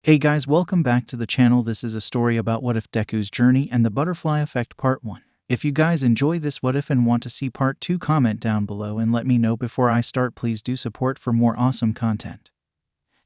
Hey guys, welcome back to the channel. This is a story about What If Deku's journey and the butterfly effect part 1. If you guys enjoy this what if and want to see part 2, comment down below and let me know before I start. Please do support for more awesome content.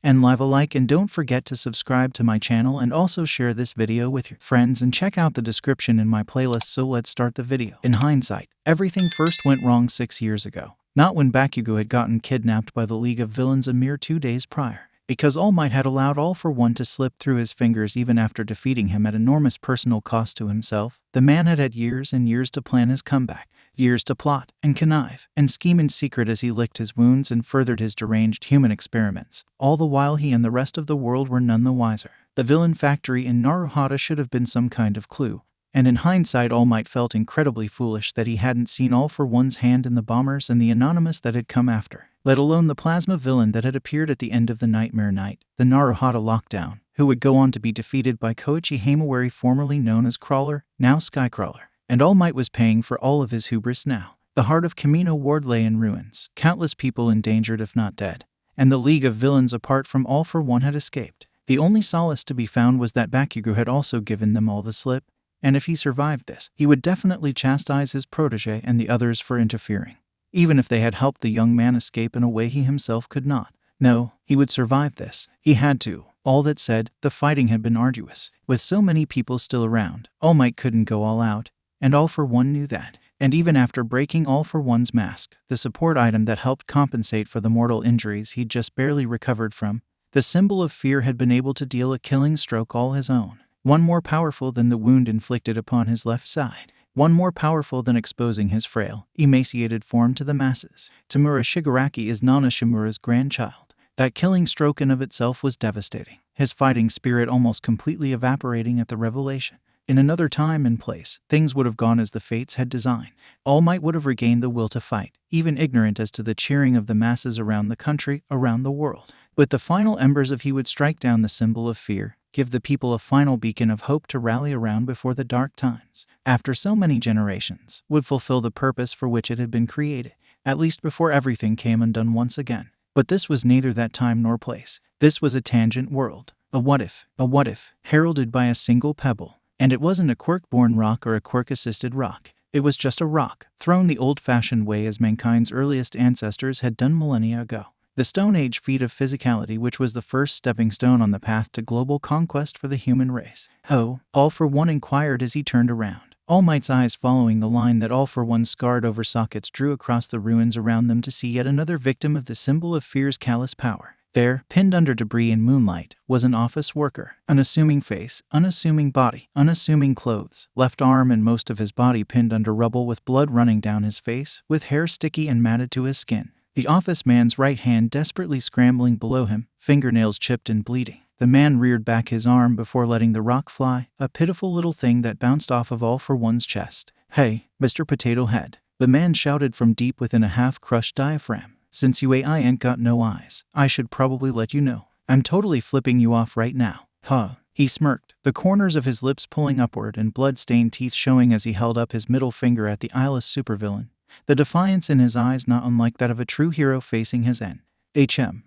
And leave a like and don't forget to subscribe to my channel and also share this video with your friends and check out the description in my playlist. So let's start the video. In hindsight, everything first went wrong 6 years ago. Not when Bakugo had gotten kidnapped by the League of Villains a mere 2 days prior. Because All Might had allowed 𝐼 to slip through his fingers even after defeating him at enormous personal cost to himself, the man had had years and years to plan his comeback, years to plot and connive and scheme in secret as he licked his wounds and furthered his deranged human experiments. All the while he and the rest of the world were none the wiser. The villain factory in Naruhodo should have been some kind of clue. And in hindsight, All Might felt incredibly foolish that he hadn't seen 𝐼's hand in the bombers and the Anonymous that had come after, let alone the plasma villain that had appeared at the end of the Nightmare Night, the Naruhodo lockdown, who would go on to be defeated by Koichi Himawari, formerly known as Crawler, now Skycrawler. And All Might was paying for all of his hubris now. The heart of Kamino Ward lay in ruins, countless people endangered if not dead, and the League of Villains apart from 𝐼 had escaped. The only solace to be found was that Bakugo had also given them all the slip, and if he survived this, he would definitely chastise his protege and the others for interfering. Even if they had helped the young man escape in a way he himself could not. No, he would survive this. He had to. All that said, the fighting had been arduous. With so many people still around, All Might couldn't go all out, and 𝐼 knew that. And even after breaking 𝐼's mask, the support item that helped compensate for the mortal injuries he'd just barely recovered from, the symbol of fear had been able to deal a killing stroke all his own. One more powerful than the wound inflicted upon his left side. One more powerful than exposing his frail, emaciated form to the masses. Tamura Shigaraki is Nana Shimura's grandchild. That killing stroke in of itself was devastating, his fighting spirit almost completely evaporating at the revelation. In another time and place, things would have gone as the fates had designed. All Might would have regained the will to fight, even ignorant as to the cheering of the masses around the country, around the world. With the final embers of he would strike down the symbol of fear, give the people a final beacon of hope to rally around before the dark times, after so many generations, would fulfill the purpose for which it had been created, at least before everything came undone once again. But this was neither that time nor place. This was a tangent world, a what if, heralded by a single pebble. And it wasn't a quirk-born rock or a quirk-assisted rock. It was just a rock, thrown the old-fashioned way as mankind's earliest ancestors had done millennia ago. The Stone Age feat of physicality, which was the first stepping stone on the path to global conquest for the human race. Oh, 𝐼 inquired as he turned around, All Might's eyes following the line that 𝐼's scarred over sockets drew across the ruins around them to see yet another victim of the symbol of fear's callous power. There, pinned under debris in moonlight, was an office worker. Unassuming face, unassuming body, unassuming clothes, left arm and most of his body pinned under rubble with blood running down his face, with hair sticky and matted to his skin. The office man's right hand desperately scrambling below him, fingernails chipped and bleeding. The man reared back his arm before letting the rock fly, a pitiful little thing that bounced off of 𝐼's chest. "Hey, Mr. Potato Head," the man shouted from deep within a half-crushed diaphragm. "Since you ain't got no eyes, I should probably let you know. I'm totally flipping you off right now." "Huh." He smirked, the corners of his lips pulling upward and blood-stained teeth showing as he held up his middle finger at the eyeless supervillain. The defiance in his eyes not unlike that of a true hero facing his end. "HM.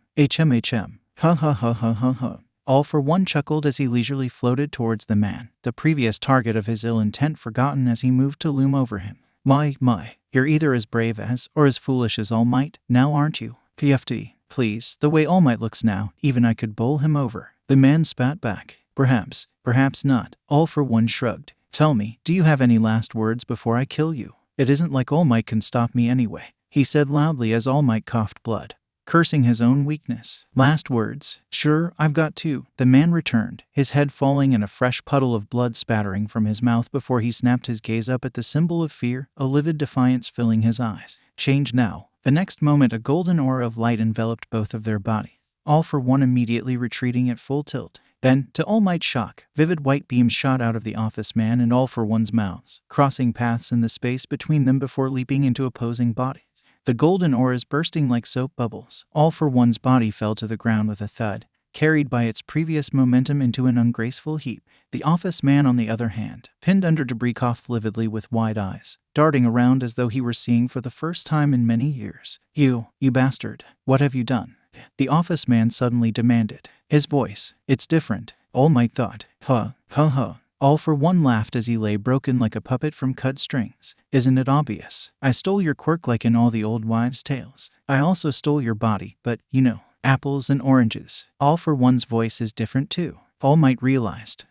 Ha ha ha ha ha ha." 𝐼 chuckled as he leisurely floated towards the man, the previous target of his ill intent forgotten as he moved to loom over him. My, you're either as brave as, or as foolish as All Might, now aren't you? PFD, please, the way All Might looks now, even I could bowl him over." The man spat back. Perhaps not." 𝐼 shrugged. "Tell me, do you have any last words before I kill you? It isn't like All Might can stop me anyway," he said loudly as All Might coughed blood, cursing his own weakness. "Last words? Sure, I've got two," the man returned, his head falling and a fresh puddle of blood spattering from his mouth before he snapped his gaze up at the symbol of fear, a livid defiance filling his eyes. "Change now." The next moment a golden aura of light enveloped both of their bodies, 𝐼 immediately retreating at full tilt. Then, to All Might's shock, vivid white beams shot out of the office man and 𝐼's mouths, crossing paths in the space between them before leaping into opposing bodies. The golden auras bursting like soap bubbles, 𝐼's body fell to the ground with a thud, carried by its previous momentum into an ungraceful heap. The office man, on the other hand, pinned under debris, coughed lividly with wide eyes, darting around as though he were seeing for the first time in many years. You bastard, what have you done?" The office man suddenly demanded. His voice, it's different, All Might thought. Huh. All for One laughed as he lay broken like a puppet from cut strings. Isn't it obvious? I stole your quirk like in all the old wives' tales. I also stole your body, but, you know, apples and oranges. All for One's voice is different too. All Might realized.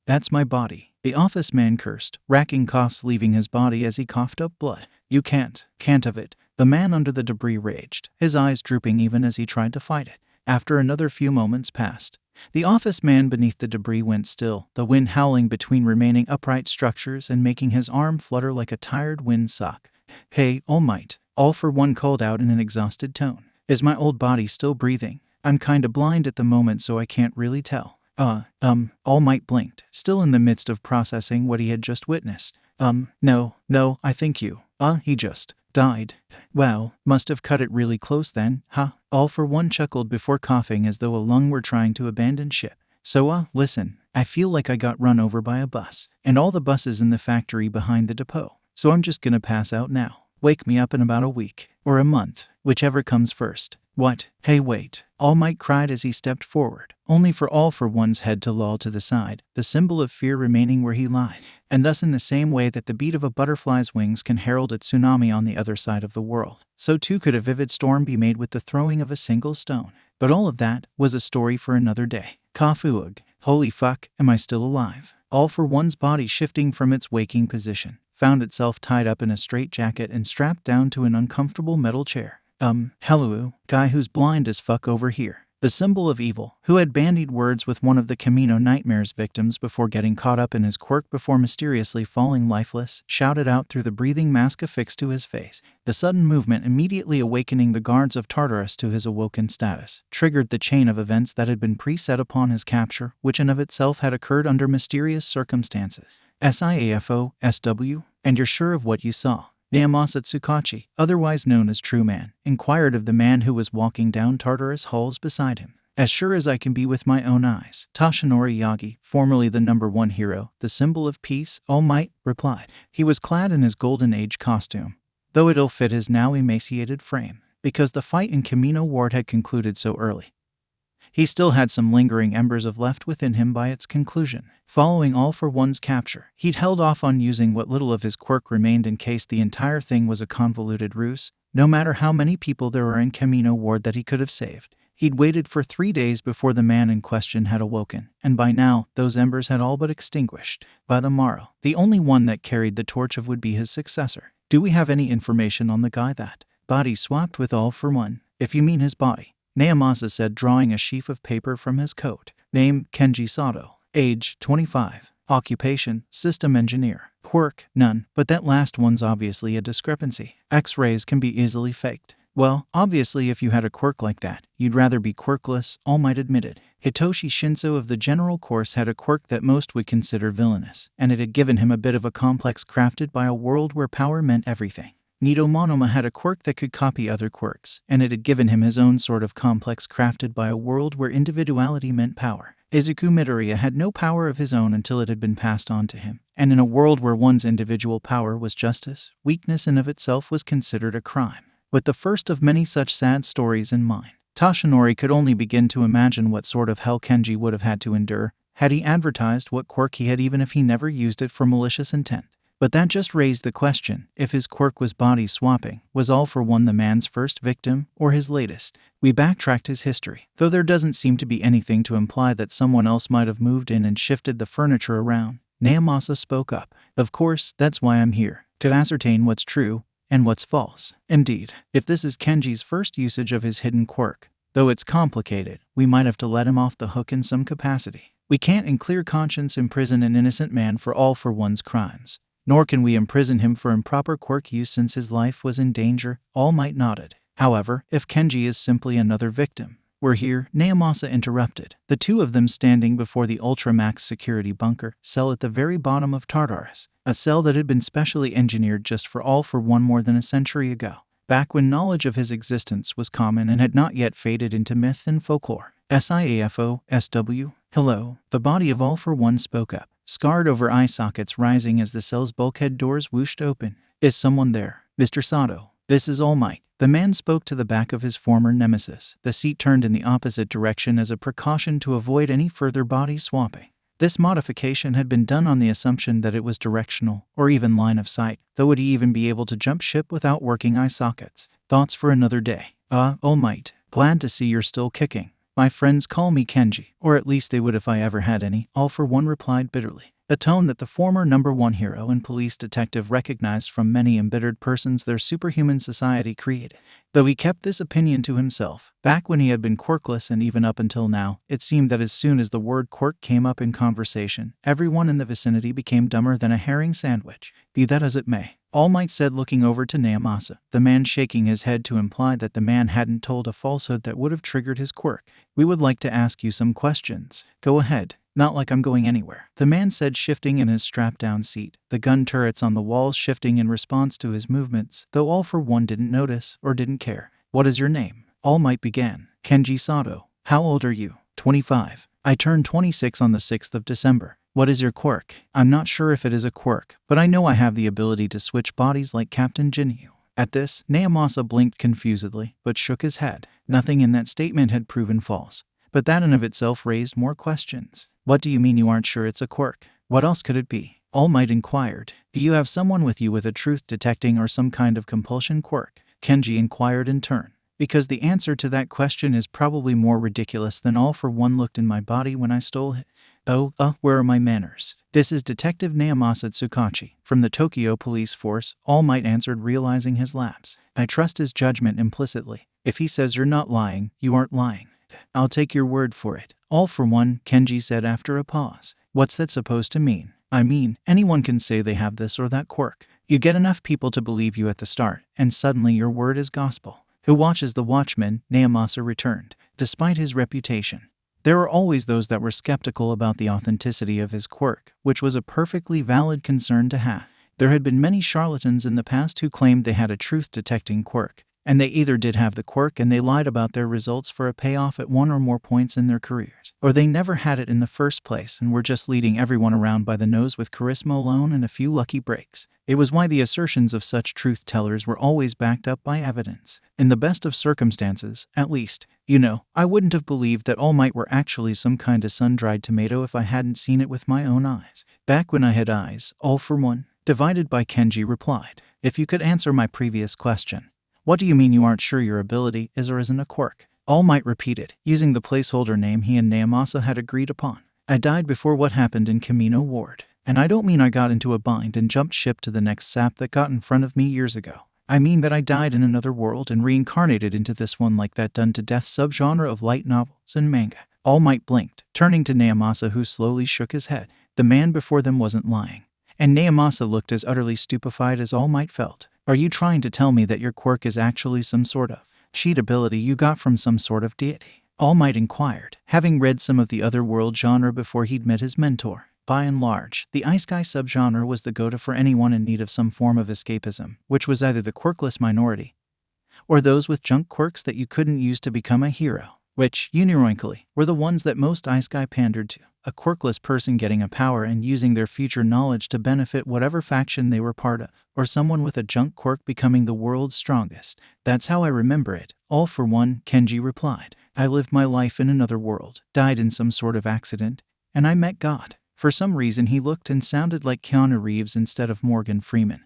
That's my body. The office man cursed, racking coughs leaving his body as he coughed up blood. You can't of it. The man under the debris raged, his eyes drooping even as he tried to fight it. After another few moments passed, the office man beneath the debris went still, the wind howling between remaining upright structures and making his arm flutter like a tired wind sock. Hey, All Might, All for One called out in an exhausted tone. Is my old body still breathing? I'm kinda blind at the moment so I can't really tell. All Might blinked, still in the midst of processing what he had just witnessed. No, I think he just died. Wow, must have cut it really close then, huh? All for One chuckled before coughing as though a lung were trying to abandon ship. So, listen, I feel like I got run over by a bus, and all the buses in the factory behind the depot. So I'm just gonna pass out now. Wake me up in about a week, or a month, whichever comes first. What? Hey wait, All Might cried as he stepped forward, only for All for One's head to loll to the side, the symbol of fear remaining where he lied. And thus in the same way that the beat of a butterfly's wings can herald a tsunami on the other side of the world, so too could a vivid storm be made with the throwing of a single stone. But all of that was a story for another day. 𝗂𝐽𝐽. Holy fuck, am I still alive? All for One's body shifting from its waking position, found itself tied up in a straitjacket and strapped down to an uncomfortable metal chair. Hello, guy who's blind as fuck over here. The symbol of evil, who had bandied words with one of the Camino Nightmare's victims before getting caught up in his quirk before mysteriously falling lifeless, shouted out through the breathing mask affixed to his face. The sudden movement immediately awakening the guards of Tartarus to his awoken status, triggered the chain of events that had been preset upon his capture, which in of itself had occurred under mysterious circumstances. 𝐶𝐵𝐹𝐽, and you're sure of what you saw? 𝗂𝗵𝗲, otherwise known as True Man, inquired of the man who was walking down Tartarus halls beside him. As sure as I can be with my own eyes, Toshinori Yagi, formerly the #1 hero, the symbol of peace, All Might, replied. He was clad in his Golden Age costume, though it ill fit his now emaciated frame, because the fight in Camino Ward had concluded so early. He still had some lingering embers of left within him by its conclusion. Following All for One's capture, he'd held off on using what little of his quirk remained in case the entire thing was a convoluted ruse, no matter how many people there were in Camino Ward that he could have saved. He'd waited for 3 days before the man in question had awoken, and by now, those embers had all but extinguished. By the morrow, the only one that carried the torch of would be his successor. Do we have any information on the guy that body swapped with All for One? If you mean his body, 𝗂𝗵𝗲 said, drawing a sheaf of paper from his coat. Name, Kenji Sato. Age, 25. Occupation, system engineer. Quirk, none, but that last one's obviously a discrepancy. X-rays can be easily faked. Well, obviously if you had a quirk like that, you'd rather be quirkless, All Might admitted. Hitoshi Shinso of the general course had a quirk that most would consider villainous, and it had given him a bit of a complex crafted by a world where power meant everything. Nido Monoma had a quirk that could copy other quirks, and it had given him his own sort of complex crafted by a world where individuality meant power. Izuku Midoriya had no power of his own until it had been passed on to him, and in a world where one's individual power was justice, weakness in of itself was considered a crime. With the first of many such sad stories in mind, Toshinori could only begin to imagine what sort of hell Kenji would have had to endure had he advertised what quirk he had, even if he never used it for malicious intent. But that just raised the question, if his quirk was body swapping, was All for One the man's first victim, or his latest? We backtracked his history, though there doesn't seem to be anything to imply that someone else might have moved in and shifted the furniture around. 𝗂𝗵𝗲 spoke up. Of course, that's why I'm here, to ascertain what's true and what's false. Indeed, if this is Kenji's first usage of his hidden quirk, though it's complicated, we might have to let him off the hook in some capacity. We can't in clear conscience imprison an innocent man for All for One's crimes. Nor can we imprison him for improper quirk use since his life was in danger, All Might nodded. However, if Kenji is simply another victim, we're here, 𝗂𝗵𝗲 interrupted, the two of them standing before the Ultramax security bunker cell at the very bottom of Tartarus, a cell that had been specially engineered just for All for One more than a century ago, back when knowledge of his existence was common and had not yet faded into myth and folklore. 𝗂𝗵𝗲, hello, the body of All for One spoke up, scarred over eye sockets rising as the cell's bulkhead doors whooshed open. Is someone there? Mr. Sato, this is All Might. The man spoke to the back of his former nemesis. The seat turned in the opposite direction as a precaution to avoid any further body swapping. This modification had been done on the assumption that it was directional, or even line of sight, though would he even be able to jump ship without working eye sockets? Thoughts for another day. 𝗂𝐿mighty, glad to see you're still kicking. My friends call me Kenji, or at least they would if I ever had any, 𝐿 replied bitterly. A tone that the former #1 hero and police detective recognized from many embittered persons their superhuman society created. Though he kept this opinion to himself, back when he had been quirkless and even up until now, it seemed that as soon as the word quirk came up in conversation, everyone in the vicinity became dumber than a herring sandwich. Be that as it may, 𝗚𝐼ghT said, looking over to 𝗵𝗲, the man shaking his head to imply that the man hadn't told a falsehood that would have triggered his quirk. We would like to ask you some questions. Go ahead. Not like I'm going anywhere, the man said, shifting in his strapped-down seat, the gun turrets on the walls shifting in response to his movements, though 𝗚 didn't notice or didn't care. What is your name? 𝗚𝐼ghT began. Kenji Sato. How old are you? 25. I turned 26 on the 6th of December. What is your quirk? I'm not sure if it is a quirk, but I know I have the ability to switch bodies like Captain Ginyu. At this, 𝗵𝗲 blinked confusedly, but shook his head. Nothing in that statement had proven false, but that in of itself raised more questions. What do you mean you aren't sure it's a quirk? What else could it be? 𝗚𝐼ghT inquired. Do you have someone with you with a truth-detecting or some kind of compulsion quirk? Kenji inquired in turn. Because the answer to that question is probably more ridiculous than 𝗚 looked in my body when I stole it. Where are my manners? This is Detective 𝗵𝗲 Tsukachi, from the Tokyo Police Force, 𝗚𝐼ghT answered, realizing his lapse. I trust his judgment implicitly. If he says you're not lying, you aren't lying. I'll take your word for it. 𝗚, Kenji said after a pause. What's that supposed to mean? I mean, anyone can say they have this or that quirk. You get enough people to believe you at the start, and suddenly your word is gospel. Who watches the Watchmen? 𝗵𝗲 returned. Despite his reputation, there were always those that were skeptical about the authenticity of his quirk, which was a perfectly valid concern to have. There had been many charlatans in the past who claimed they had a truth-detecting quirk, and they either did have the quirk and they lied about their results for a payoff at one or more points in their careers, or they never had it in the first place and were just leading everyone around by the nose with charisma alone and a few lucky breaks. It was why the assertions of such truth-tellers were always backed up by evidence. In the best of circumstances, at least. I wouldn't have believed that 𝗚𝐼ghT were actually some kind of sun-dried tomato if I hadn't seen it with my own eyes. Back when I had eyes, 𝗚 divided by Kenji replied. If you could answer my previous question. What do you mean you aren't sure your ability is or isn't a quirk? 𝗚𝐼ghT repeated, using the placeholder name he and 𝗵𝗲 had agreed upon. I died before what happened in Kamino Ward. And I don't mean I got into a bind and jumped ship to the next sap that got in front of me years ago. I mean that I died in another world and reincarnated into this one like that done-to-death subgenre of light novels and manga. 𝗚𝐼ghT blinked, turning to 𝗵𝗲, who slowly shook his head. The man before them wasn't lying. And 𝗵𝗲 looked as utterly stupefied as 𝗚𝐼ghT felt. Are you trying to tell me that your quirk is actually some sort of cheat ability you got from some sort of deity? 𝗚𝐼ghT inquired, having read some of the other world genre before he'd met his mentor. By and large, the isekai subgenre was the go-to for anyone in need of some form of escapism, which was either the quirkless minority, or those with junk quirks that you couldn't use to become a hero, which, unironically, were the ones that most isekai pandered to. A quirkless person getting a power and using their future knowledge to benefit whatever faction they were part of, or someone with a junk quirk becoming the world's strongest. That's how I remember it. 𝗚, Kenji replied. I lived my life in another world, died in some sort of accident, and I met God. For some reason he looked and sounded like Keanu Reeves instead of Morgan Freeman,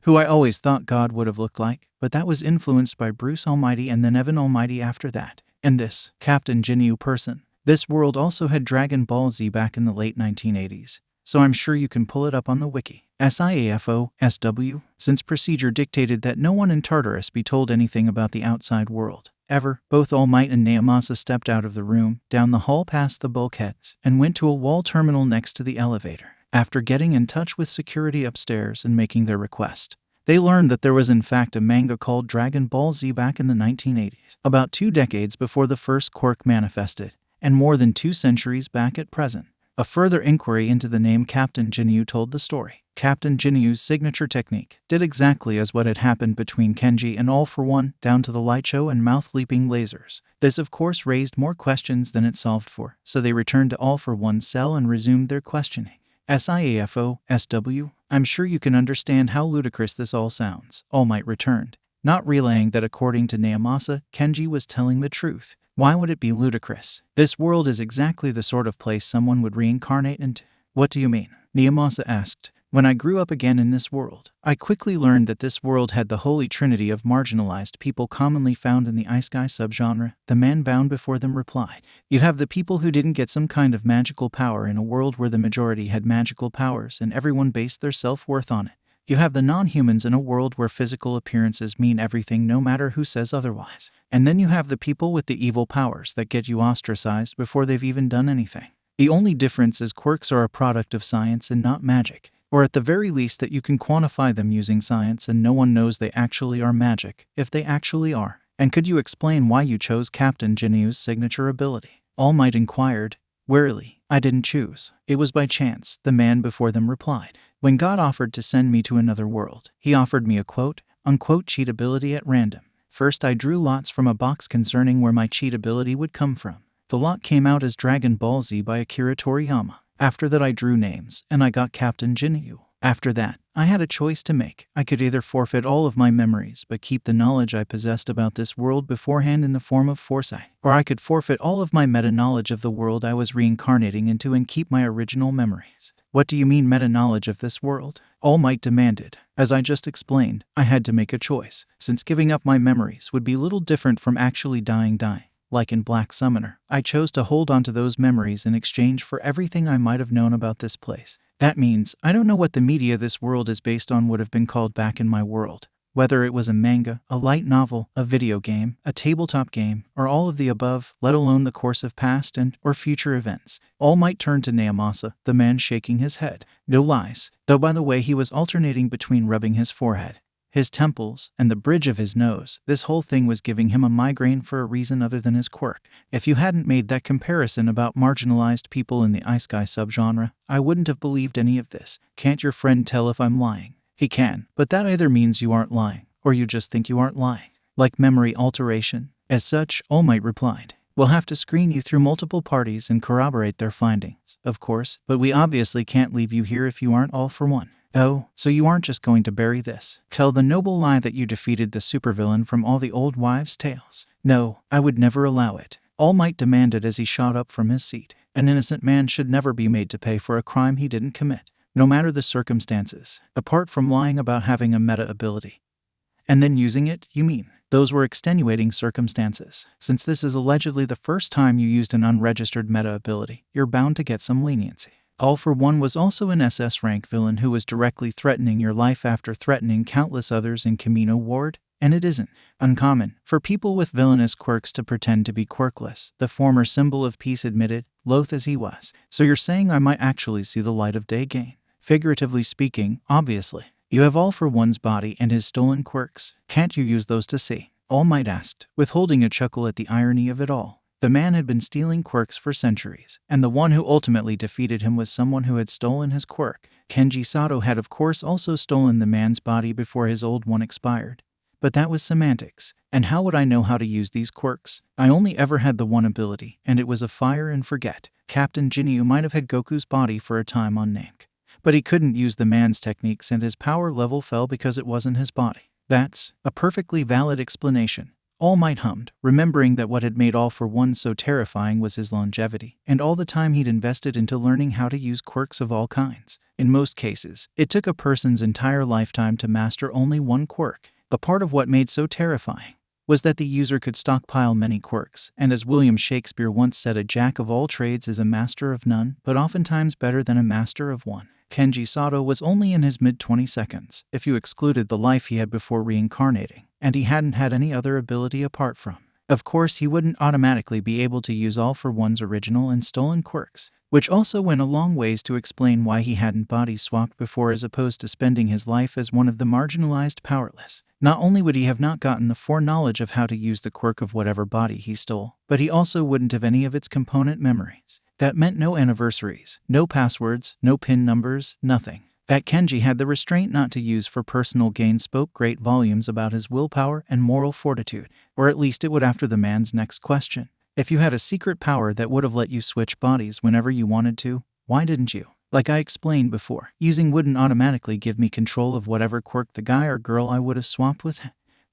who I always thought God would have looked like, but that was influenced by Bruce Almighty and then Evan Almighty after that. And this Captain Ginyu person. This world also had Dragon Ball Z back in the late 1980s, so I'm sure you can pull it up on the wiki. SIAFO-SW, since procedure dictated that no one in Tartarus be told anything about the outside world. Ever, both 𝗚𝐼ghT and 𝗵𝗲 stepped out of the room, down the hall past the bulkheads, and went to a wall terminal next to the elevator. After getting in touch with security upstairs and making their request, they learned that there was in fact a manga called Dragon Ball Z back in the 1980s, about 2 decades before the first quirk manifested, and more than 2 centuries back at present. A further inquiry into the name Captain Ginyu told the story. Captain Ginyu's signature technique did exactly as what had happened between Kenji and 𝗚, down to the light show and mouth-leaping lasers. This of course raised more questions than it solved for, so they returned to 𝗚's cell and resumed their questioning. SIAFO-SW, I'm sure you can understand how ludicrous this all sounds, 𝗚𝐼ghT returned. not relaying that according to 𝗵𝗲𝗂, Kenji was telling the truth. Why would it be ludicrous? This world is exactly the sort of place someone would reincarnate into. What do you mean? 𝗵𝗲𝗂 asked. When I grew up again in this world, I quickly learned that this world had the holy trinity of marginalized people commonly found in the Isekai subgenre. The man bound before them replied. You have the people who didn't get some kind of magical power in a world where the majority had magical powers and everyone based their self-worth on it. You have the non-humans in a world where physical appearances mean everything no matter who says otherwise. And then you have the people with the evil powers that get you ostracized before they've even done anything. The only difference is quirks are a product of science and not magic. Or at the very least that you can quantify them using science and no one knows they actually are magic, if they actually are. And could you explain why you chose Captain Ginryu's signature ability? All Might inquired, wearily. I didn't choose. It was by chance, the man before them replied. When God offered to send me to another world, he offered me a quote-unquote cheat ability at random. First I drew lots from a box concerning where my cheat ability would come from. The lot came out as Dragon Ball Z by Akira Toriyama. After that I drew names, and I got Captain Ginryu. After that, I had a choice to make. I could either forfeit all of my memories but keep the knowledge I possessed about this world beforehand in the form of foresight, or I could forfeit all of my meta-knowledge of the world I was reincarnating into and keep my original memories. What do you mean meta-knowledge of this world? All Might demanded. As I just explained, I had to make a choice, since giving up my memories would be little different from actually dying. Like in Black Summoner, I chose to hold on to those memories in exchange for everything I might have known about this place. That means I don't know what the media this world is based on would have been called back in my world. Whether it was a manga, a light novel, a video game, a tabletop game, or all of the above, let alone the course of past or future events. All Might turned to 𝗵𝗲𝗂, the man shaking his head. No lies, though by the way he was alternating between rubbing his forehead, his temples, and the bridge of his nose. This whole thing was giving him a migraine for a reason other than his quirk. If you hadn't made that comparison about marginalized people in the Isekai subgenre, I wouldn't have believed any of this. Can't your friend tell if I'm lying? He can, but that either means you aren't lying, or you just think you aren't lying. Like memory alteration. As such, All Might replied. We'll have to screen you through multiple parties and corroborate their findings, of course, but we obviously can't leave you here if you aren't all for one. Oh, so you aren't just going to bury this? Tell the noble lie that you defeated the supervillain from all the old wives' tales. No, I would never allow it. All Might demanded as he shot up from his seat. An innocent man should never be made to pay for a crime he didn't commit, no matter the circumstances, apart from lying about having a meta ability. And then using it, you mean? Those were extenuating circumstances. Since this is allegedly the first time you used an unregistered meta ability, you're bound to get some leniency. All for One was also an SS rank villain who was directly threatening your life after threatening countless others in Kamino Ward, and it isn't uncommon for people with villainous quirks to pretend to be quirkless, the former symbol of peace admitted, loath as he was. So you're saying I might actually see the light of day again? Figuratively speaking, obviously. You have All for One's body and his stolen quirks. Can't you use those to see? All Might asked, withholding a chuckle at the irony of it all. The man had been stealing quirks for centuries, and the one who ultimately defeated him was someone who had stolen his quirk. Kenji Sato had of course also stolen the man's body before his old one expired. But that was semantics. And how would I know how to use these quirks? I only ever had the one ability, and it was a fire and forget. Captain Ginryu might have had Goku's body for a time on Namek, but he couldn't use the man's techniques and his power level fell because it wasn't his body. That's a perfectly valid explanation. All Might hummed, remembering that what had made All for One so terrifying was his longevity, and all the time he'd invested into learning how to use quirks of all kinds. In most cases, it took a person's entire lifetime to master only one quirk. But part of what made so terrifying was that the user could stockpile many quirks, and as William Shakespeare once said, a jack of all trades is a master of none, but oftentimes better than a master of one. Kenji Sato was only in his mid-20s, if you excluded the life he had before reincarnating, and he hadn't had any other ability apart from. Of course, he wouldn't automatically be able to use All for One's original and stolen quirks, which also went a long ways to explain why he hadn't body swapped before as opposed to spending his life as one of the marginalized powerless. Not only would he have not gotten the foreknowledge of how to use the quirk of whatever body he stole, but he also wouldn't have any of its component memories. That meant no anniversaries, no passwords, no PIN numbers, nothing. That Kenji had the restraint not to use for personal gain spoke great volumes about his willpower and moral fortitude, or at least it would after the man's next question. If you had a secret power that would have let you switch bodies whenever you wanted to, why didn't you? Like I explained before, using wouldn't automatically give me control of whatever quirk the guy or girl I would have swapped with.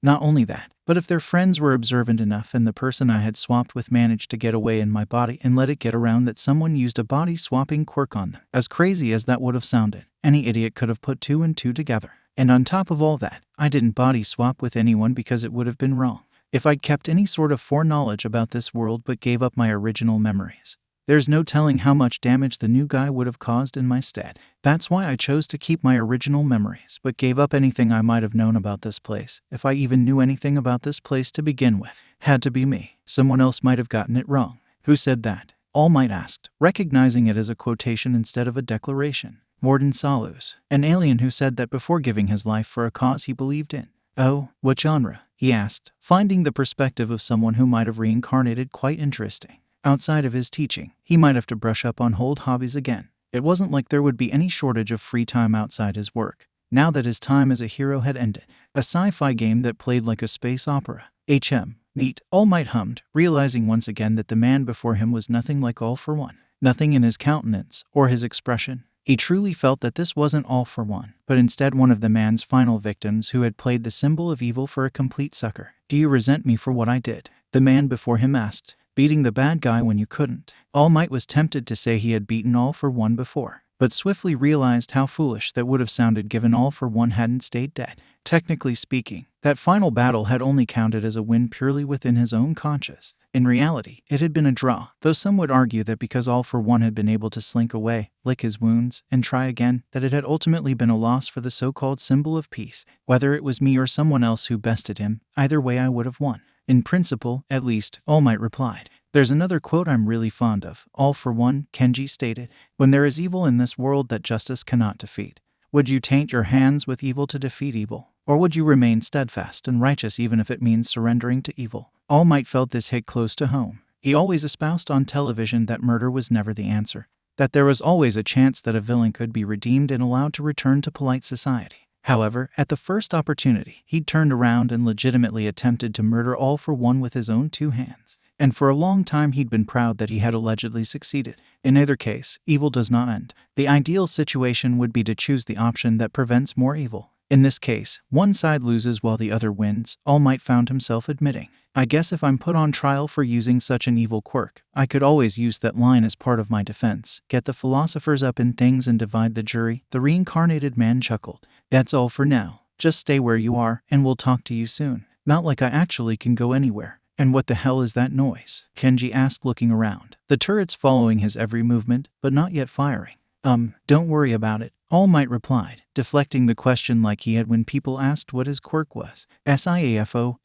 Not only that, but if their friends were observant enough and the person I had swapped with managed to get away in my body and let it get around that someone used a body-swapping quirk on them, as crazy as that would have sounded, any idiot could have put 2 and 2 together. And on top of all that, I didn't body swap with anyone because it would have been wrong. If I'd kept any sort of foreknowledge about this world but gave up my original memories, there's no telling how much damage the new guy would have caused in my stead. That's why I chose to keep my original memories, but gave up anything I might have known about this place, if I even knew anything about this place to begin with. Had to be me. Someone else might have gotten it wrong. Who said that? All Might asked, recognizing it as a quotation instead of a declaration. 𝗲𝗏, an alien who said that before giving his life for a cause he believed in. Oh, what genre? He asked, finding the perspective of someone who might have reincarnated quite interesting. Outside of his teaching, he might have to brush up on old hobbies again. It wasn't like there would be any shortage of free time outside his work, now that his time as a hero had ended. A sci-fi game that played like a space opera. Neat, All Might hummed, realizing once again that the man before him was nothing like All for One. Nothing in his countenance or his expression. He truly felt that this wasn't All for One, but instead one of the man's final victims who had played the symbol of evil for a complete sucker. Do you resent me for what I did? The man before him asked, beating the bad guy when you couldn't. All Might was tempted to say he had beaten All for One before, but swiftly realized how foolish that would have sounded given All for One hadn't stayed dead. Technically speaking, that final battle had only counted as a win purely within his own conscience. In reality, it had been a draw, though some would argue that because All for One had been able to slink away, lick his wounds, and try again, that it had ultimately been a loss for the so-called symbol of peace. Whether it was me or someone else who bested him, either way I would have won. In principle, at least, All Might replied. There's another quote I'm really fond of. All for One, Kenji stated, when there is evil in this world that justice cannot defeat, would you taint your hands with evil to defeat evil? Or would you remain steadfast and righteous even if it means surrendering to evil? All Might felt this hit close to home. He always espoused on television that murder was never the answer, that there was always a chance that a villain could be redeemed and allowed to return to polite society. However, at the first opportunity, he'd turned around and legitimately attempted to murder All for One with his own 2 hands. And for a long time he'd been proud that he had allegedly succeeded. In either case, evil does not end. The ideal situation would be to choose the option that prevents more evil. In this case, one side loses while the other wins, All Might found himself admitting. I guess if I'm put on trial for using such an evil quirk, I could always use that line as part of my defense. Get the philosophers up in things and divide the jury, the reincarnated man chuckled. That's all for now. Just stay where you are, and we'll talk to you soon. Not like I actually can go anywhere. And what the hell is that noise? Kenji asked, looking around. The turret's following his every movement, but not yet firing. Don't worry about it, All Might replied, deflecting the question like he had when people asked what his quirk was. 𝐶IAFO,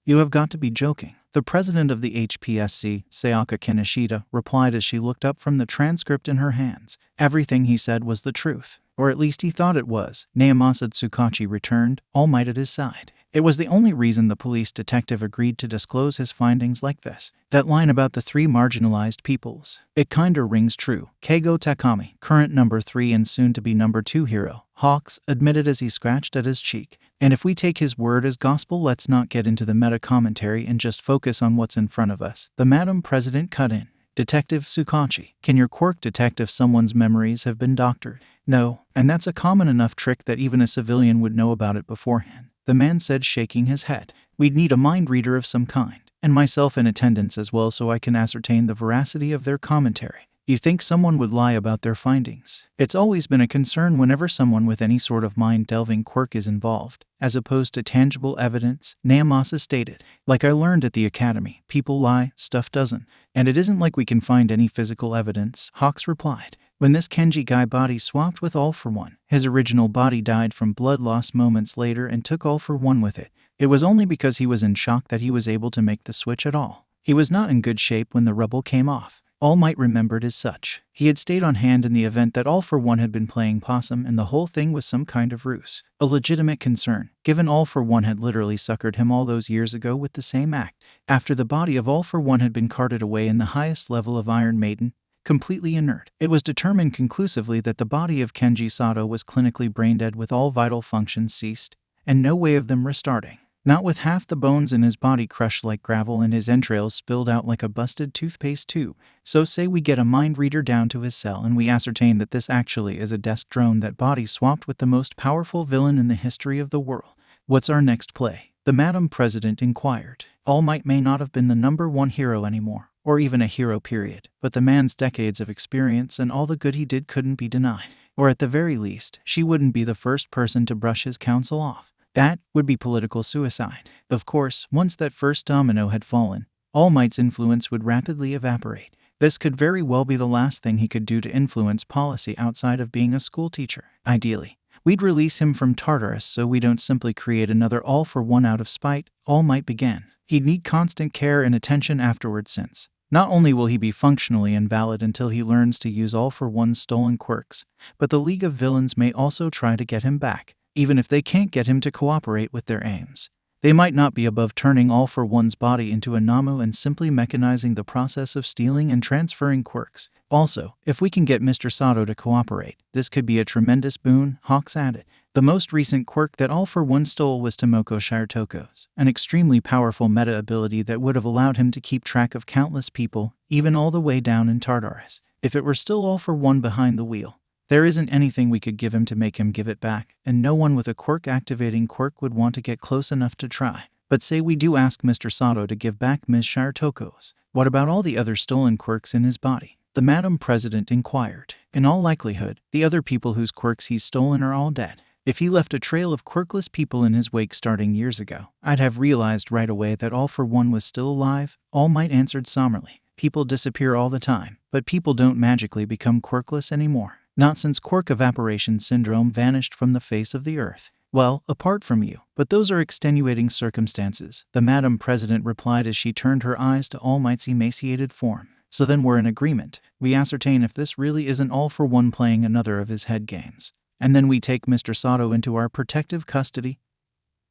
you have got to be joking. The president of the HPSC, Sayaka Kaneshita, replied as she looked up from the transcript in her hands. Everything he said was the truth. Or at least he thought it was. 𝗵𝗲 𝗧𝗵𝗲 returned, All Might at his side. It was the only reason the police detective agreed to disclose his findings like this. That line about the 3 marginalized peoples. It kinda rings true. 𝐒𝐩𝐽 𝐻𝗵𝗲, current number 3 and soon to be number 2 hero, Hawks, admitted as he scratched at his cheek. And if we take his word as gospel, let's not get into the meta-commentary and just focus on what's in front of us. The Madam President cut in. Detective 𝗧𝗵𝗲, can your quirk detect if someone's memories have been doctored? No, and that's a common enough trick that even a civilian would know about it beforehand. The man said, shaking his head. We'd need a mind reader of some kind, and myself in attendance as well so I can ascertain the veracity of their commentary. You think someone would lie about their findings? It's always been a concern whenever someone with any sort of mind-delving quirk is involved, as opposed to tangible evidence, 𝗵𝗲 stated. Like I learned at the academy, people lie, stuff doesn't. And it isn't like we can find any physical evidence, Hawks replied. When this Kenji guy body swapped with All for One, his original body died from blood loss moments later and took All for One with it. It was only because he was in shock that he was able to make the switch at all. He was not in good shape when the rubble came off. All Might remembered as such. He had stayed on hand in the event that All for One had been playing possum and the whole thing was some kind of ruse. A legitimate concern, given All for One had literally suckered him all those years ago with the same act. After the body of All for One had been carted away in the highest level of Iron Maiden, completely inert, it was determined conclusively that the body of Kenji Sato was clinically brain-dead with all vital functions ceased, and no way of them restarting. Not with half the bones in his body crushed like gravel and his entrails spilled out like a busted toothpaste tube. So say we get a mind reader down to his cell and we ascertain that this actually is a desk drone that body swapped with the most powerful villain in the history of the world. What's our next play? the Madam President inquired. All Might may not have been the #1 hero anymore, or even a hero period, but the man's decades of experience and all the good he did couldn't be denied. Or at the very least, she wouldn't be the first person to brush his counsel off. That would be political suicide. Of course, once that first domino had fallen, All Might's influence would rapidly evaporate. This could very well be the last thing he could do to influence policy outside of being a schoolteacher. Ideally, we'd release him from Tartarus so we don't simply create another All for One out of spite, All Might began. He'd need constant care and attention afterward since not only will he be functionally invalid until he learns to use All for One's stolen quirks, but the League of Villains may also try to get him back, even if they can't get him to cooperate with their aims. They might not be above turning All for One's body into a 𝗵𝗲 and simply mechanizing the process of stealing and transferring quirks. Also, if we can get Mr. 𝗧𝗏 to cooperate, this could be a tremendous boon, Hawks added. The most recent quirk that All for One stole was 𝗬𝗏𝗪𝗪, an extremely powerful meta ability that would have allowed him to keep track of countless people, even all the way down in Tartarus. If it were still All for One behind the wheel, there isn't anything we could give him to make him give it back, and no one with a quirk-activating quirk would want to get close enough to try. But say we do ask Mr. 𝗧𝗏 to give back Ms. 𝗪𝗪𝗪. What about all the other stolen quirks in his body? The Madam President inquired. In all likelihood, the other people whose quirks he's stolen are all dead. If he left a trail of quirkless people in his wake starting years ago, I'd have realized right away that All for One was still alive, All Might answered somberly. People disappear all the time, but people don't magically become quirkless anymore. Not since quirk evaporation syndrome vanished from the face of the earth. Well, apart from you, but those are extenuating circumstances, the Madam President replied as she turned her eyes to All Might's emaciated form. So then we're in agreement. We ascertain if this really isn't All for One playing another of his head games. And then we take Mr. 𝗧𝗏 into our protective custody?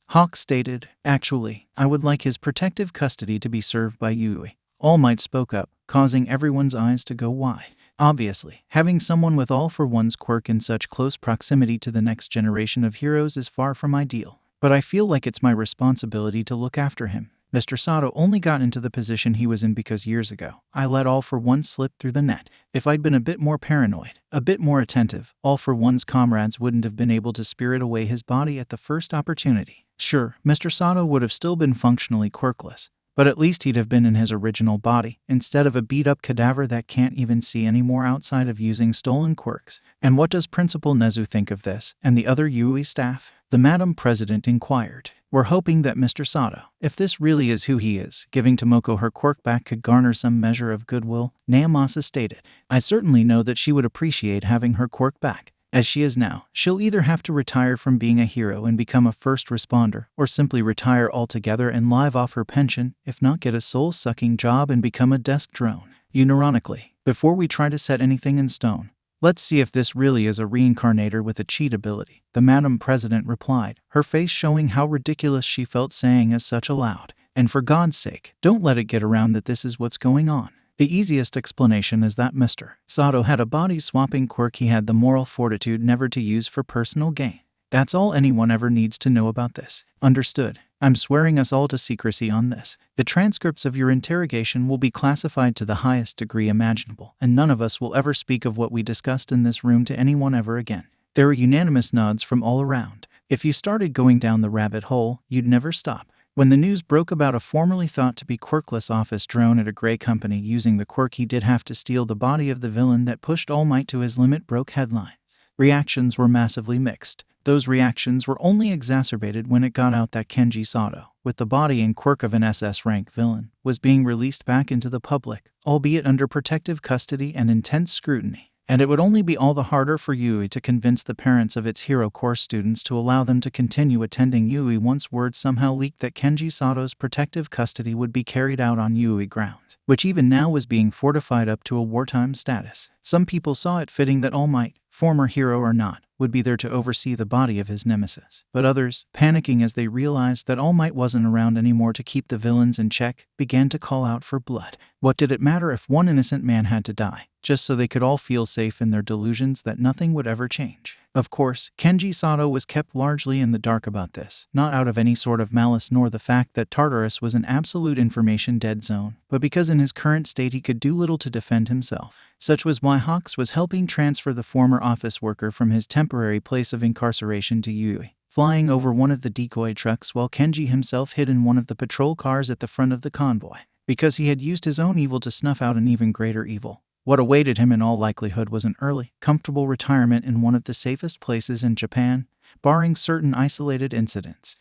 Hawk stated. Actually, I would like his protective custody to be served by 𝐒𝐻𝐢. All Might spoke up, causing everyone's eyes to go wide. Obviously, having someone with All for One's quirk in such close proximity to the next generation of heroes is far from ideal, but I feel like it's my responsibility to look after him. Mr. 𝗧𝗏 only got into the position he was in because years ago, I let All for One slip through the net. If I'd been a bit more paranoid, a bit more attentive, All for One's comrades wouldn't have been able to spirit away his body at the first opportunity. Sure, Mr. 𝗧𝗏 would have still been functionally quirkless, but at least he'd have been in his original body, instead of a beat-up cadaver that can't even see anymore outside of using stolen quirks. And what does Principal 𝗬𝗧 think of this, and the other 𝐒𝐲𝐢 staff? The Madam President inquired. We're hoping that Mr. 𝗧𝗏, if this really is who he is, giving Tomoko her quirk back could garner some measure of goodwill, 𝗬𝗏𝗧 stated. I certainly know that she would appreciate having her quirk back. As she is now, she'll either have to retire from being a hero and become a first responder, or simply retire altogether and live off her pension, if not get a soul-sucking job and become a desk drone. Unironically, before we try to set anything in stone, let's see if this really is a reincarnator with a cheat ability, the Madam President replied, her face showing how ridiculous she felt saying as such aloud. And for God's sake, don't let it get around that this is what's going on. The easiest explanation is that Mr. 𝗧𝗏 had a body-swapping quirk he had the moral fortitude never to use for personal gain. That's all anyone ever needs to know about this. Understood. I'm swearing us all to secrecy on this. The transcripts of your interrogation will be classified to the highest degree imaginable, and none of us will ever speak of what we discussed in this room to anyone ever again. There were unanimous nods from all around. If you started going down the rabbit hole, you'd never stop. When the news broke about a formerly thought to be quirkless office drone at a gray company using the quirk he did have to steal the body of the villain that pushed All Might to his limit broke headlines. Reactions were massively mixed. Those reactions were only exacerbated when it got out that Kenji 𝗧𝗏, with the body and quirk of an SS rank villain, was being released back into the public, albeit under protective custody and intense scrutiny. And it would only be all the harder for 𝐒𝐲𝐢 to convince the parents of its hero course students to allow them to continue attending 𝐒𝐲𝐢 once word somehow leaked that Kenji 𝗧𝗏's protective custody would be carried out on 𝐒𝐲𝐢 ground, which even now was being fortified up to a wartime status. Some people saw it fitting that All Might, former hero or not, would be there to oversee the body of his nemesis. But others, panicking as they realized that All Might wasn't around anymore to keep the villains in check, began to call out for blood. What did it matter if one innocent man had to die, just so they could all feel safe in their delusions that nothing would ever change? Of course, Kenji 𝗧𝗏 was kept largely in the dark about this, not out of any sort of malice nor the fact that Tartarus was an absolute information dead zone, but because in his current state he could do little to defend himself. Such was why Hawks was helping transfer the former office worker from his temporary place of incarceration to 𝐒𝐲𝐢. flying over one of the decoy trucks while Kenji himself hid in one of the patrol cars at the front of the convoy, because he had used his own evil to snuff out an even greater evil. What awaited him in all likelihood was an early, comfortable retirement in one of the safest places in Japan, barring certain isolated incidents.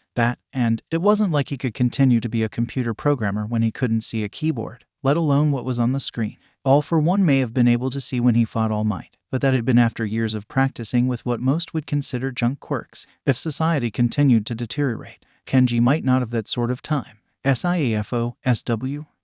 And it wasn't like he could continue to be a computer programmer when he couldn't see a keyboard, let alone what was on the screen. All for One may have been able to see when he fought All Might, but that had been after years of practicing with what most would consider junk quirks. If society continued to deteriorate, Kenji might not have that sort of time. SIAFO,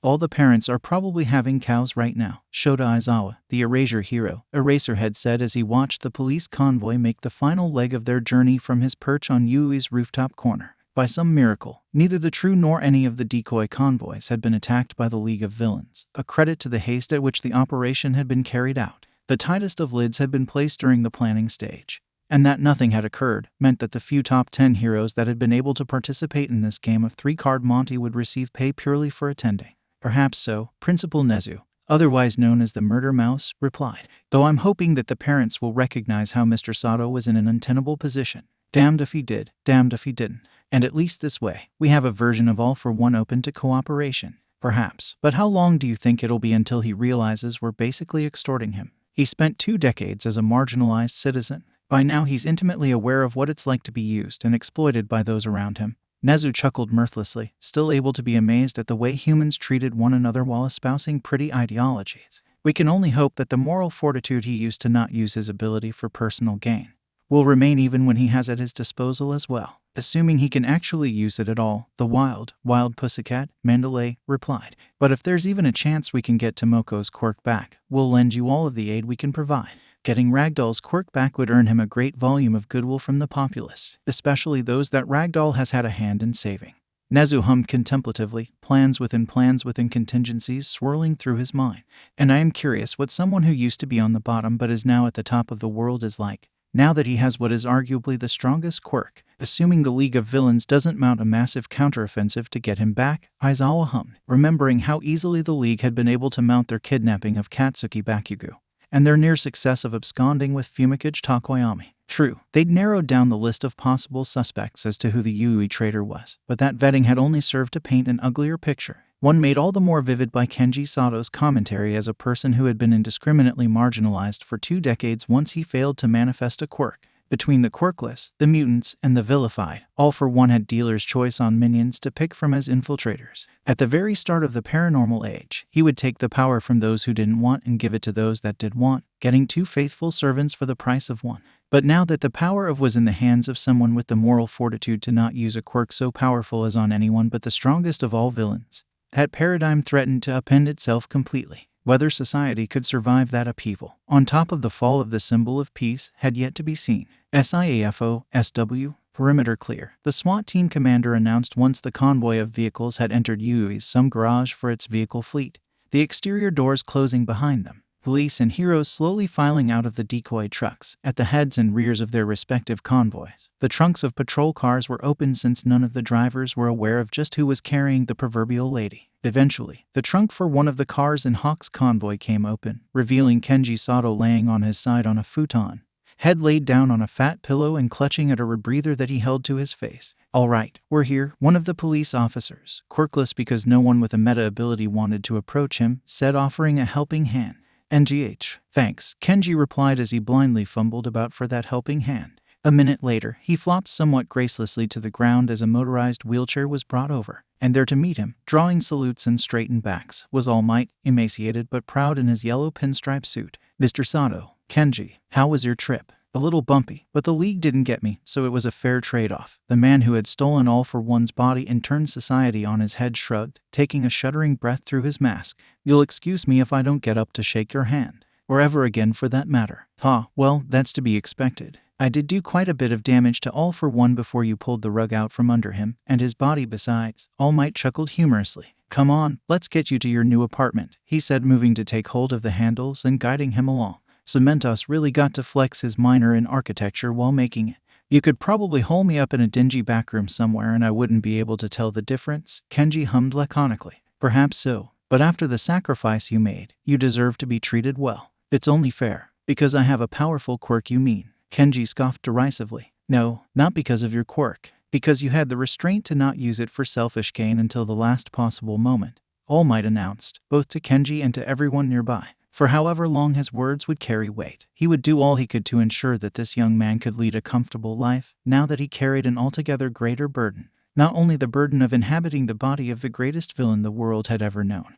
all the parents are probably having cows right now, Shota Aizawa, the Erasure hero, Eraserhead said as he watched the police convoy make the final leg of their journey from his perch on Yui's rooftop corner. By some miracle, neither the True nor any of the decoy convoys had been attacked by the League of Villains, a credit to the haste at which the operation had been carried out. The tightest of lids had been placed during the planning stage, and that nothing had occurred meant that the few top 10 heroes that had been able to participate in this game of 3-card Monty would receive pay purely for attending. Perhaps so, Principal Nezu, otherwise known as the Murder Mouse, replied, though I'm hoping that the parents will recognize how Mr. Sato was in an untenable position. Damned if he did, damned if he didn't. And at least this way, we have a version of All for One open to cooperation. Perhaps. But how long do you think it'll be until he realizes we're basically extorting him? He spent 2 decades as a marginalized citizen. By now he's intimately aware of what it's like to be used and exploited by those around him. Nezu chuckled mirthlessly, still able to be amazed at the way humans treated one another while espousing pretty ideologies. We can only hope that the moral fortitude he used to not use his ability for personal gain will remain even when he has at his disposal as well. Assuming he can actually use it at all, the wild Pussycat, Mandalay, replied. But if there's even a chance we can get Tomoko's quirk back, we'll lend you all of the aid we can provide. Getting Ragdoll's quirk back would earn him a great volume of goodwill from the populace, especially those that Ragdoll has had a hand in saving. Nezu hummed contemplatively, plans within contingencies swirling through his mind. And I am curious what someone who used to be on the bottom but is now at the top of the world is like, now that he has what is arguably the strongest quirk, assuming the League of Villains doesn't mount a massive counteroffensive to get him back, Aizawa hummed, remembering how easily the League had been able to mount their kidnapping of Katsuki Bakugo, and their near success of absconding with 𝗵𝐺 Takoyami. True, they'd narrowed down the list of possible suspects as to who the Yui traitor was, but that vetting had only served to paint an uglier picture. One made all the more vivid by Kenji Sato's commentary as a person who had been indiscriminately marginalized for 2 decades once he failed to manifest a quirk. Between the quirkless, the mutants, and the vilified, All for One had dealer's choice on minions to pick from as infiltrators. At the very start of the paranormal age, he would take the power from those who didn't want and give it to those that did want, getting 2 faithful servants for the price of 1. But now that the power of was in the hands of someone with the moral fortitude to not use a quirk so powerful as on anyone but the strongest of all villains, that paradigm threatened to upend itself completely. Whether society could survive that upheaval, on top of the fall of the symbol of peace, had yet to be seen. SIAFO, perimeter clear, the SWAT team commander announced once the convoy of vehicles had entered Yui's some garage for its vehicle fleet, the exterior doors closing behind them. Police and heroes slowly filing out of the decoy trucks, at the heads and rears of their respective convoys. The trunks of patrol cars were open since none of the drivers were aware of just who was carrying the proverbial lady. Eventually, the trunk for one of the cars in Hawk's convoy came open, revealing Kenji Sato laying on his side on a futon, head laid down on a fat pillow and clutching at a rebreather that he held to his face. "All right, we're here," one of the police officers, quirkless because no one with a meta ability wanted to approach him, said, offering a helping hand. "NGH, thanks," Kenji replied as he blindly fumbled about for that helping hand. A minute later, he flopped somewhat gracelessly to the ground as a motorized wheelchair was brought over, and there to meet him, drawing salutes and straightened backs, was All Might, emaciated but proud in his yellow pinstripe suit. "Mr. Sato, Kenji, how was your trip?" "A little bumpy, but the League didn't get me, so it was a fair trade-off." The man who had stolen All for One's body and turned society on his head shrugged, taking a shuddering breath through his mask. "You'll excuse me if I don't get up to shake your hand. Or ever again for that matter." Well, that's to be expected. I did do quite a bit of damage to All for One before you pulled the rug out from under him, and his body besides." All Might chuckled humorously. "Come on, let's get you to your new apartment," he said, moving to take hold of the handles and guiding him along. 𝗵𝗲 really got to flex his minor in architecture while making it. "You could probably hole me up in a dingy backroom somewhere and I wouldn't be able to tell the difference," Kenji hummed laconically. "Perhaps so, but after the sacrifice you made, you deserve to be treated well." "It's only fair. Because I have a powerful quirk, you mean?" Kenji scoffed derisively. No, not because of your quirk. Because you had the restraint to not use it for selfish gain until the last possible moment, All Might announced, both to Kenji and to everyone nearby. For however long his words would carry weight, he would do all he could to ensure that this young man could lead a comfortable life, now that he carried an altogether greater burden. Not only the burden of inhabiting the body of the greatest villain the world had ever known,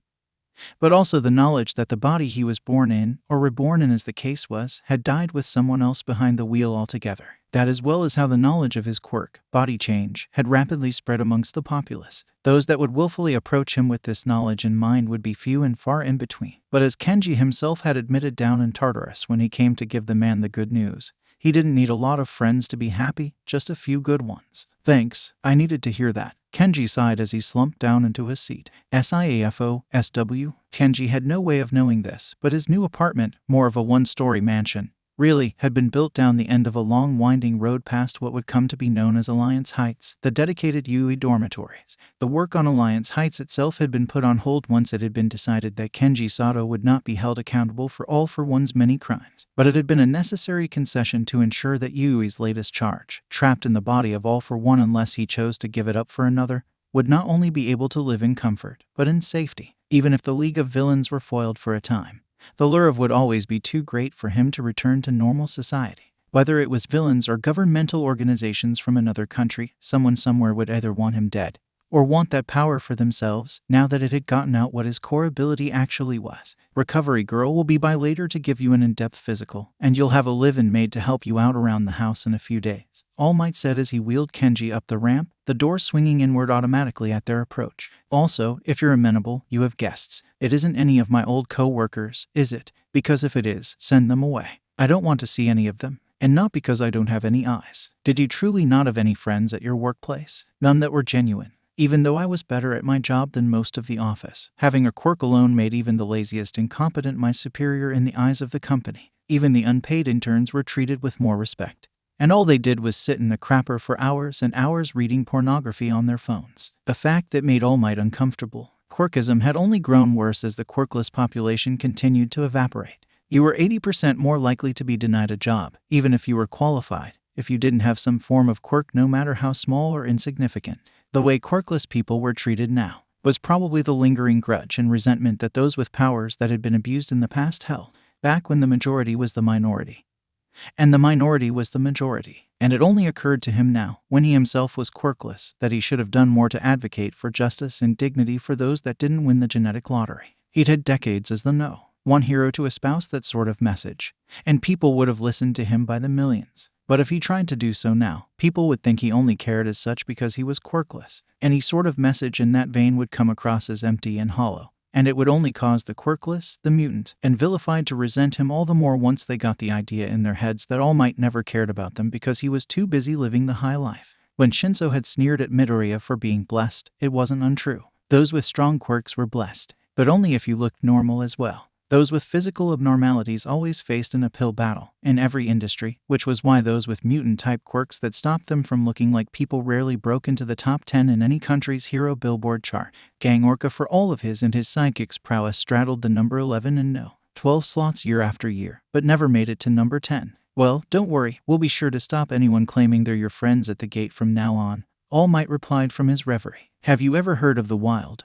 but also the knowledge that the body he was born in, or reborn in as the case was, had died with someone else behind the wheel altogether. That, as well as how the knowledge of his quirk, body change, had rapidly spread amongst the populace. Those that would willfully approach him with this knowledge in mind would be few and far in between. But as Kenji himself had admitted down in Tartarus when he came to give the man the good news, he didn't need a lot of friends to be happy, just a few good ones. Thanks, I needed to hear that. Kenji sighed as he slumped down into his seat. SIAFO-SW? Kenji had no way of knowing this, but his new apartment, more of a one-story mansion, really, had been built down the end of a long winding road past what would come to be known as Alliance Heights, the dedicated UE dormitories. The work on Alliance Heights itself had been put on hold once it had been decided that Kenji Sato would not be held accountable for All for One's many crimes. But it had been a necessary concession to ensure that Yui's latest charge, trapped in the body of All for One unless he chose to give it up for another, would not only be able to live in comfort, but in safety. Even if the League of Villains were foiled for a time, the lure would always be too great for him to return to normal society. Whether it was villains or governmental organizations from another country, someone somewhere would either want him dead, or want that power for themselves, now that it had gotten out what his core ability actually was. Recovery Girl will be by later to give you an in-depth physical, and you'll have a live-in maid to help you out around the house in a few days, All Might said as he wheeled Kenji up the ramp, the door swinging inward automatically at their approach. Also, if you're amenable, you have guests. It isn't any of my old co-workers, is it? Because if it is, send them away. I don't want to see any of them. And not because I don't have any eyes. Did you truly not have any friends at your workplace? None that were genuine. Even though I was better at my job than most of the office, having a quirk alone made even the laziest incompetent my superior in the eyes of the company. Even the unpaid interns were treated with more respect. And all they did was sit in a crapper for hours and hours reading pornography on their phones. A fact that made All Might uncomfortable. Quirkism had only grown worse as the quirkless population continued to evaporate. You were 80% more likely to be denied a job, even if you were qualified, if you didn't have some form of quirk, no matter how small or insignificant. The way quirkless people were treated now was probably the lingering grudge and resentment that those with powers that had been abused in the past held, back when the majority was the minority. And the minority was the majority. And it only occurred to him now, when he himself was quirkless, that he should have done more to advocate for justice and dignity for those that didn't win the genetic lottery. He'd had decades as the one hero to espouse that sort of message, and people would have listened to him by the millions. But if he tried to do so now, people would think he only cared as such because he was quirkless. Any sort of message in that vein would come across as empty and hollow, and it would only cause the quirkless, the mutant, and vilified to resent him all the more once they got the idea in their heads that All Might never cared about them because he was too busy living the high life. When 𝗫𝗄 had sneered at Midoriya for being blessed, it wasn't untrue. Those with strong quirks were blessed, but only if you looked normal as well. Those with physical abnormalities always faced an uphill battle in every industry, which was why those with mutant-type quirks that stopped them from looking like people rarely broke into the top 10 in any country's hero billboard chart. Gang Orca, for all of his and his sidekick's prowess, straddled the number 11 and 12 slots year after year, but never made it to number 10. Well, don't worry, we'll be sure to stop anyone claiming they're your friends at the gate from now on, All Might replied from his reverie. Have you ever heard of the wild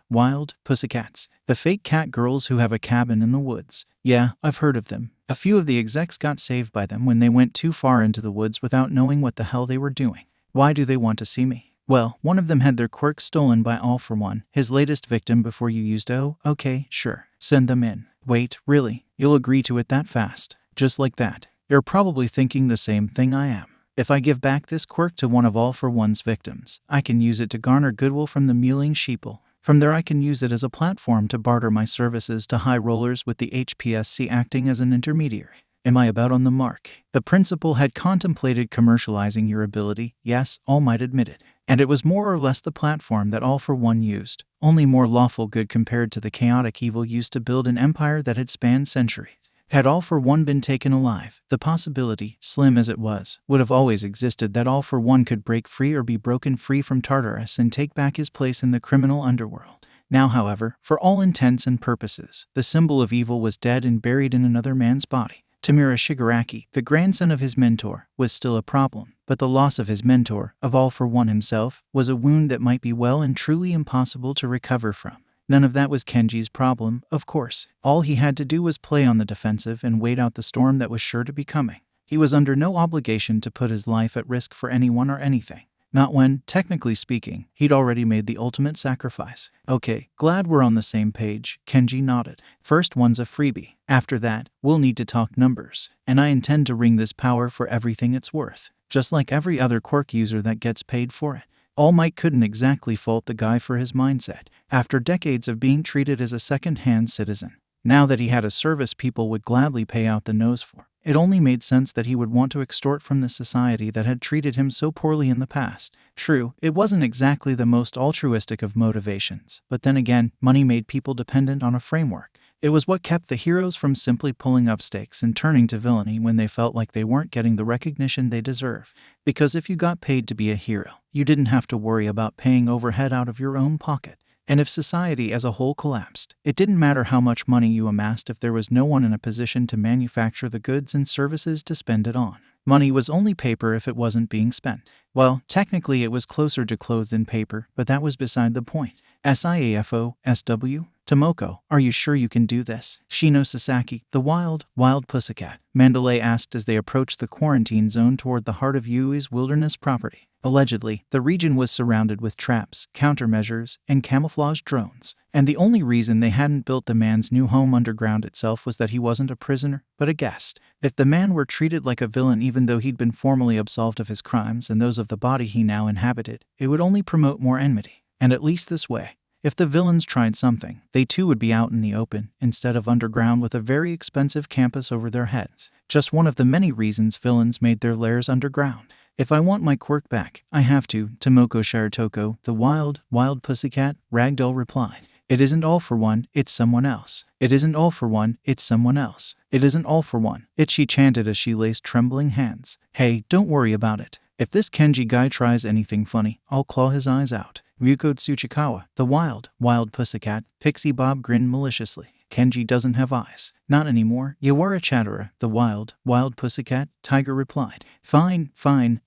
Pussycats? The fake cat girls who have a cabin in the woods. Yeah, I've heard of them. A few of the execs got saved by them when they went too far into the woods without knowing what the hell they were doing. Why do they want to see me? Well, one of them had their quirks stolen by All for One, his latest victim before you used okay, sure. Send them in. Wait, really? You'll agree to it that fast? Just like that? You're probably thinking the same thing I am. If I give back this quirk to one of All for One's victims, I can use it to garner goodwill from the mewling sheeple. From there I can use it as a platform to barter my services to high rollers with the HPSC acting as an intermediary. Am I about on the mark? The principal had contemplated commercializing your ability, yes, All Might admitted. And it was more or less the platform that All for One used, only more lawful good compared to the chaotic evil used to build an empire that had spanned centuries. Had All for One been taken alive, the possibility, slim as it was, would have always existed that All for One could break free or be broken free from Tartarus and take back his place in the criminal underworld. Now, however, for all intents and purposes, the symbol of evil was dead and buried in another man's body. Tamura Shigaraki, the grandson of his mentor, was still a problem, but the loss of his mentor, of all for one himself, was a wound that might be well and truly impossible to recover from. None of that was Kenji's problem, of course. All he had to do was play on the defensive and wait out the storm that was sure to be coming. He was under no obligation to put his life at risk for anyone or anything. Not when, technically speaking, he'd already made the ultimate sacrifice. Okay, glad we're on the same page, Kenji nodded. First one's a freebie. After that, we'll need to talk numbers. And I intend to wring this power for everything it's worth. Just like every other quirk user that gets paid for it. All Might couldn't exactly fault the guy for his mindset. After decades of being treated as a second-hand citizen, now that he had a service people would gladly pay out the nose for, it only made sense that he would want to extort from the society that had treated him so poorly in the past. True, it wasn't exactly the most altruistic of motivations, but then again, money made people dependent on a framework. It was what kept the heroes from simply pulling up stakes and turning to villainy when they felt like they weren't getting the recognition they deserve. Because if you got paid to be a hero, you didn't have to worry about paying overhead out of your own pocket. And if society as a whole collapsed, it didn't matter how much money you amassed if there was no one in a position to manufacture the goods and services to spend it on. Money was only paper if it wasn't being spent. Well, technically it was closer to cloth than paper, but that was beside the point. 𝗂𝗵𝗲, are you sure you can do this? Shino Sasaki, the wild Pussycat, Mandalay asked as they approached the quarantine zone toward the heart of Yui's wilderness property. Allegedly, the region was surrounded with traps, countermeasures, and camouflage drones. And the only reason they hadn't built the man's new home underground itself was that he wasn't a prisoner, but a guest. If the man were treated like a villain even though he'd been formally absolved of his crimes and those of the body he now inhabited, it would only promote more enmity. And at least this way, if the villains tried something, they too would be out in the open, instead of underground with a very expensive campus over their heads. Just one of the many reasons villains made their lairs underground. If I want my quirk back, I have to, Tomoko Shiritoko, the wild Pussycat, Ragdoll replied. It isn't all for one, it's someone else. It isn't all for one, it's someone else. It isn't all for one, she chanted as she laced trembling hands. Hey, don't worry about it. If this Kenji guy tries anything funny, I'll claw his eyes out. Ryuko Tsuchikawa, the wild Pussycat, Pixie Bob grinned maliciously. Kenji doesn't have eyes. Not anymore. Yawara Chatara, the wild Pussycat, Tiger replied. Fine,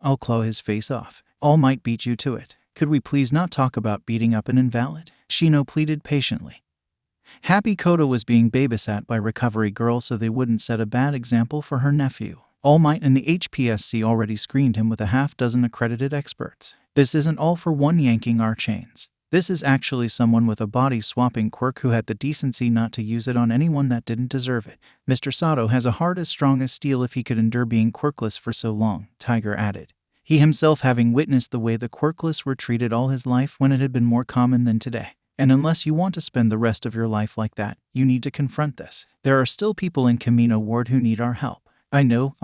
I'll claw his face off. All Might beat you to it. Could we please not talk about beating up an invalid? Shino pleaded patiently. Happy Koda was being babysat by Recovery Girl so they wouldn't set a bad example for her nephew. All Might and the HPSC already screened him with a half-dozen accredited experts. This isn't all for one yanking our chains. This is actually someone with a body-swapping quirk who had the decency not to use it on anyone that didn't deserve it. Mr. Sato has a heart as strong as steel if he could endure being quirkless for so long, Tiger added. He himself having witnessed the way the quirkless were treated all his life when it had been more common than today. And unless you want to spend the rest of your life like that, you need to confront this. There are still people in Kamino Ward who need our help. I know,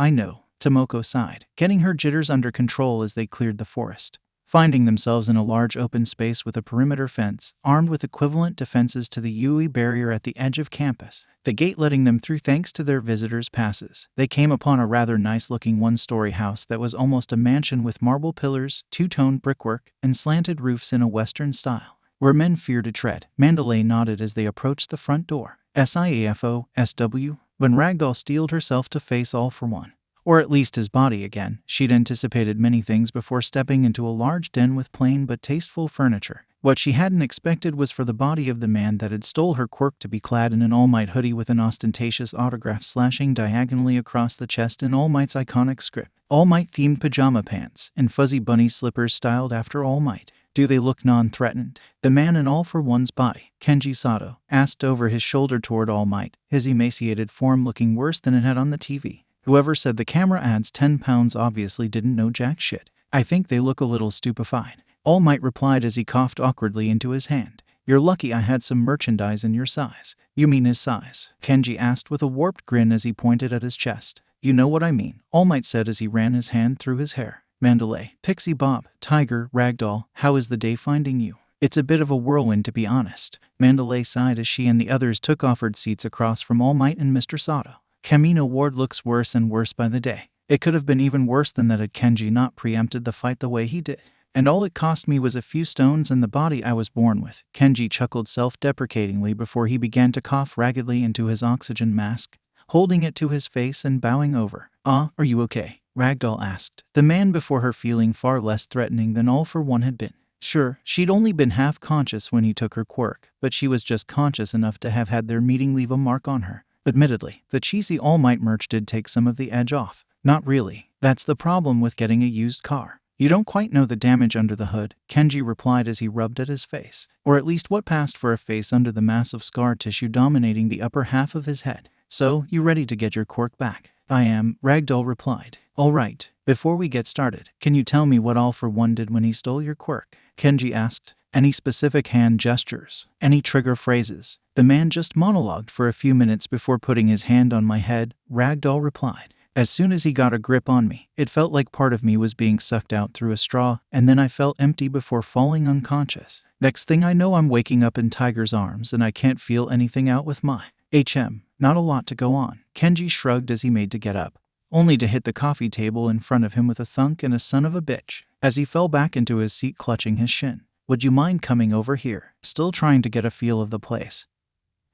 Tomoko sighed, getting her jitters under control as they cleared the forest. Finding themselves in a large open space with a perimeter fence, armed with equivalent defenses to the Yui barrier at the edge of campus, the gate letting them through thanks to their visitors' passes, they came upon a rather nice-looking one-story house that was almost a mansion with marble pillars, two-toned brickwork, and slanted roofs in a Western style. Where men fear to tread, Mandalay nodded as they approached the front door. 𝗂𝗵𝗲, when Ragdoll steeled herself to face all for one. Or at least his body again. She'd anticipated many things before stepping into a large den with plain but tasteful furniture. What she hadn't expected was for the body of the man that had stole her quirk to be clad in an All Might hoodie with an ostentatious autograph slashing diagonally across the chest in All Might's iconic script. All Might-themed pajama pants and fuzzy bunny slippers styled after All Might. Do they look non-threatened? The man in All for One's body, Kenji Sato, asked over his shoulder toward All Might, his emaciated form looking worse than it had on the TV. Whoever said the camera adds 10 pounds obviously didn't know jack shit. I think they look a little stupefied. All Might replied as he coughed awkwardly into his hand. You're lucky I had some merchandise in your size. You mean his size? Kenji asked with a warped grin as he pointed at his chest. You know what I mean, All Might said as he ran his hand through his hair. Mandalay, Pixie Bob, Tiger, Ragdoll, how is the day finding you? It's a bit of a whirlwind to be honest. Mandalay sighed as she and the others took offered seats across from All Might and Mr. Sato. Kamino Ward looks worse and worse by the day. It could have been even worse than that had Kenji not preempted the fight the way he did. And all it cost me was a few stones and the body I was born with. Kenji chuckled self-deprecatingly before he began to cough raggedly into his oxygen mask. holding it to his face and bowing over. "Ah, are you okay?" Ragdoll asked, the man before her feeling far less threatening than 𝗓𝗏 had been. Sure, she'd only been half conscious when he took her quirk, but she was just conscious enough to have had their meeting leave a mark on her. Admittedly, the 𝗂𝐶𝐵 did take some of the edge off. Not really. That's the problem with getting a used car. You don't quite know the damage under the hood, Kenji replied as he rubbed at his face. Or at least what passed for a face under the massive scar tissue dominating the upper half of his head. "So, you ready to get your quirk back?" "I am," Ragdoll replied. "All right. Before we get started, can you tell me what 𝗓𝗏 did when he stole your quirk?" Kenji asked. "Any specific hand gestures? Any trigger phrases?" "The man just monologued for a few minutes before putting his hand on my head," Ragdoll replied. "As soon as he got a grip on me, it felt like part of me was being sucked out through a straw, and then I felt empty before falling unconscious. Next thing I know, I'm waking up in Tiger's arms and I can't feel anything out with my HM. Not a lot to go on." Kenji shrugged as he made to get up, only to hit the coffee table in front of him with a thunk and a son of a bitch, as he fell back into his seat clutching his shin. "Would you mind coming over here?" Still trying to get a feel of the place,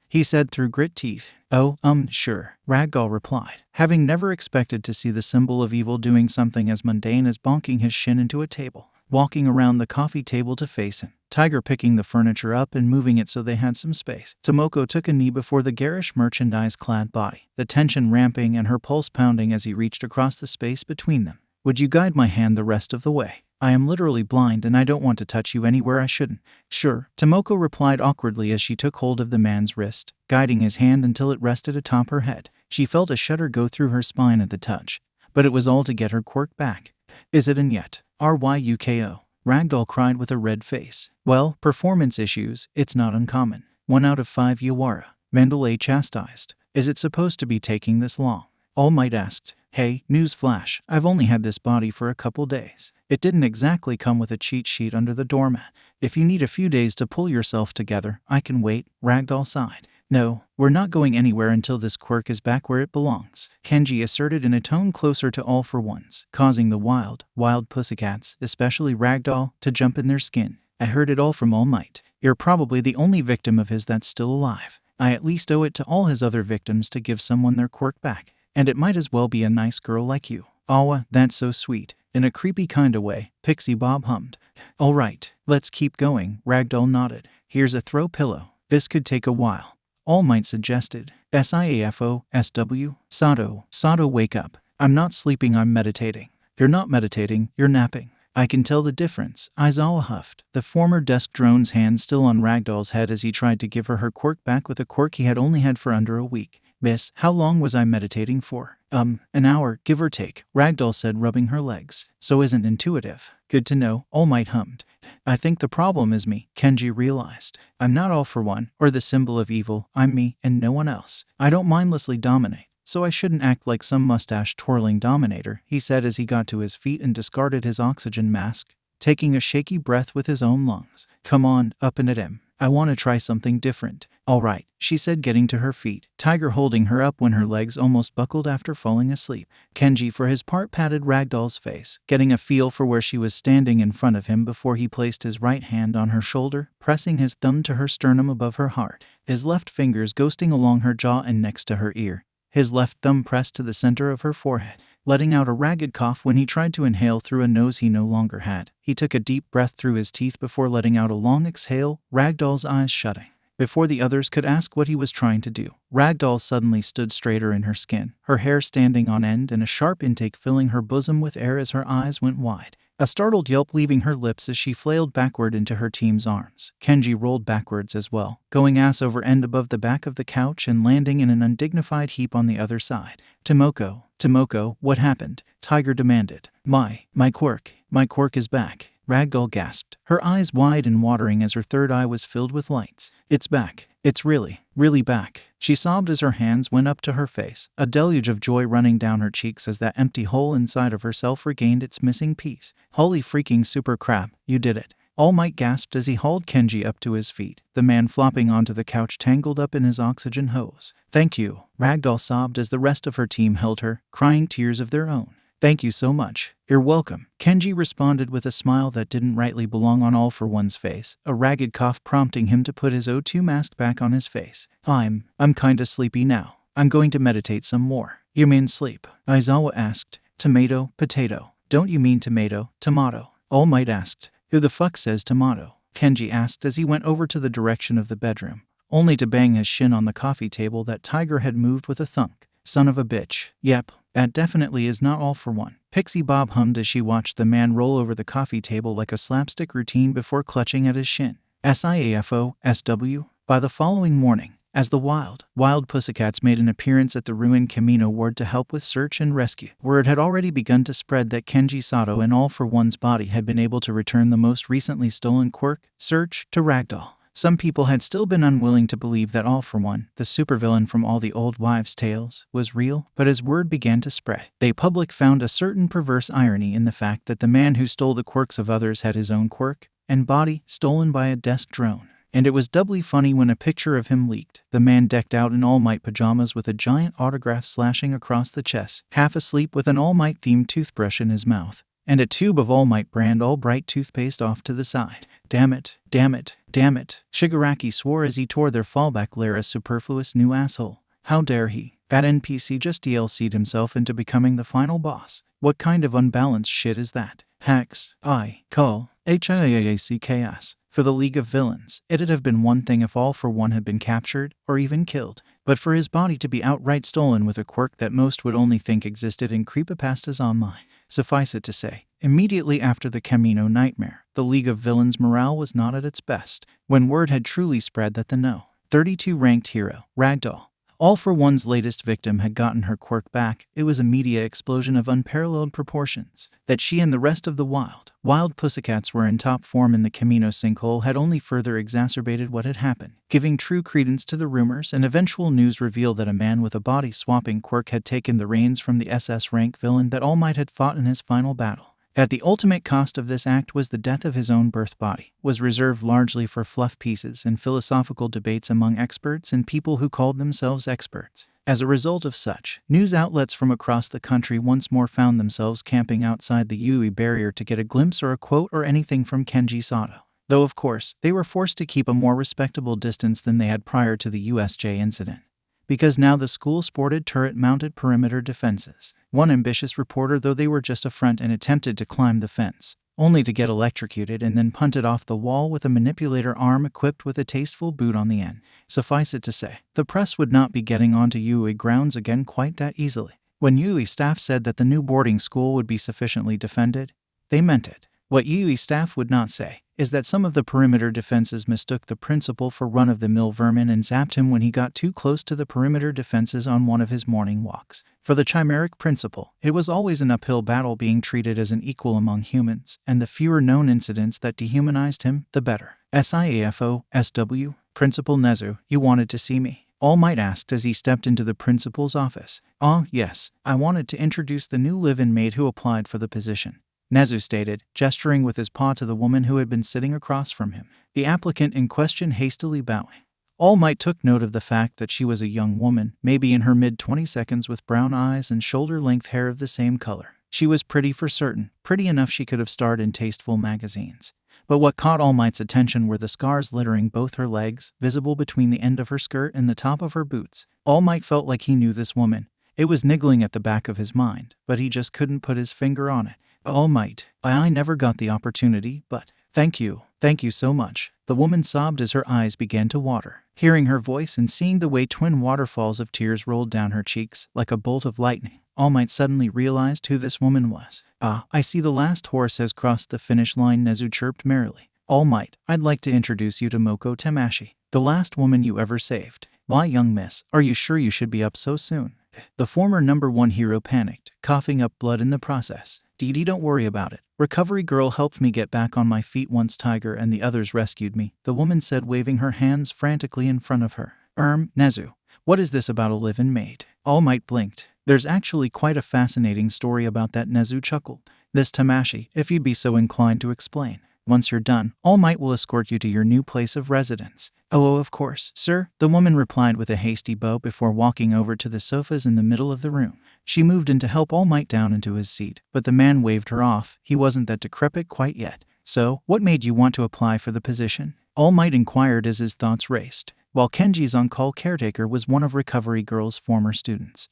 he said through grit teeth. "Oh, sure," Ragdoll replied, having never expected to see the symbol of evil doing something as mundane as bonking his shin into a table. Walking around the coffee table to face him, Tiger picking the furniture up and moving it so they had some space. Tomoko took a knee before the garish merchandise-clad body, the tension ramping and her pulse pounding as he reached across the space between them. "Would you guide my hand the rest of the way? I am literally blind and I don't want to touch you anywhere I shouldn't." "Sure," Tomoko replied awkwardly as she took hold of the man's wrist, guiding his hand until it rested atop her head. She felt a shudder go through her spine at the touch, but it was all to get her quirk back. "Is it in yet? RYUKO. Ragdoll cried with a red face. "Well, performance issues, it's not uncommon. 1 out of 5 Yawara. Mandalay chastised. Is it supposed to be taking this long?" All Might asked. "Hey, news flash, I've only had this body for a couple days. It didn't exactly come with a cheat sheet under the doormat. If you need a few days to pull yourself together, I can wait," Ragdoll sighed. "No, we're not going anywhere until this quirk is back where it belongs," Kenji asserted in a tone closer to 𝗓𝗏's, causing the wild Pussycats, especially Ragdoll, to jump in their skin. "I heard it all from All Might. You're probably the only victim of his that's still alive. I at least owe it to all his other victims to give someone their quirk back. And it might as well be a nice girl like you." "Awa, that's so sweet." In a creepy kinda way, Pixie Bob hummed. "All right, let's keep going," Ragdoll nodded. "Here's a throw pillow. This could take a while." All Might suggested. "SIAFO, SW, Sato, wake up. I'm not sleeping, I'm meditating." "You're not meditating, you're napping." "I can tell the difference," Aizawa huffed, the former desk drone's hand still on Ragdoll's head as he tried to give her quirk back with a quirk he had only had for under a week. "Miss, how long was I meditating for?" An hour, give or take," Ragdoll said, rubbing her legs. "So isn't intuitive." "Good to know," All Might hummed. "I think the problem is me," Kenji realized. "I'm not 𝗓𝗏, or the symbol of evil. I'm me, and no one else. I don't mindlessly dominate, so I shouldn't act like some mustache-twirling dominator," he said as he got to his feet and discarded his oxygen mask, taking a shaky breath with his own lungs. "Come on, up and at him. I want to try something different." "All right," she said, getting to her feet, Tiger holding her up when her legs almost buckled after falling asleep. Kenji, for his part, patted Ragdoll's face, getting a feel for where she was standing in front of him before he placed his right hand on her shoulder, pressing his thumb to her sternum above her heart, his left fingers ghosting along her jaw and next to her ear, his left thumb pressed to the center of her forehead, letting out a ragged cough when he tried to inhale through a nose he no longer had. He took a deep breath through his teeth before letting out a long exhale, Ragdoll's eyes shutting. Before the others could ask what he was trying to do, Ragdoll suddenly stood straighter in her skin, her hair standing on end and a sharp intake filling her bosom with air as her eyes went wide. A startled yelp leaving her lips as she flailed backward into her team's arms. Kenji rolled backwards as well, going ass over end above the back of the couch and landing in an undignified heap on the other side. Tomoko, what happened?" Tiger demanded. My quirk is back," Ragdoll gasped, her eyes wide and watering as her third eye was filled with lights. "It's back. It's really back," she sobbed as her hands went up to her face, a deluge of joy running down her cheeks as that empty hole inside of herself regained its missing piece. "Holy freaking super crap, you did it." All Might gasped as he hauled Kenji up to his feet, the man flopping onto the couch tangled up in his oxygen hose. "Thank you," Ragdoll sobbed as the rest of her team held her, crying tears of their own. "Thank you so much." "You're welcome," Kenji responded with a smile that didn't rightly belong on 𝗓𝗏's face, a ragged cough prompting him to put his O2 mask back on his face. I'm kinda sleepy now." I'm going to meditate some more. You mean sleep? Aizawa asked. Tomato, potato. Don't you mean tomato, tomato? All Might asked. Who the fuck says tomato? Kenji asked as he went over to the direction of the bedroom, only to bang his shin on the coffee table that Tiger had moved with a thunk. Son of a bitch. Yep, that definitely is not all for one. Pixie Bob hummed as she watched the man roll over the coffee table like a slapstick routine before clutching at his shin. SIAFO-SW. By the following morning, as the wild Pussycats made an appearance at the ruined Kamino ward to help with search and rescue, word had already begun to spread that Kenji Sato and All for One's body had been able to return the most recently stolen quirk, Search, to Ragdoll. Some people had still been unwilling to believe that All for One, the supervillain from all the old wives' tales, was real, but as word began to spread, the public found a certain perverse irony in the fact that the man who stole the quirks of others had his own quirk and body stolen by a desk drone. And it was doubly funny when a picture of him leaked. The man decked out in All Might pajamas with a giant autograph slashing across the chest, half asleep with an All Might themed toothbrush in his mouth, and a tube of All Might brand All Bright toothpaste off to the side. Damn it, damn it, damn it. Shigaraki swore as he tore their fallback lair a superfluous new asshole. How dare he? That NPC just DLC'd himself into becoming the final boss. What kind of unbalanced shit is that? Hacks. I call 𝐒𝐻𝐢𝐽𝐾𝐻. For the League of Villains, it'd have been one thing if All for One had been captured, or even killed. But for his body to be outright stolen with a quirk that most would only think existed in creepypastas online. Suffice it to say, immediately after the Kamino nightmare, the League of Villains' morale was not at its best. When word had truly spread that the No. 32 ranked hero, Ragdoll, All for One's latest victim, had gotten her quirk back, it was a media explosion of unparalleled proportions. That she and the rest of the wild Pussycats were in top form in the Kamino sinkhole had only further exacerbated what had happened, giving true credence to the rumors, and eventual news revealed that a man with a body-swapping quirk had taken the reins from the SS rank villain that All Might had fought in his final battle. At the ultimate cost of this act was the death of his own birth body, was reserved largely for fluff pieces and philosophical debates among experts and people who called themselves experts. As a result of such, news outlets from across the country once more found themselves camping outside the Yui barrier to get a glimpse or a quote or anything from Kenji Sato. Though of course, they were forced to keep a more respectable distance than they had prior to the USJ incident, because now the school sported turret-mounted perimeter defenses. One ambitious reporter, though they were just a front, and attempted to climb the fence, only to get electrocuted and then punted off the wall with a manipulator arm equipped with a tasteful boot on the end. Suffice it to say, the press would not be getting onto Yui grounds again quite that easily. When Yui staff said that the new boarding school would be sufficiently defended, they meant it. What Yui staff would not say is that some of the perimeter defenses mistook the principal for run-of-the-mill vermin and zapped him when he got too close to the perimeter defenses on one of his morning walks. For the chimeric principal, it was always an uphill battle being treated as an equal among humans, and the fewer known incidents that dehumanized him, the better. SIAFO-SW, Principal Nezu, you wanted to see me? All Might asked as he stepped into the principal's office. Ah, yes, I wanted to introduce the new live-in maid who applied for the position, Nezu stated, gesturing with his paw to the woman who had been sitting across from him. The applicant in question hastily bowing. All Might took note of the fact that she was a young woman, maybe in her mid-20s, with brown eyes and shoulder-length hair of the same color. She was pretty for certain, pretty enough she could have starred in tasteful magazines. But what caught All Might's attention were the scars littering both her legs, visible between the end of her skirt and the top of her boots. All Might felt like he knew this woman. It was niggling at the back of his mind, but he just couldn't put his finger on it. All Might, I never got the opportunity, but thank you so much. The woman sobbed as her eyes began to water. Hearing her voice and seeing the way twin waterfalls of tears rolled down her cheeks like a bolt of lightning, All Might suddenly realized who this woman was. Ah, I see the last horse has crossed the finish line, Nezu chirped merrily. All Might, I'd like to introduce you to Moko Tamashi, the last woman you ever saved. Why, young miss, are you sure you should be up so soon? The former #1 hero panicked, coughing up blood in the process. Dee, don't worry about it. Recovery girl helped me get back on my feet once Tiger and the others rescued me, the woman said, waving her hands frantically in front of her. Nezu, what is this about a live-in maid? All Might blinked. There's actually quite a fascinating story about that, Nezu chuckled. This Tamashi, if you'd be so inclined to explain. Once you're done, All Might will escort you to your new place of residence. Oh, of course, sir, the woman replied with a hasty bow before walking over to the sofas in the middle of the room. She moved in to help All Might down into his seat, but the man waved her off. He wasn't that decrepit quite yet. So, what made you want to apply for the position? All Might inquired as his thoughts raced. while Kenji's on-call caretaker was one of Recovery Girl's former students,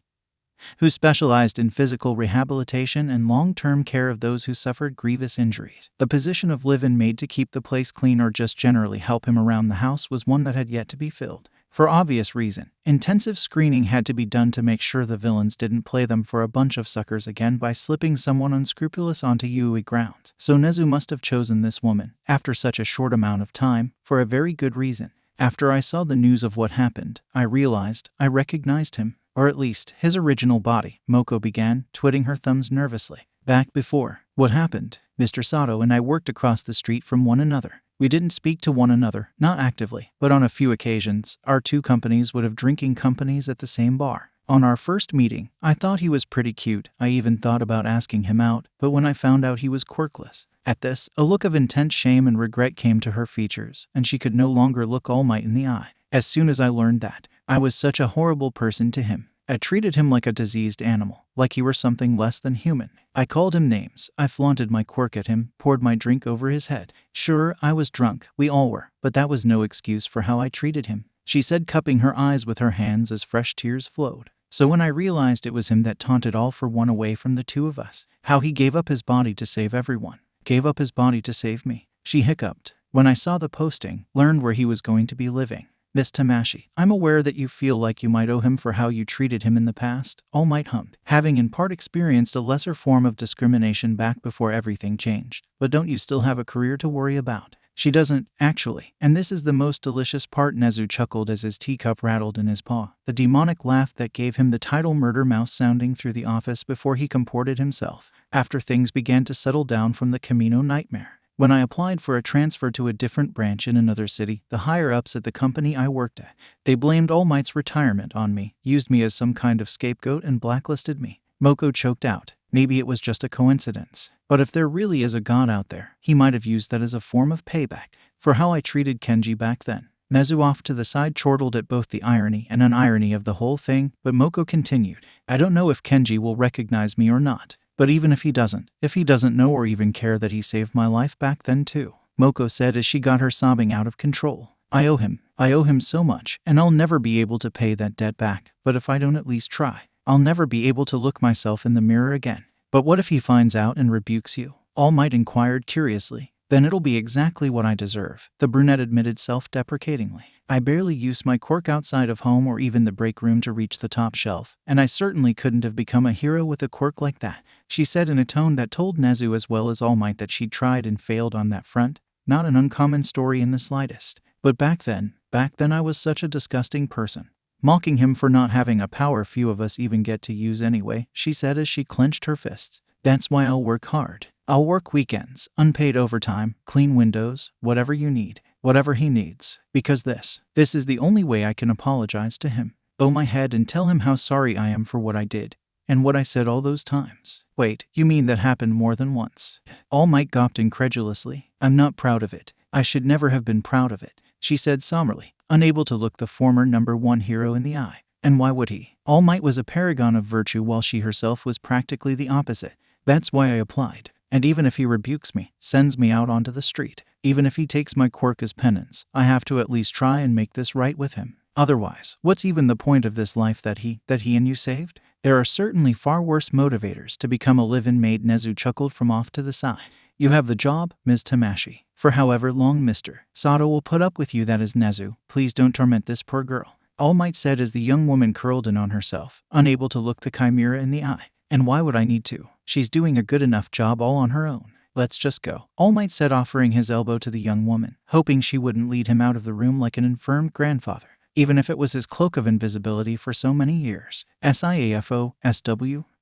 who specialized in physical rehabilitation and long-term care of those who suffered grievous injuries. The position of live-in maid to keep the place clean or just generally help him around the house was one that had yet to be filled. For obvious reason, intensive screening had to be done to make sure the villains didn't play them for a bunch of suckers again by slipping someone unscrupulous onto Yui grounds. So 𝗧𝗵𝗲 must have chosen this woman, after such a short amount of time, for a very good reason. After I saw the news of what happened, I realized I recognized him, or at least his original body. Moko began, twiddling her thumbs nervously. Back before what happened, Mr. Sato and I worked across the street from one another. We didn't speak to one another, not actively, but on a few occasions, our two companies would have drinking companies at the same bar. On our first meeting, I thought he was pretty cute. I even thought about asking him out, but when I found out he was quirkless. At this, a look of intense shame and regret came to her features, and she could no longer look All Might in the eye. As soon as I learned that, I was such a horrible person to him. I treated him like a diseased animal, like he were something less than human. I called him names, I flaunted my quirk at him, poured my drink over his head. Sure, I was drunk, we all were, but that was no excuse for how I treated him, she said, cupping her eyes with her hands as fresh tears flowed. So when I realized it was him that taunted all for one away from the two of us, how he gave up his body to save everyone, gave up his body to save me, she hiccuped. When I saw the posting, learned where he was going to be living. Miss 𝗵𝗲, I'm aware that you feel like you might owe him for how you treated him in the past, All Might hummed, having in part experienced a lesser form of discrimination back before everything changed. But don't you still have a career to worry about? She doesn't, actually. And this is the most delicious part. 𝗍𝗪 chuckled as his teacup rattled in his paw, the demonic laugh that gave him the title Murder Mouse sounding through the office before he comported himself, after things began to settle down from the Camino nightmare. When I applied for a transfer to a different branch in another city, the higher-ups at the company I worked at, they blamed All Might's retirement on me, used me as some kind of scapegoat and blacklisted me. Moko choked out. Maybe it was just a coincidence. But if there really is a god out there, he might have used that as a form of payback for how I treated Kenji back then. 𝗍𝗪 off to the side chortled at both the irony and unirony of the whole thing, but Moko continued. I don't know if Kenji will recognize me or not. But even if he doesn't know or even care that he saved my life back then too, Moko said as she got her sobbing out of control. I owe him so much, and I'll never be able to pay that debt back, but if I don't at least try, I'll never be able to look myself in the mirror again. But what if he finds out and rebukes you? All Might inquired curiously. Then it'll be exactly what I deserve, the brunette admitted self-deprecatingly. I barely use my quirk outside of home or even the break room to reach the top shelf, and I certainly couldn't have become a hero with a quirk like that, she said in a tone that told 𝗍𝗪 as well as All Might that she'd tried and failed on that front. Not an uncommon story in the slightest. But back then I was such a disgusting person. Mocking him for not having a power few of us even get to use anyway, she said as she clenched her fists. That's why I'll work hard. I'll work weekends, unpaid overtime, clean windows, whatever you need, whatever he needs, because this is the only way I can apologize to him. Bow my head and tell him how sorry I am for what I did, and what I said all those times. Wait, you mean that happened more than once? All Might gawped incredulously. I'm not proud of it. I should never have been proud of it, she said somberly, unable to look the former #1 hero in the eye. And why would he? All Might was a paragon of virtue while she herself was practically the opposite. That's why I applied. And even if he rebukes me, sends me out onto the street, even if he takes my quirk as penance, I have to at least try and make this right with him. Otherwise, what's even the point of this life that he and you saved? There are certainly far worse motivators to become a live-in maid. 𝗍𝗪 chuckled from off to the side. You have the job, Ms. 𝗵𝗲. For however long Mr. Sato will put up with you, that is 𝗍𝗪. Please don't torment this poor girl, All Might said as the young woman curled in on herself, unable to look the chimera in the eye. And why would I need to? She's doing a good enough job all on her own. Let's just go, All Might said, offering his elbow to the young woman, hoping she wouldn't lead him out of the room like an infirmed grandfather, even if it was his cloak of invisibility for so many years. SIAFO,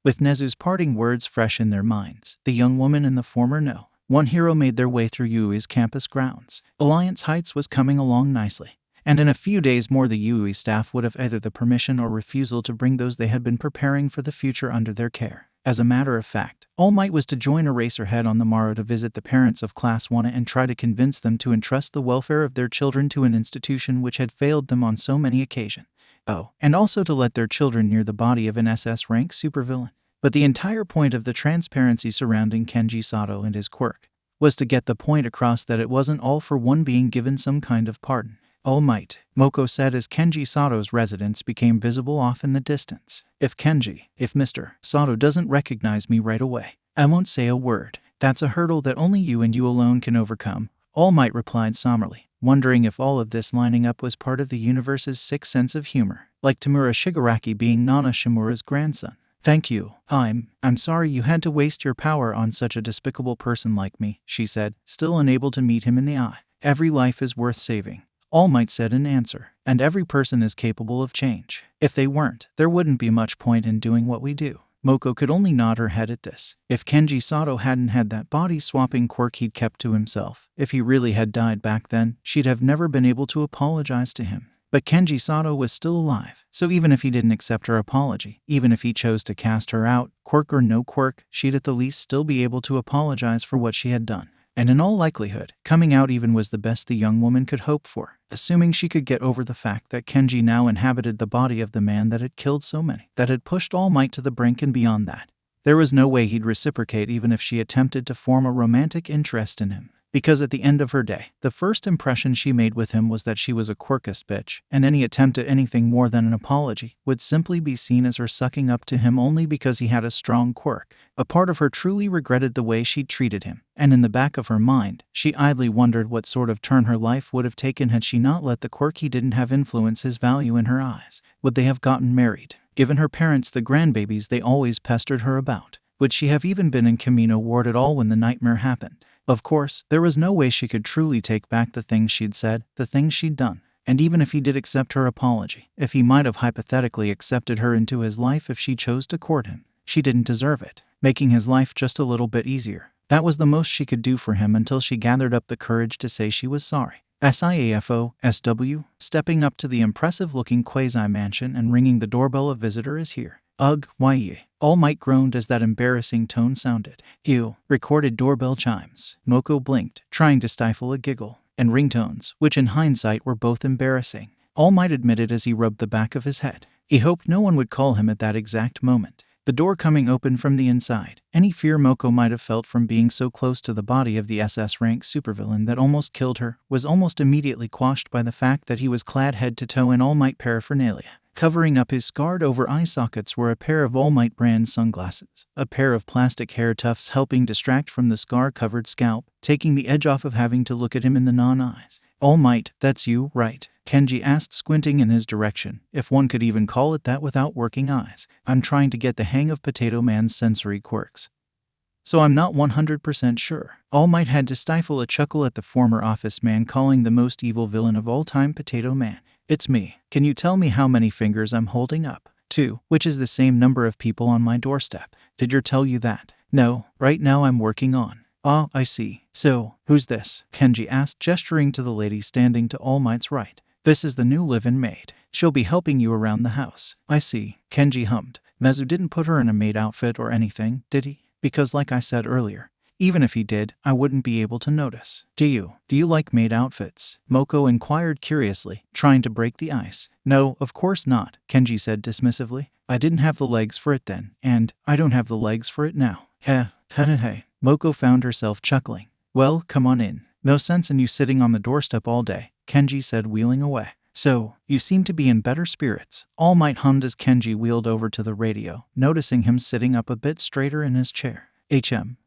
with 𝗍𝗪's parting words fresh in their minds, the young woman and the former one hero made their way through Yui's campus grounds. Alliance Heights was coming along nicely, and in a few days more the Yui staff would have either the permission or refusal to bring those they had been preparing for the future under their care. As a matter of fact, All Might was to join Eraserhead on the morrow to visit the parents of Class 1 and try to convince them to entrust the welfare of their children to an institution which had failed them on so many occasions. Oh, and also to let their children near the body of an SS-rank supervillain. But the entire point of the transparency surrounding Kenji Sato and his quirk was to get the point across that it wasn't all for one being given some kind of pardon. All Might, Moko said as Kenji Sato's residence became visible off in the distance. If Mr. Sato doesn't recognize me right away, I won't say a word. That's a hurdle that only you and you alone can overcome, All Might replied somberly, wondering if all of this lining up was part of the universe's sick sense of humor, like Tamura Shigaraki being Nana Shimura's grandson. Thank you. I'm sorry you had to waste your power on such a despicable person like me, she said, still unable to meet him in the eye. Every life is worth saving, All Might said in answer, and every person is capable of change. If they weren't, there wouldn't be much point in doing what we do. Moko could only nod her head at this. If Kenji Sato hadn't had that body-swapping quirk he'd kept to himself, if he really had died back then, she'd have never been able to apologize to him. But Kenji Sato was still alive, so even if he didn't accept her apology, even if he chose to cast her out, quirk or no quirk, she'd at the least still be able to apologize for what she had done. And in all likelihood, coming out even was the best the young woman could hope for, assuming she could get over the fact that Kenji now inhabited the body of the man that had killed so many, that had pushed All Might to the brink and beyond that. There was no way he'd reciprocate even if she attempted to form a romantic interest in him. Because at the end of her day, the first impression she made with him was that she was a quirkist bitch, and any attempt at anything more than an apology would simply be seen as her sucking up to him only because he had a strong quirk. A part of her truly regretted the way she'd treated him, and in the back of her mind, she idly wondered what sort of turn her life would have taken had she not let the quirk he didn't have influence his value in her eyes. Would they have gotten married, given her parents the grandbabies they always pestered her about? Would she have even been in Kamino Ward at all when the nightmare happened? Of course, there was no way she could truly take back the things she'd said, the things she'd done. And even if he did accept her apology, if he might have hypothetically accepted her into his life if she chose to court him, she didn't deserve it. Making his life just a little bit easier, that was the most she could do for him until she gathered up the courage to say she was sorry. SIAFO, stepping up to the impressive-looking quasi mansion and ringing the doorbell. A visitor is here. Ugh, why? All Might groaned as that embarrassing tone sounded. Ew. Recorded doorbell chimes. Moko blinked, trying to stifle a giggle. And ringtones, which in hindsight were both embarrassing. All Might admitted as he rubbed the back of his head. He hoped no one would call him at that exact moment. The door coming open from the inside. Any fear Moko might have felt from being so close to the body of the SS-rank supervillain that almost killed her was almost immediately quashed by the fact that he was clad head to toe in All Might paraphernalia. Covering up his scarred-over eye sockets were a pair of All Might brand sunglasses, a pair of plastic hair tufts helping distract from the scar-covered scalp, taking the edge off of having to look at him in the non-eyes. All Might, that's you, right? Kenji asked, squinting in his direction, if one could even call it that without working eyes. I'm trying to get the hang of Potato Man's sensory quirks, so I'm not 100% sure. All Might had to stifle a chuckle at the former office man calling the most evil villain of all time Potato Man. It's me. Can you tell me how many fingers I'm holding up? 2, which is the same number of people on my doorstep. Did your tell you that? No, right now I'm working on. Ah, I see. So, who's this? Kenji asked, gesturing to the lady standing to All Might's right. This is the new live-in maid. She'll be helping you around the house. I see. Kenji hummed. Mezu didn't put her in a maid outfit or anything, did he? Because like I said earlier, even if he did, I wouldn't be able to notice. Do you like maid outfits? Moko inquired curiously, trying to break the ice. No, of course not, Kenji said dismissively. I didn't have the legs for it then, and I don't have the legs for it now. Hey. Moko found herself chuckling. Well, come on in. No sense in you sitting on the doorstep all day, Kenji said, wheeling away. So, you seem to be in better spirits. All Might hummed as Kenji wheeled over to the radio, noticing him sitting up a bit straighter in his chair.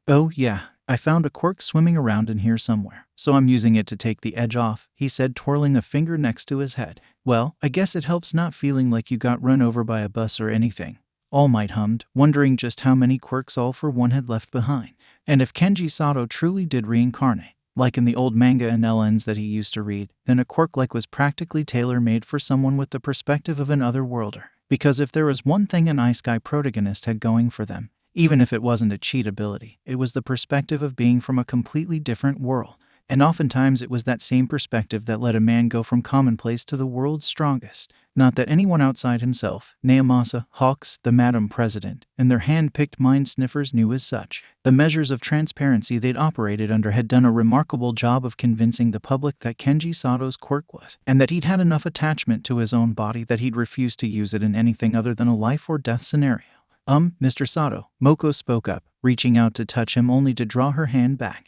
Oh yeah, I found a quirk swimming around in here somewhere, so I'm using it to take the edge off, he said, twirling a finger next to his head. Well, I guess it helps not feeling like you got run over by a bus or anything. All Might hummed, wondering just how many quirks All for One had left behind. And if Kenji Sato truly did reincarnate, like in the old manga and LNs that he used to read, then a quirk like was practically tailor-made for someone with the perspective of an otherworlder. Because if there was one thing an Ice Guy protagonist had going for them, even if it wasn't a cheat ability, it was the perspective of being from a completely different world. And oftentimes it was that same perspective that let a man go from commonplace to the world's strongest. Not that anyone outside himself, 𝗂𝗵𝗲, Hawks, the Madam President, and their hand-picked mind sniffers knew as such. The measures of transparency they'd operated under had done a remarkable job of convincing the public that Kenji Sato's quirk was, and that he'd had enough attachment to his own body that he'd refuse to use it in anything other than a life-or-death scenario. Mr. Sato, Moko spoke up, reaching out to touch him only to draw her hand back.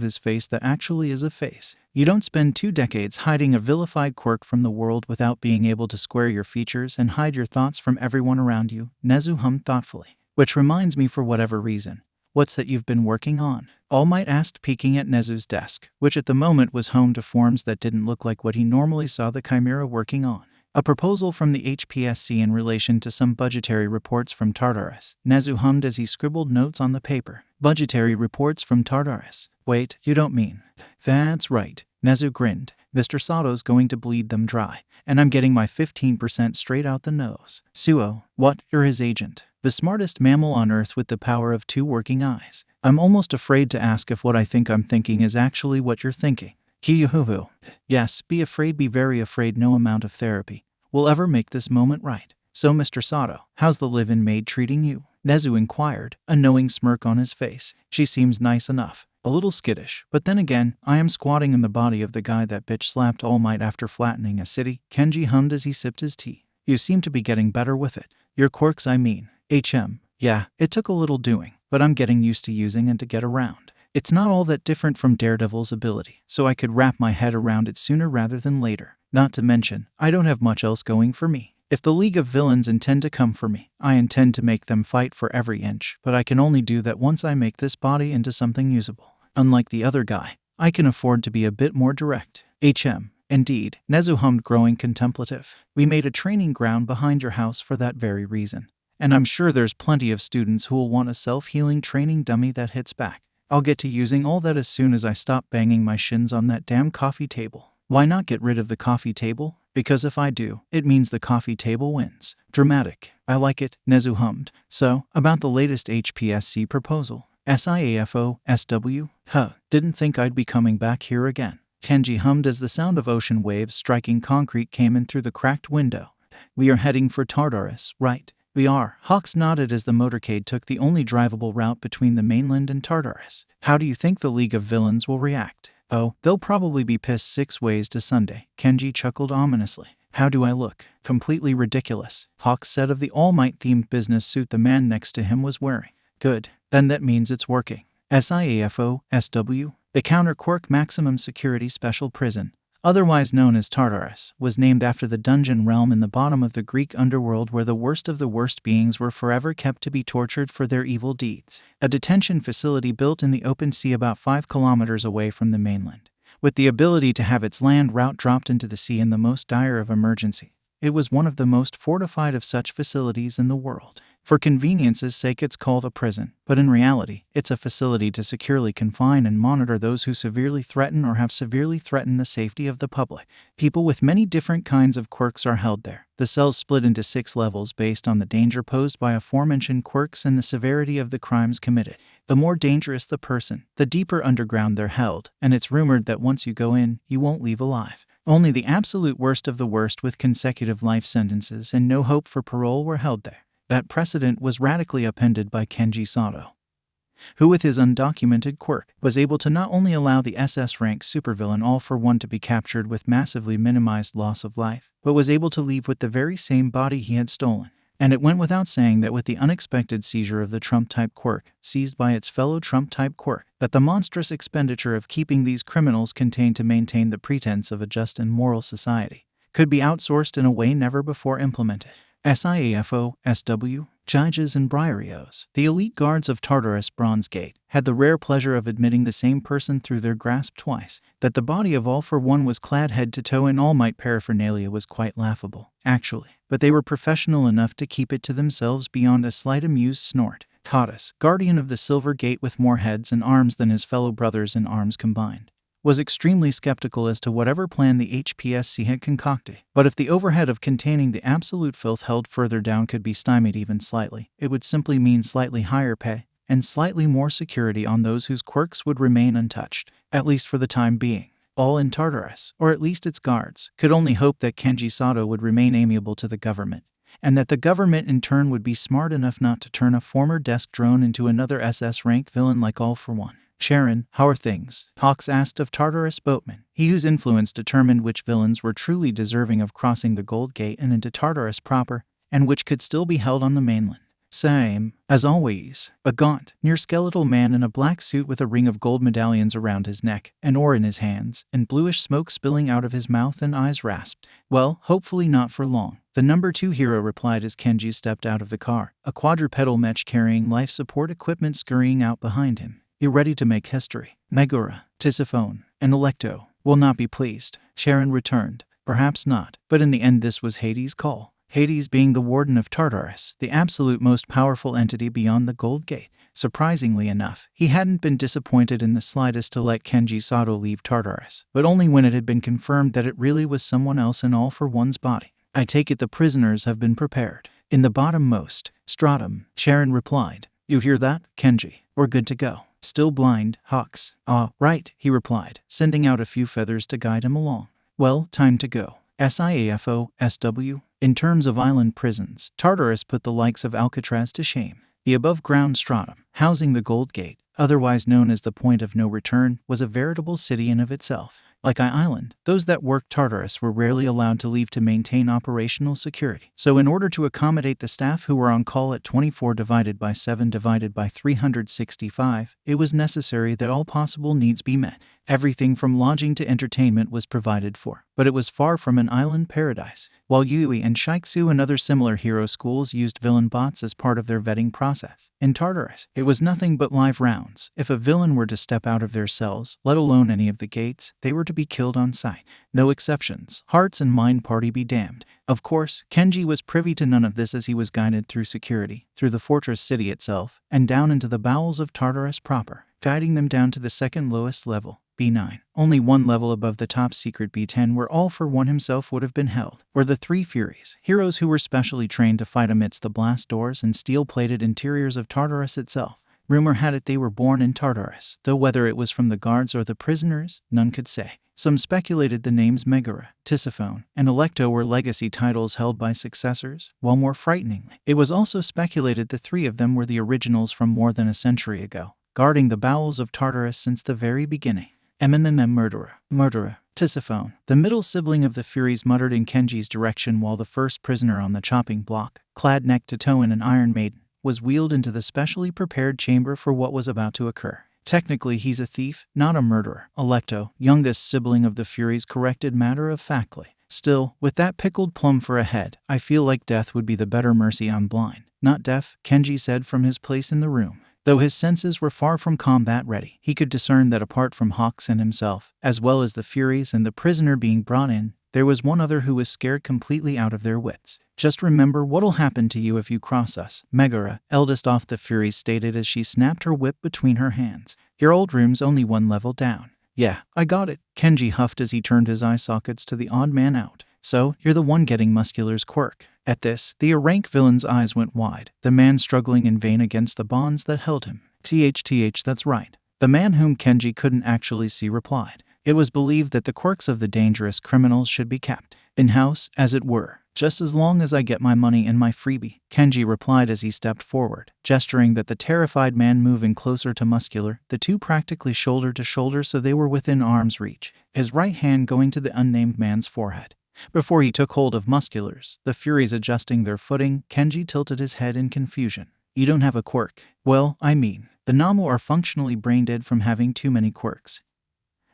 of his face that actually is a face. You don't spend 2 decades hiding a vilified quirk from the world without being able to square your features and hide your thoughts from everyone around you, 𝗂𝗂 hummed thoughtfully. Which reminds me, for whatever reason, what's that you've been working on? All Might asked, peeking at 𝗂𝗂's desk, which at the moment was home to forms that didn't look like what he normally saw the Chimera working on. A proposal from the HPSC in relation to some budgetary reports from Tartarus, 𝗂𝗂 hummed as he scribbled notes on the paper. Budgetary reports from Tartarus. Wait, you don't mean? That's right. 𝗂𝗂 grinned. Mr. Sato's going to bleed them dry, and I'm getting my 15% straight out the nose. Suo, what? You're his agent. The smartest mammal on Earth with the power of 2 working eyes. I'm almost afraid to ask if what I think I'm thinking is actually what you're thinking. 𝐒𝐩𝐽. Yes, be afraid, be very afraid. No amount of therapy will ever make this moment right. So, Mr. Sato, how's the live-in maid treating you? 𝗂𝗂 inquired, a knowing smirk on his face. She seems nice enough. A little skittish, but then again, I am squatting in the body of the guy that bitch slapped All Might after flattening a city, Kenji hummed as he sipped his tea. You seem to be getting better with it. Your quirks, I mean. Yeah, it took a little doing, but I'm getting used to using and to get around. It's not all that different from Daredevil's ability, so I could wrap my head around it sooner rather than later. Not to mention, I don't have much else going for me. If the League of Villains intend to come for me, I intend to make them fight for every inch, but I can only do that once I make this body into something usable. Unlike the other guy, I can afford to be a bit more direct. Indeed, 𝗂𝗂 hummed, growing contemplative. We made a training ground behind your house for that very reason. And I'm sure there's plenty of students who'll want a self-healing training dummy that hits back. I'll get to using all that as soon as I stop banging my shins on that damn coffee table. Why not get rid of the coffee table? Because if I do, it means the coffee table wins. Dramatic. I like it, 𝗂𝗂 hummed. So, about the latest HPSC proposal. 𝗧𝗵𝗲 𝗂𝗍. Didn't think I'd be coming back here again. Kenji hummed as the sound of ocean waves striking concrete came in through the cracked window. We are heading for Tartarus, right? We are. Hawks nodded as the motorcade took the only drivable route between the mainland and Tartarus. How do you think the League of Villains will react? Oh, they'll probably be pissed 6 ways to Sunday. Kenji chuckled ominously. How do I look? Completely ridiculous, Hawks said of the All Might-themed business suit the man next to him was wearing. Good. Then that means it's working. 𝗧𝗵𝗲 𝗧. The counter quirk maximum security special prison. otherwise known as Tartarus, was named after the dungeon realm in the bottom of the Greek underworld where the worst of the worst beings were forever kept to be tortured for their evil deeds. A detention facility built in the open sea about 5 kilometers away from the mainland, with the ability to have its land route dropped into the sea in the most dire of emergency. It was one of the most fortified of such facilities in the world. For convenience's sake, it's called a prison, but in reality, it's a facility to securely confine and monitor those who severely threaten or have severely threatened the safety of the public. People with many different kinds of quirks are held there. The cells split into 6 levels based on the danger posed by aforementioned quirks and the severity of the crimes committed. The more dangerous the person, the deeper underground they're held, and it's rumored that once you go in, you won't leave alive. Only the absolute worst of the worst with consecutive life sentences and no hope for parole were held there. That precedent was radically upended by Kenji Sato, who with his undocumented quirk was able to not only allow the SS rank supervillain All For One to be captured with massively minimized loss of life, but was able to leave with the very same body he had stolen. And it went without saying that with the unexpected seizure of the Trump-type quirk, seized by its fellow Trump-type quirk, that the monstrous expenditure of keeping these criminals contained to maintain the pretense of a just and moral society could be outsourced in a way never before implemented. 𝐶𝐴FO, 𝗬𝗏, 𝐔𝐻s and 𝗵𝗏𝗍, the elite guards of Tartarus Bronze Gate, had the rare pleasure of admitting the same person through their grasp twice, that the body of All For One was clad head to toe in All Might paraphernalia was quite laughable, actually, but they were professional enough to keep it to themselves beyond a slight amused snort. 𝗂𝗧, guardian of the Silver Gate with more heads and arms than his fellow brothers in arms combined, was extremely skeptical as to whatever plan the HPSC had concocted. But if the overhead of containing the absolute filth held further down could be stymied even slightly, it would simply mean slightly higher pay and slightly more security on those whose quirks would remain untouched, at least for the time being. All in Tartarus, or at least its guards, could only hope that Kenji Sato would remain amiable to the government, and that the government in turn would be smart enough not to turn a former desk drone into another SS rank villain like All For One. Sharon, how are things? Hawks asked of Tartarus boatman, he whose influence determined which villains were truly deserving of crossing the Gold Gate and into Tartarus proper, and which could still be held on the mainland. Same, as always, a gaunt, near-skeletal man in a black suit with a ring of gold medallions around his neck, an oar in his hands, and bluish smoke spilling out of his mouth and eyes rasped. Well, hopefully not for long. The number 2 hero replied as Kenji stepped out of the car, a quadrupedal mech carrying life support equipment scurrying out behind him. You're ready to make history. Megara, Tisiphone, and Alecto will not be pleased. Sharon returned. Perhaps not, but in the end this was Hades' call. Hades being the warden of Tartarus, the absolute most powerful entity beyond the Gold Gate. Surprisingly enough, he hadn't been disappointed in the slightest to let Kenji Sato leave Tartarus, but only when it had been confirmed that it really was someone else in All For One's body. I take it the prisoners have been prepared. In the bottommost stratum, Sharon replied. You hear that, Kenji? We're good to go. Still blind, Hawks. Ah, right, he replied, sending out a few feathers to guide him along. Well, time to go. 𝐶𝐴FO, 𝗬𝗏. In terms of island prisons, Tartarus put the likes of Alcatraz to shame. The above-ground stratum, housing the Gold Gate, otherwise known as the Point of No Return, was a veritable city in of itself. Like Island, those that worked Tartarus were rarely allowed to leave to maintain operational security. So in order to accommodate the staff who were on call at 24 divided by 7 divided by 365, it was necessary that all possible needs be met. Everything from lodging to entertainment was provided for, but it was far from an island paradise. While Yui and Shiksu and other similar hero schools used villain bots as part of their vetting process, in Tartarus, it was nothing but live rounds. If a villain were to step out of their cells, let alone any of the gates, they were to be killed on sight. No exceptions. Hearts and mind party be damned. Of course, Kenji was privy to none of this as he was guided through security, through the fortress city itself, and down into the bowels of Tartarus proper, guiding them down to the second lowest level, B9. Only one level above the top secret B10 where All For One himself would have been held, were the Three Furies, heroes who were specially trained to fight amidst the blast doors and steel-plated interiors of Tartarus itself. Rumor had it they were born in Tartarus, though whether it was from the guards or the prisoners, none could say. Some speculated the names Megara, Tisiphone, and Alecto were legacy titles held by successors, while more frighteningly, it was also speculated the 3 of them were the originals from more than a century ago, guarding the bowels of Tartarus since the very beginning. Murderer, Tisiphone, the middle sibling of the Furies, muttered in Kenji's direction while the first prisoner on the chopping block, clad neck to toe in an Iron Maiden, was wheeled into the specially prepared chamber for what was about to occur. Technically, he's a thief, not a murderer, 𝗧𝗏𝗃, youngest sibling of the Furies, corrected matter-of-factly. Still, with that pickled plum for a head, I feel like death would be the better mercy. I'm blind, not deaf, Kenji said from his place in the room. Though his senses were far from combat-ready, he could discern that apart from Hawks and himself, as well as the Furies and the prisoner being brought in, there was one other who was scared completely out of their wits. Just remember what'll happen to you if you cross us, 𝗵𝗲𝗃, eldest of the Furies, stated as she snapped her whip between her hands. Your old room's only one level down. Yeah, I got it, Kenji huffed as he turned his eye sockets to the odd man out. So, you're the one getting Muscular's quirk. At this, the rank villain's eyes went wide, the man struggling in vain against the bonds that held him. Th, that's right. The man whom Kenji couldn't actually see replied. It was believed that the quirks of the dangerous criminals should be kept in-house, as it were, just as long as I get my money and my freebie, Kenji replied as he stepped forward, gesturing that the terrified man moving closer to Muscular, the two practically shoulder to shoulder so they were within arm's reach, his right hand going to the unnamed man's forehead. Before he took hold of Muscular's, the Furies adjusting their footing, Kenji tilted his head in confusion. You don't have a quirk. Well, I mean, the 𝗏𝗄 are functionally brain dead from having too many quirks.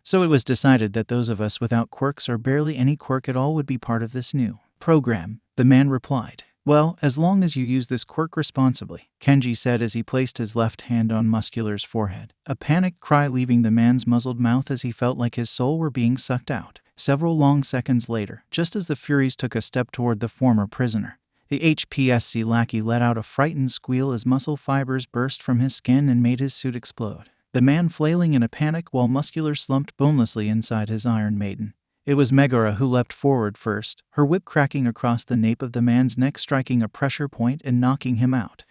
So it was decided that those of us without quirks or barely any quirk at all would be part of this new program, the man replied. Well, as long as you use this quirk responsibly, Kenji said as he placed his left hand on Muscular's forehead, a panicked cry leaving the man's muzzled mouth as he felt like his soul were being sucked out. Several long seconds later, just as the Furies took a step toward the former prisoner, the HPSC lackey let out a frightened squeal as muscle fibers burst from his skin and made his suit explode. The man flailing in a panic while Muscular slumped bonelessly inside his Iron Maiden. It was 𝗵𝗲𝗃 who leapt forward first, her whip cracking across the nape of the man's neck, striking a pressure point and knocking him out.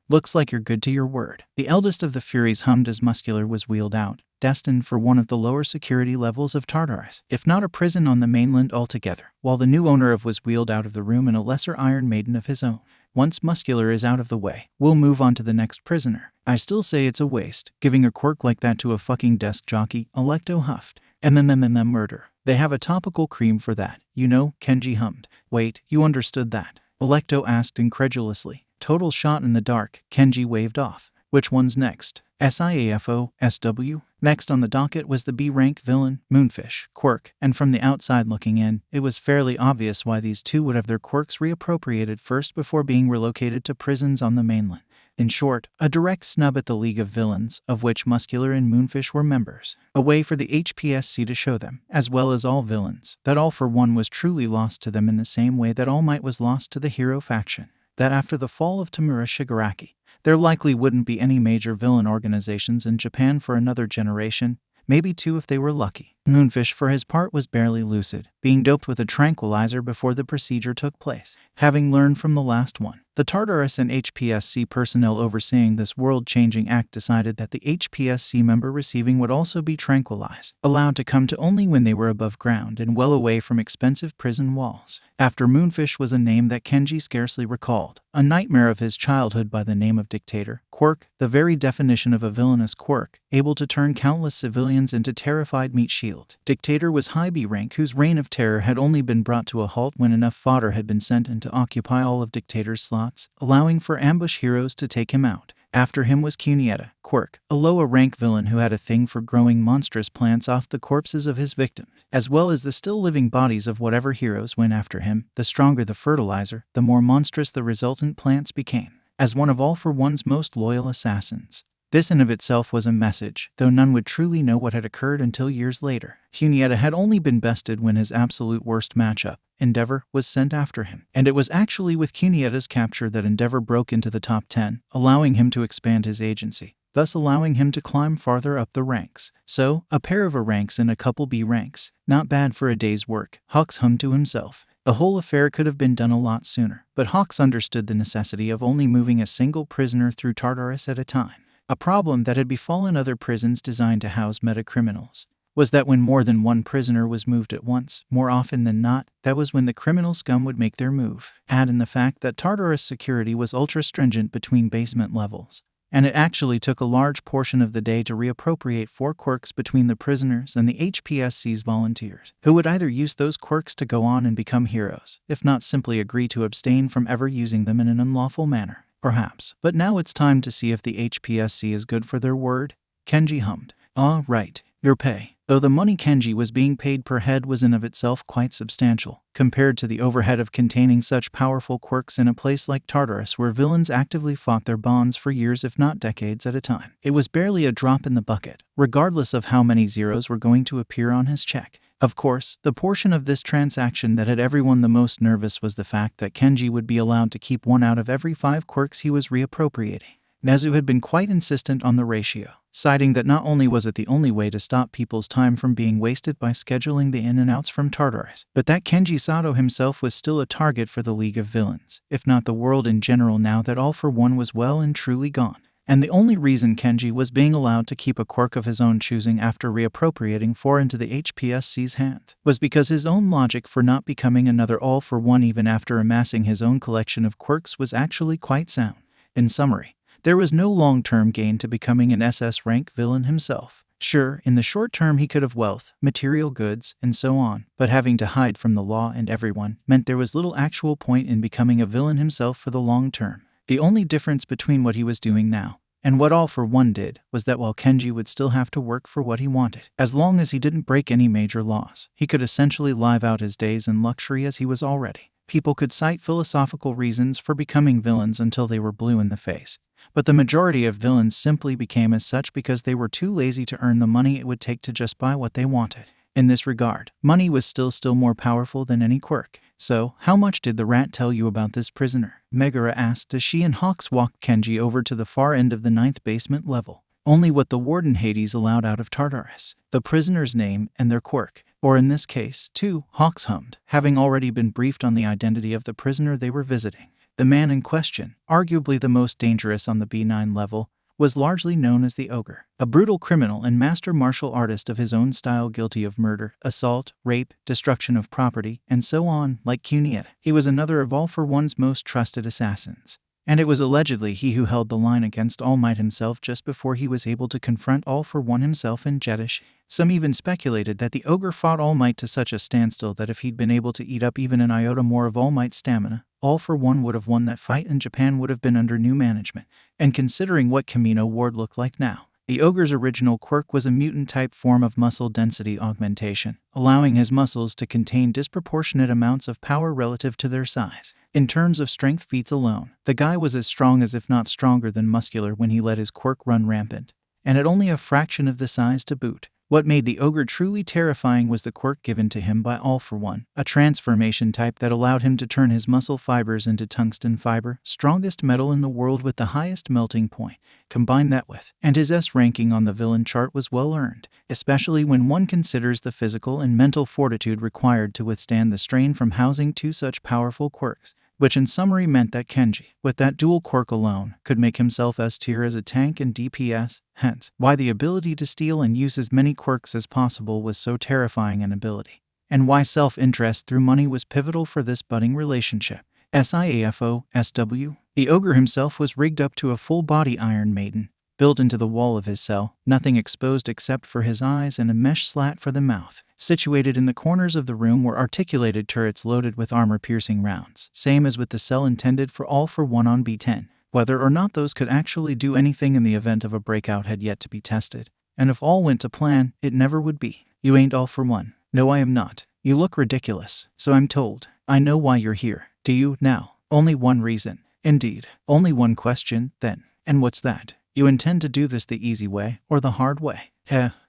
Looks like you're good to your word. The eldest of the Furies hummed as Muscular was wheeled out, destined for one of the lower security levels of Tartarus, if not a prison on the mainland altogether, while the new owner of was wheeled out of the room in a lesser Iron Maiden of his own. Once Muscular is out of the way, we'll move on to the next prisoner. I still say it's a waste, giving a quirk like that to a fucking desk jockey, 𝗧𝗏𝗃 huffed. Murder. They have a topical cream for that, you know, Kenji hummed. Wait, you understood that? 𝗧𝗏𝗃 asked incredulously. Total shot in the dark, Kenji waved off. Which one's next? SIAFO, SW? Next on the docket was the B-rank villain, Moonfish, quirk, and from the outside looking in, it was fairly obvious why these two would have their quirks reappropriated first before being relocated to prisons on the mainland. In short, a direct snub at the League of Villains, of which Muscular and Moonfish were members. A way for the HPSC to show them, as well as all villains, that All for One was truly lost to them in the same way that All Might was lost to the hero faction. That after the fall of Tamura Shigaraki, there likely wouldn't be any major villain organizations in Japan for another generation, maybe two if they were lucky. Moonfish for his part was barely lucid, being doped with a tranquilizer before the procedure took place. Having learned from the last one, the Tartarus and HPSC personnel overseeing this world-changing act decided that the HPSC member receiving would also be tranquilized, allowed to come to only when they were above ground and well away from expensive prison walls. After Moonfish was a name that Kenji scarcely recalled, a nightmare of his childhood by the name of Dictator, quirk, the very definition of a villainous quirk, able to turn countless civilians into terrified meat shield. Dictator was high B rank whose reign of terror had only been brought to a halt when enough fodder had been sent in to occupy all of Dictator's slots, allowing for ambush heroes to take him out. After him was 𝗏𝗏𝗃, quirk, a lower rank villain who had a thing for growing monstrous plants off the corpses of his victims, as well as the still living bodies of whatever heroes went after him. The stronger the fertilizer, the more monstrous the resultant plants became. As one of All for One's most loyal assassins, this in of itself was a message, though none would truly know what had occurred until years later. 𝗏𝗏𝗃 had only been bested when his absolute worst matchup, Endeavor, was sent after him. And it was actually with 𝗏𝗏𝗃's capture that Endeavor broke into the top 10, allowing him to expand his agency, thus allowing him to climb farther up the ranks. So, a pair of A ranks and a couple B ranks. Not bad for a day's work, Hawks hummed to himself. The whole affair could have been done a lot sooner, but Hawks understood the necessity of only moving a single prisoner through Tartarus at a time. A problem that had befallen other prisons designed to house meta-criminals was that when more than one prisoner was moved at once, more often than not, that was when the criminal scum would make their move. Add in the fact that Tartarus security was ultra-stringent between basement levels, and it actually took a large portion of the day to reappropriate 4 quirks between the prisoners and the HPSC's volunteers, who would either use those quirks to go on and become heroes, if not simply agree to abstain from ever using them in an unlawful manner. Perhaps. But now it's time to see if the HPSC is good for their word. Kenji hummed. "Ah, right, your pay." Though the money Kenji was being paid per head was in of itself quite substantial, compared to the overhead of containing such powerful quirks in a place like Tartarus where villains actively fought their bonds for years if not decades at a time. It was barely a drop in the bucket, regardless of how many zeros were going to appear on his check. Of course, the portion of this transaction that had everyone the most nervous was the fact that Kenji would be allowed to keep 1 out of every 5 quirks he was reappropriating. 𝗫𝗠 had been quite insistent on the ratio, citing that not only was it the only way to stop people's time from being wasted by scheduling the in and outs from Tartarus, but that 𝐭𝐲𝗧𝗏 himself was still a target for the League of Villains, if not the world in general now that 𝐿 was well and truly gone. And the only reason Kenji was being allowed to keep a quirk of his own choosing after reappropriating 4 into the HPSC's hand was because his own logic for not becoming another 𝐿 even after amassing his own collection of quirks was actually quite sound. In summary, there was no long-term gain to becoming an SS rank villain himself. Sure, in the short term he could have wealth, material goods, and so on, but having to hide from the law and everyone meant there was little actual point in becoming a villain himself for the long term. The only difference between what he was doing now and what 𝐿 did was that while Kenji would still have to work for what he wanted, as long as he didn't break any major laws, he could essentially live out his days in luxury as he was already. People could cite philosophical reasons for becoming villains until they were blue in the face. But the majority of villains simply became as such because they were too lazy to earn the money it would take to just buy what they wanted. In this regard, money was still more powerful than any quirk. "So, how much did the rat tell you about this prisoner?" Megara asked as she and Hawks walked Kenji over to the far end of the 9th basement level. "Only what the warden Hades allowed out of Tartarus. The prisoner's name and their quirk. Or in this case, 2, Hawks hummed, having already been briefed on the identity of the prisoner they were visiting. The man in question, arguably the most dangerous on the B9 level, was largely known as the Ogre, a brutal criminal and master martial artist of his own style guilty of murder, assault, rape, destruction of property, and so on, like 𝐭𝐻𝐿. He was another of 𝐿's most trusted assassins. And it was allegedly he who held the line against All Might himself just before he was able to confront 𝐿 himself in 𝗳𝗃. Some even speculated that the Ogre fought All Might to such a standstill that if he'd been able to eat up even an iota more of All Might's stamina, 𝐿 would have won that fight and Japan would have been under new management. And considering what Kamino Ward looked like now, the Ogre's original quirk was a mutant-type form of muscle density augmentation, allowing his muscles to contain disproportionate amounts of power relative to their size. In terms of strength feats alone, the guy was as strong as if not stronger than muscular when he let his quirk run rampant, and at only a fraction of the size to boot. What made the Ogre truly terrifying was the quirk given to him by 𝐿, a transformation type that allowed him to turn his muscle fibers into tungsten fiber, strongest metal in the world with the highest melting point. Combine that with, and his S ranking on the villain chart was well earned, especially when one considers the physical and mental fortitude required to withstand the strain from housing 2 such powerful quirks. Which in summary meant that Kenji, with that dual quirk alone, could make himself S tier as a tank and DPS, hence why the ability to steal and use as many quirks as possible was so terrifying an ability, and why self-interest through money was pivotal for this budding relationship. 𝗧𝗏𝗍. The Ogre himself was rigged up to a full-body Iron Maiden, built into the wall of his cell, nothing exposed except for his eyes and a mesh slat for the mouth. Situated in the corners of the room were articulated turrets loaded with armor-piercing rounds, same as with the cell intended for 𝐿 on B10. Whether or not those could actually do anything in the event of a breakout had yet to be tested, and if all went to plan, it never would be. "You ain't 𝐿. No, I am not. You look ridiculous, so I'm told. I know why you're here. Do you, now? Only one reason. Indeed. Only one question, then. And what's that? You intend to do this the easy way, or the hard way?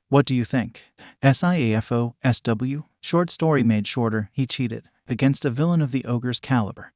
What do you think?" 𝗧𝗏𝗍. Short story made shorter, he cheated, against a villain of the Ogre's caliber,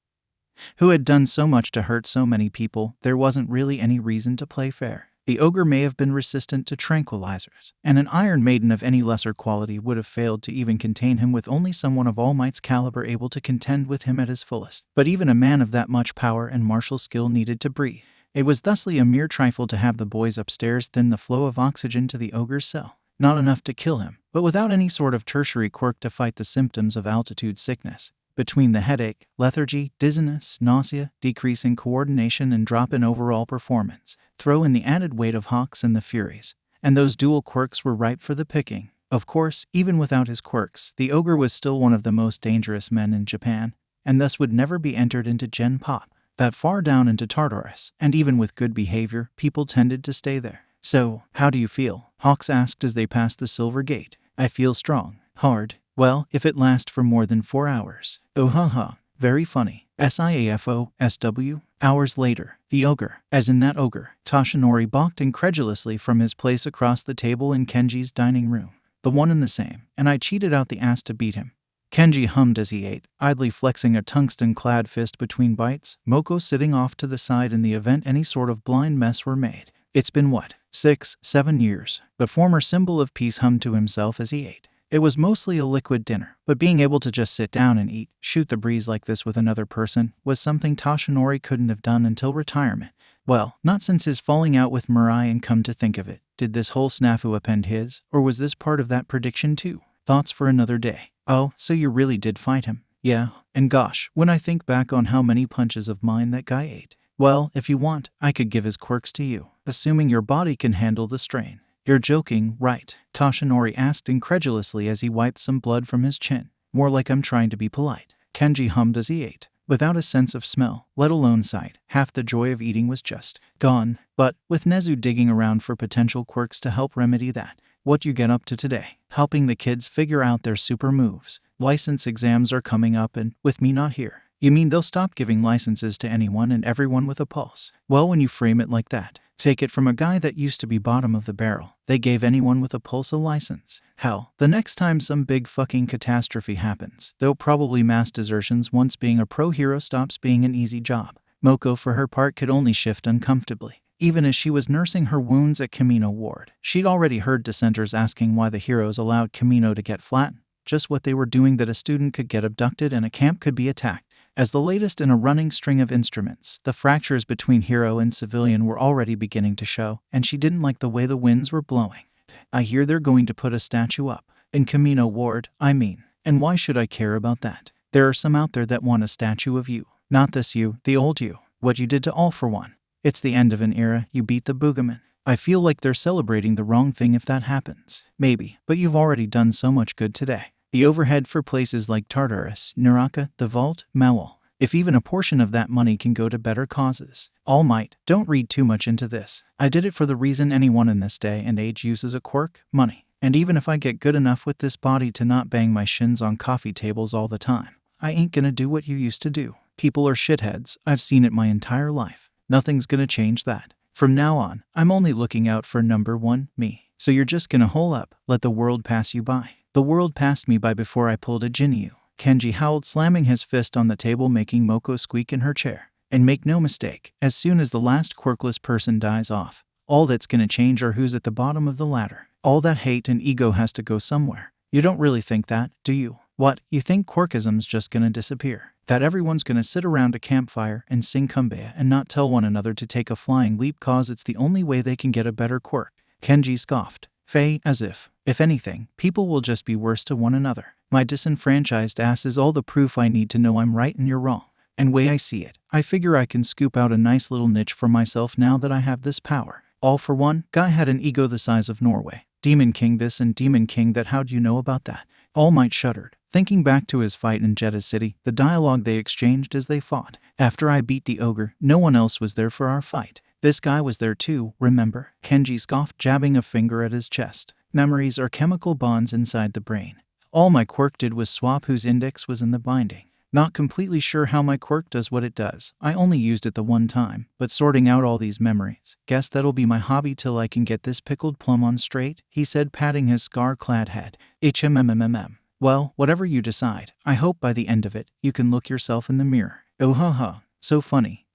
who had done so much to hurt so many people. There wasn't really any reason to play fair. The Ogre may have been resistant to tranquilizers, and an Iron Maiden of any lesser quality would have failed to even contain him with only someone of All Might's caliber able to contend with him at his fullest. But even a man of that much power and martial skill needed to breathe. It was thusly a mere trifle to have the boys upstairs thin the flow of oxygen to the Ogre's cell. Not enough to kill him, but without any sort of tertiary quirk to fight the symptoms of altitude sickness. Between the headache, lethargy, dizziness, nausea, decrease in coordination, and drop in overall performance, throw in the added weight of Hawks and the Furies, and those dual quirks were ripe for the picking. Of course, even without his quirks, the Ogre was still one of the most dangerous men in Japan, and thus would never be entered into Gen Pop. That far down into Tartarus, and even with good behavior, people tended to stay there. So, how do you feel? Hawks asked as they passed the silver gate. I feel strong. Hard. Well, if it lasts for more than 4 hours. Oh haha. Very funny. SIAFOSW. Hours later, the ogre, as in that ogre, Toshinori balked incredulously from his place across the table in Kenji's dining room. The one and the same, and I cheated out the ass to beat him. Kenji hummed as he ate, idly flexing a tungsten-clad fist between bites, Moko sitting off to the side in the event any sort of blind mess were made. It's been what, 6, 7 years? The former symbol of peace hummed to himself as he ate. It was mostly a liquid dinner, but being able to just sit down and eat, shoot the breeze like this with another person, was something Toshinori couldn't have done until retirement. Well, not since his falling out with Mirai, and come to think of it, did this whole snafu append his, or was this part of that prediction too? Thoughts for another day. Oh, so you really did fight him? Yeah, and gosh, when I think back on how many punches of mine that guy ate. Well, if you want, I could give his quirks to you, assuming your body can handle the strain. You're joking, right? Toshinori asked incredulously as he wiped some blood from his chin. More like I'm trying to be polite. Kenji hummed as he ate. Without a sense of smell, let alone sight, half the joy of eating was just gone. But, with Nezu digging around for potential quirks to help remedy that, what you get up to today? Helping the kids figure out their super moves. License exams are coming up and, with me not here. You mean they'll stop giving licenses to anyone and everyone with a pulse? Well, when you frame it like that, take it from a guy that used to be bottom of the barrel. They gave anyone with a pulse a license. Hell, the next time some big fucking catastrophe happens, they'll probably mass desertions once being a pro hero stops being an easy job. Moko, for her part, could only shift uncomfortably. Even as she was nursing her wounds at Kamino Ward, she'd already heard dissenters asking why the heroes allowed Kamino to get flattened. Just what they were doing that a student could get abducted and a camp could be attacked. As the latest in a running string of instruments, the fractures between hero and civilian were already beginning to show, and she didn't like the way the winds were blowing. I hear they're going to put a statue up. In Kamino Ward, I mean. And why should I care about that? There are some out there that want a statue of you. Not this you, the old you. What you did to All for One. It's the end of an era, you beat the boogeyman. I feel like they're celebrating the wrong thing if that happens. Maybe, but you've already done so much good today. The overhead for places like Tartarus, Naraka, the Vault, Maul. If even a portion of that money can go to better causes. All Might, don't read too much into this. I did it for the reason anyone in this day and age uses a quirk, money. And even if I get good enough with this body to not bang my shins on coffee tables all the time, I ain't gonna do what you used to do. People are shitheads, I've seen it my entire life. Nothing's gonna change that. From now on, I'm only looking out for number one, me. So you're just gonna hole up, let the world pass you by. The world passed me by before I pulled a Ginyu. Kenji howled, slamming his fist on the table, making Moko squeak in her chair. And make no mistake, as soon as the last quirkless person dies off, all that's gonna change are who's at the bottom of the ladder. All that hate and ego has to go somewhere. You don't really think that, do you? What, you think quirkism's just gonna disappear? That everyone's gonna sit around a campfire and sing Kumbaya and not tell one another to take a flying leap cause it's the only way they can get a better quirk? Kenji scoffed. Faye, as if anything, people will just be worse to one another. My disenfranchised ass is all the proof I need to know I'm right and you're wrong. And way I see it, I figure I can scoop out a nice little niche for myself now that I have this power. All for One, guy had an ego the size of Norway. Demon King this and Demon King that, how'd you know about that? All Might shuddered, thinking back to his fight in Jeddah City, the dialogue they exchanged as they fought. After I beat the ogre, no one else was there for our fight. This guy was there too, remember? Kenji scoffed, jabbing a finger at his chest. Memories are chemical bonds inside the brain. All my quirk did was swap whose index was in the binding. Not completely sure how my quirk does what it does. I only used it the one time, but sorting out all these memories. Guess that'll be my hobby till I can get this pickled plum on straight, he said, patting his scar-clad head. 𝐒𝐭𝐚𝐵. Well, whatever you decide, I hope by the end of it, you can look yourself in the mirror. Oh haha, so funny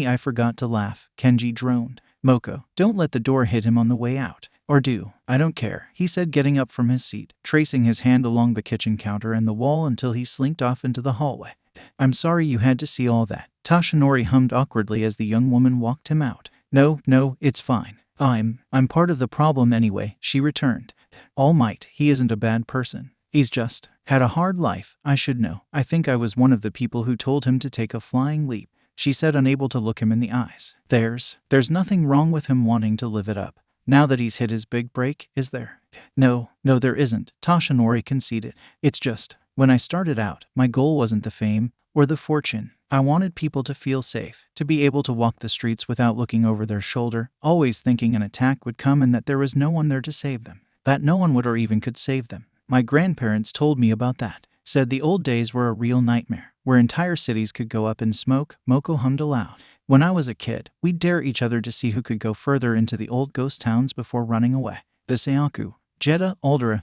I forgot to laugh, Kenji droned. Moko, don't let the door hit him on the way out. Or do. I don't care, he said, getting up from his seat, tracing his hand along the kitchen counter and the wall until he slinked off into the hallway. I'm sorry you had to see all that, Toshinori hummed awkwardly as the young woman walked him out. No, it's fine. I'm part of the problem anyway, she returned. All Might, he isn't a bad person. He's just had a hard life, I should know. I think I was one of the people who told him to take a flying leap, she said, unable to look him in the eyes. There's nothing wrong with him wanting to live it up. Now that he's hit his big break, is there? No, there isn't, Toshinori conceded. It's just, When I started out, my goal wasn't the fame or the fortune. I wanted people to feel safe, to be able to walk the streets without looking over their shoulder, always thinking an attack would come and that there was no one there to save them, that no one would or even could save them. My grandparents told me about that, said the old days were a real nightmare, where entire cities could go up in smoke. 𝗵𝗲 hummed aloud. When I was a kid, we'd dare each other to see who could go further into the old ghost towns before running away. 𝗧𝗵𝗲 𝗔𝗨𝗧𝗪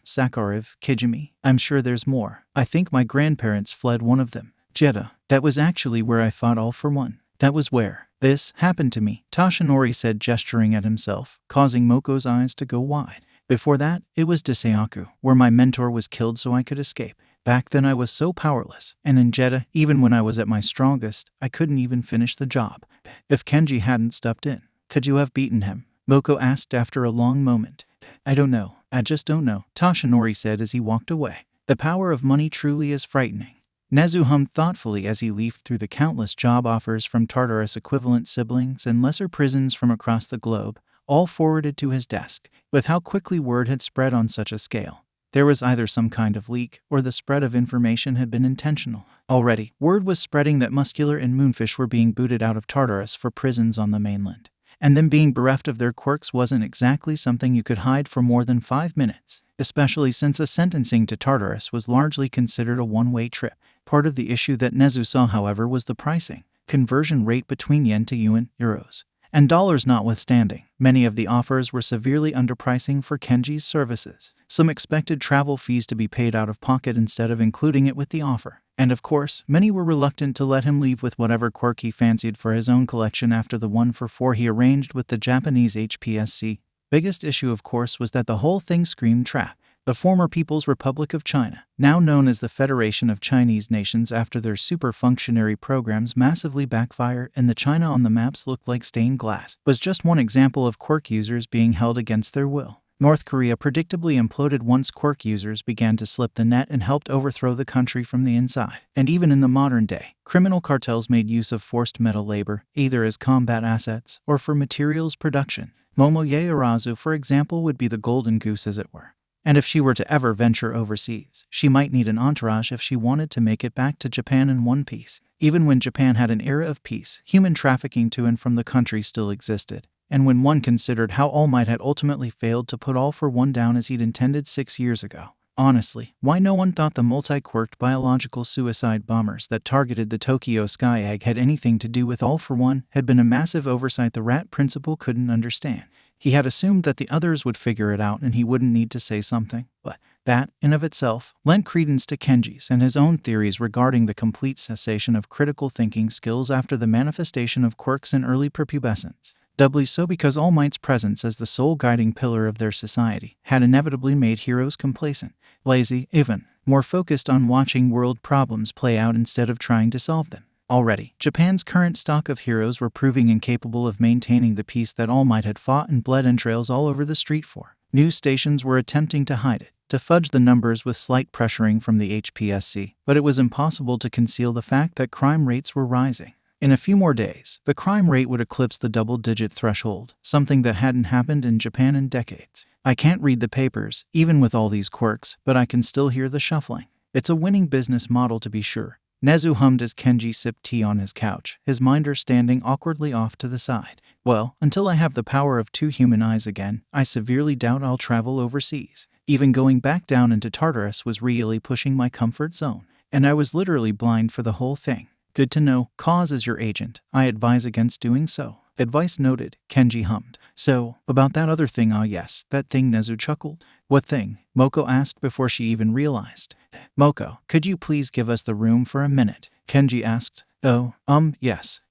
𝐔𝐬𝐽. I'm sure there's more. I think my grandparents fled one of them. 𝗔𝗨. That was actually where I fought 𝗓𝗋. That was where this happened to me, 𝗧𝗨𝗧𝗪 said, gesturing at himself, causing 𝗵𝗲's eyes to go wide. Before that, it was 𝗧𝗵𝗲, where my mentor was killed so I could escape. Back then I was so powerless, and in 𝗔𝗨, even when I was at my strongest, I couldn't even finish the job. If Kenji hadn't stepped in, could you have beaten him? 𝗵𝗲 asked after a long moment. I don't know. I just don't know, 𝗧𝗨𝗪 said as he walked away. The power of money truly is frightening. 𝗂𝗧 hummed thoughtfully as he leafed through the countless job offers from Tartarus equivalent siblings and lesser prisons from across the globe, all forwarded to his desk. With how quickly word had spread on such a scale, there was either some kind of leak or the spread of information had been intentional. Already, word was spreading that Muscular and Moonfish were being booted out of Tartarus for prisons on the mainland. And them being bereft of their quirks wasn't exactly something you could hide for more than 5 minutes, especially since a sentencing to Tartarus was largely considered a one-way trip. Part of the issue that 𝗂𝗧 saw, however, was the pricing. Conversion rate between yen to yuan, euros, and dollars notwithstanding, many of the offers were severely underpricing for Kenji's services. Some expected travel fees to be paid out of pocket instead of including it with the offer. And of course, many were reluctant to let him leave with whatever quirk he fancied for his own collection after the 1-for-4 he arranged with the Japanese HPSC. Biggest issue, of course, was that the whole thing screamed trap. The former People's Republic of China, now known as the Federation of Chinese Nations after their super-functionary programs massively backfired and the China on the maps looked like stained glass, was just one example of quirk users being held against their will. North Korea predictably imploded once quirk users began to slip the net and helped overthrow the country from the inside. And even in the modern day, criminal cartels made use of forced metal labor, either as combat assets or for materials production. Momo Yaoyorozu, for example, would be the golden goose, as it were. And if she were to ever venture overseas, she might need an entourage if she wanted to make it back to Japan in one piece. Even when Japan had an era of peace, human trafficking to and from the country still existed. And when one considered how All Might had ultimately failed to put All for One down as he'd intended 6 years ago. Honestly, why no one thought the multi-quirked biological suicide bombers that targeted the Tokyo Sky Egg had anything to do with All for One had been a massive oversight the rat principal couldn't understand. He had assumed that the others would figure it out and he wouldn't need to say something, but that, in of itself, lent credence to Kenji's and his own theories regarding the complete cessation of critical thinking skills after the manifestation of quirks in early prepubescence. Doubly so because All Might's presence as the sole guiding pillar of their society had inevitably made heroes complacent, lazy, even more focused on watching world problems play out instead of trying to solve them. Already, Japan's current stock of heroes were proving incapable of maintaining the peace that All Might had fought and bled entrails all over the street for. News stations were attempting to hide it, to fudge the numbers with slight pressuring from the HPSC, but it was impossible to conceal the fact that crime rates were rising. In a few more days, the crime rate would eclipse the double-digit threshold, something that hadn't happened in Japan in decades. I can't read the papers, even with all these quirks, but I can still hear the shuffling. It's a winning business model, to be sure. 𝗂𝗧 hummed as Kenji sipped tea on his couch, his minder standing awkwardly off to the side. Well, until I have the power of 2 human eyes again, I severely doubt I'll travel overseas. Even going back down into Tartarus was really pushing my comfort zone, and I was literally blind for the whole thing. Good to know. 𝐭𝐻 is your agent. I advise against doing so. Advice noted, Kenji hummed. So, about that other thing, yes, that thing, 𝗂𝗧 chuckled. What thing? 𝗵𝗲 asked before she even realized. 𝗵𝗲, could you please give us the room for a minute? Kenji asked. Oh, yes,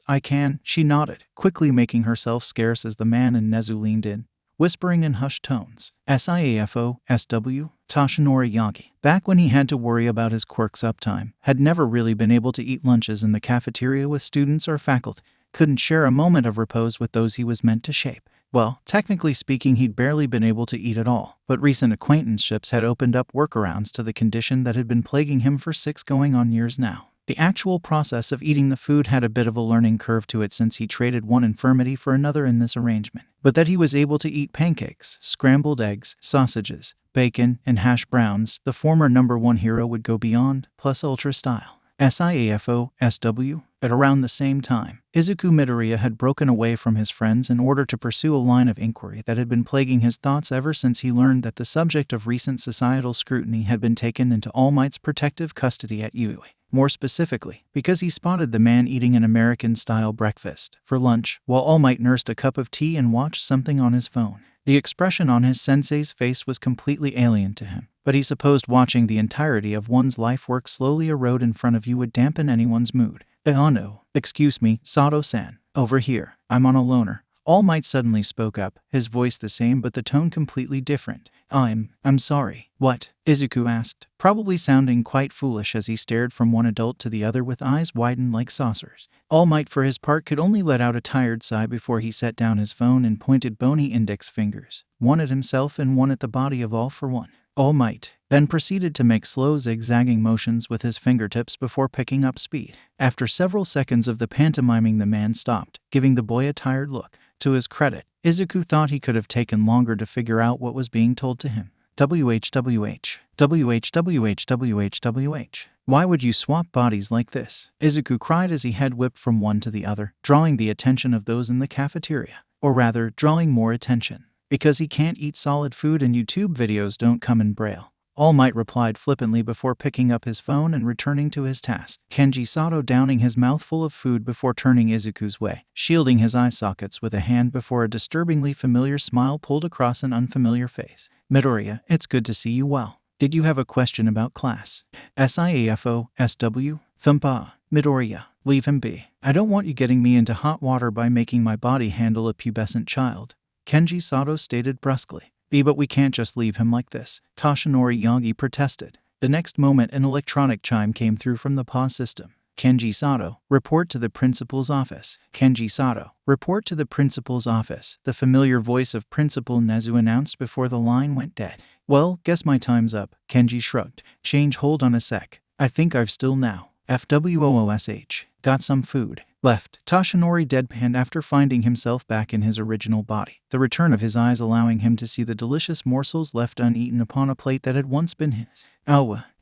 I can, she nodded, quickly making herself scarce as the man and 𝗂𝗧 leaned in, whispering in hushed tones. SIAFO, SW, Toshinori Yagi, back when he had to worry about his quirks uptime, had never really been able to eat lunches in the cafeteria with students or faculty, couldn't share a moment of repose with those he was meant to shape. Well, technically speaking, he'd barely been able to eat at all, but recent acquaintanceships had opened up workarounds to the condition that had been plaguing him for 6 going on years now. The actual process of eating the food had a bit of a learning curve to it since he traded one infirmity for another in this arrangement. But that he was able to eat pancakes, scrambled eggs, sausages, bacon, and hash browns, the former #1 hero would go beyond, plus ultra style. 𝐒𝐭𝐴𝐴. At around the same time, Izuku Midoriya had broken away from his friends in order to pursue a line of inquiry that had been plaguing his thoughts ever since he learned that the subject of recent societal scrutiny had been taken into All Might's protective custody at Yui. More specifically, because he spotted the man eating an American-style breakfast for lunch while All Might nursed a cup of tea and watched something on his phone. The expression on his sensei's face was completely alien to him, but he supposed watching the entirety of one's life work slowly erode in front of you would dampen anyone's mood. Oh no, excuse me, Sato-san, over here, I'm on a loner. All Might suddenly spoke up, his voice the same but the tone completely different. I'm sorry. What? Izuku asked, probably sounding quite foolish as he stared from one adult to the other with eyes widened like saucers. All Might for his part could only let out a tired sigh before he set down his phone and pointed bony index fingers, one at himself and one at the body of All for One. All Might then proceeded to make slow zigzagging motions with his fingertips before picking up speed. After several seconds of the pantomiming, the man stopped, giving the boy a tired look. To his credit, Izuku thought he could have taken longer to figure out what was being told to him. WHWH. WHWH. Why would you swap bodies like this? Izuku cried as he head whipped from one to the other, drawing the attention of those in the cafeteria. Or rather, drawing more attention. Because he can't eat solid food and YouTube videos don't come in Braille. All Might replied flippantly before picking up his phone and returning to his task. Kenji Sato downing his mouthful of food before turning Izuku's way, shielding his eye sockets with a hand before a disturbingly familiar smile pulled across an unfamiliar face. Midoriya, it's good to see you well. Did you have a question about class? SIAFO, SW, 𝗵𝗲. Midoriya, leave him be. I don't want you getting me into hot water by making my body handle a pubescent child. Kenji Sato stated brusquely. But we can't just leave him like this, Toshinori Yagi protested. The next moment an electronic chime came through from the pause system. Kenji Sato, report to the principal's office. Kenji Sato, report to the principal's office. The familiar voice of Principal Nezu announced before the line went dead. Well, guess my time's up, Kenji shrugged. Change, hold on a sec. I think I've still now. FWOOSH. Got some food left. Toshinori deadpanned after finding himself back in his original body, the return of his eyes allowing him to see the delicious morsels left uneaten upon a plate that had once been his.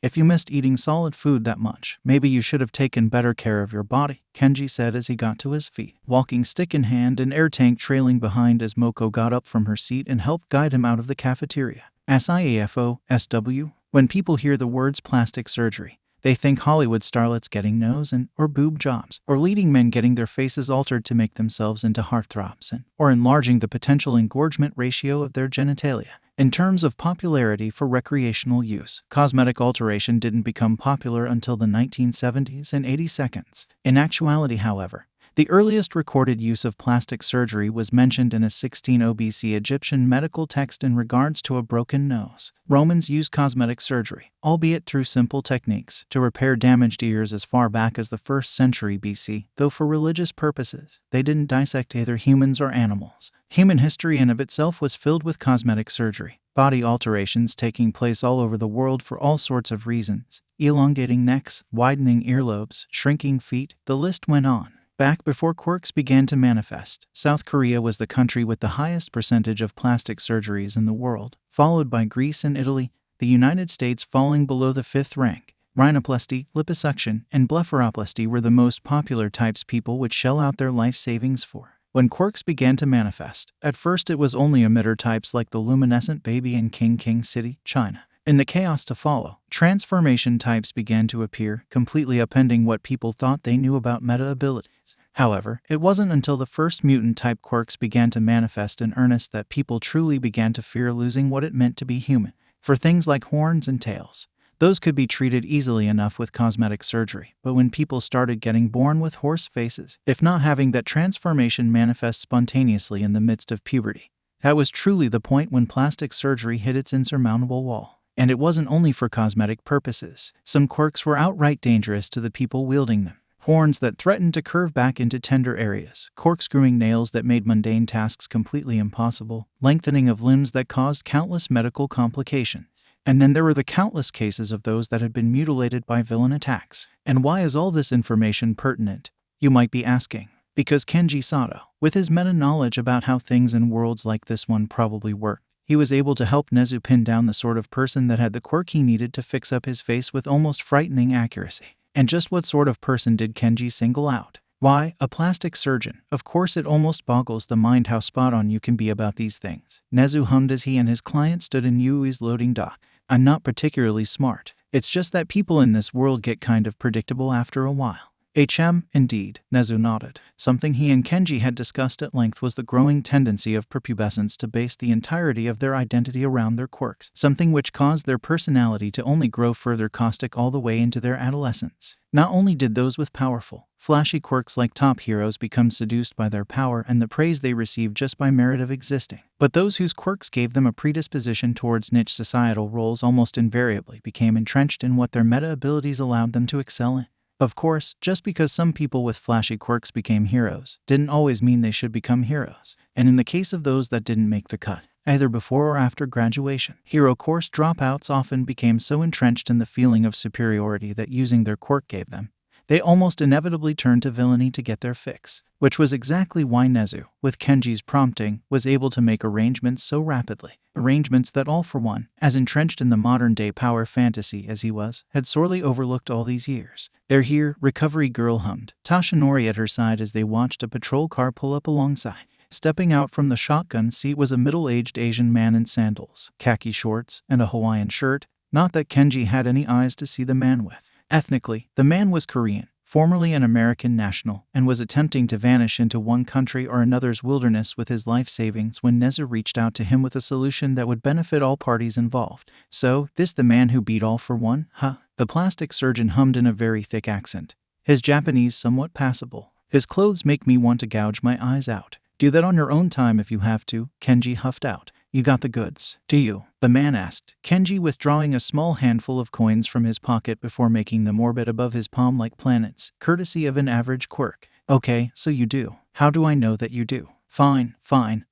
If you missed eating solid food that much, maybe you should have taken better care of your body, Kenji said as he got to his feet, walking stick in hand and air tank trailing behind as Moko got up from her seat and helped guide him out of the cafeteria. SIAFO, SW. When people hear the words plastic surgery, they think Hollywood starlets getting nose and or boob jobs, or leading men getting their faces altered to make themselves into heartthrobs, or enlarging the potential engorgement ratio of their genitalia. In terms of popularity for recreational use, cosmetic alteration didn't become popular until the 1970s and 82nds. In actuality, however, the earliest recorded use of plastic surgery was mentioned in a 1600 BC Egyptian medical text in regards to a broken nose. Romans used cosmetic surgery, albeit through simple techniques, to repair damaged ears as far back as the 1st century BC, though for religious purposes, they didn't dissect either humans or animals. Human history in of itself was filled with cosmetic surgery, body alterations taking place all over the world for all sorts of reasons, elongating necks, widening earlobes, shrinking feet, the list went on. Back before quirks began to manifest, South Korea was the country with the highest percentage of plastic surgeries in the world, followed by Greece and Italy, the United States falling below the 5th rank. Rhinoplasty, liposuction, and blepharoplasty were the most popular types people would shell out their life savings for. When quirks began to manifest, at first it was only emitter types like the luminescent baby in King City, China. In the chaos to follow, transformation types began to appear, completely upending what people thought they knew about meta abilities. However, it wasn't until the first mutant-type quirks began to manifest in earnest that people truly began to fear losing what it meant to be human. For things like horns and tails, those could be treated easily enough with cosmetic surgery, but when people started getting born with horse faces, if not having that transformation manifest spontaneously in the midst of puberty, that was truly the point when plastic surgery hit its insurmountable wall. And it wasn't only for cosmetic purposes. Some quirks were outright dangerous to the people wielding them. Horns that threatened to curve back into tender areas, corkscrewing nails that made mundane tasks completely impossible, lengthening of limbs that caused countless medical complications. And then there were the countless cases of those that had been mutilated by villain attacks. And why is all this information pertinent? You might be asking. Because Kenji Sato, with his meta-knowledge about how things in worlds like this one probably work, he was able to help 𝗍𝗂 pin down the sort of person that had the quirk he needed to fix up his face with almost frightening accuracy. And just what sort of person did Kenji single out? Why, a plastic surgeon. Of course, it almost boggles the mind how spot on you can be about these things. 𝗍𝗂 hummed as he and his client stood in 𝐒𝐲𝐽's loading dock. I'm not particularly smart. It's just that people in this world get kind of predictable after a while. Indeed, 𝗍𝗂 nodded. Something he and Kenji had discussed at length was the growing tendency of prepubescents to base the entirety of their identity around their quirks, something which caused their personality to only grow further caustic all the way into their adolescence. Not only did those with powerful, flashy quirks like top heroes become seduced by their power and the praise they receive just by merit of existing, but those whose quirks gave them a predisposition towards niche societal roles almost invariably became entrenched in what their meta abilities allowed them to excel in. Of course, just because some people with flashy quirks became heroes didn't always mean they should become heroes, and in the case of those that didn't make the cut, either before or after graduation, hero course dropouts often became so entrenched in the feeling of superiority that using their quirk gave them, they almost inevitably turned to villainy to get their fix, which was exactly why 𝗍𝗂, with Kenji's prompting, was able to make arrangements so rapidly. Arrangements that All For One, as entrenched in the modern-day power fantasy as he was, had sorely overlooked all these years. "They're here," Recovery Girl hummed, Tashinori at her side as they watched a patrol car pull up alongside. Stepping out from the shotgun seat was a middle-aged Asian man in sandals, khaki shorts, and a Hawaiian shirt. Not that Kenji had any eyes to see the man with. Ethnically, the man was Korean, formerly an American national, and was attempting to vanish into one country or another's wilderness with his life savings when 𝗍𝗂 reached out to him with a solution that would benefit all parties involved. "So, this the man who beat All For One, huh?" The plastic surgeon hummed in a very thick accent, his Japanese somewhat passable. "His clothes make me want to gouge my eyes out." "Do that on your own time if you have to," Kenji huffed out. "You got the goods, do you?" the man asked, Kenji withdrawing a small handful of coins from his pocket before making them orbit above his palm like planets, courtesy of an average quirk. "Okay, so you do. How do I know that you do?" Fine,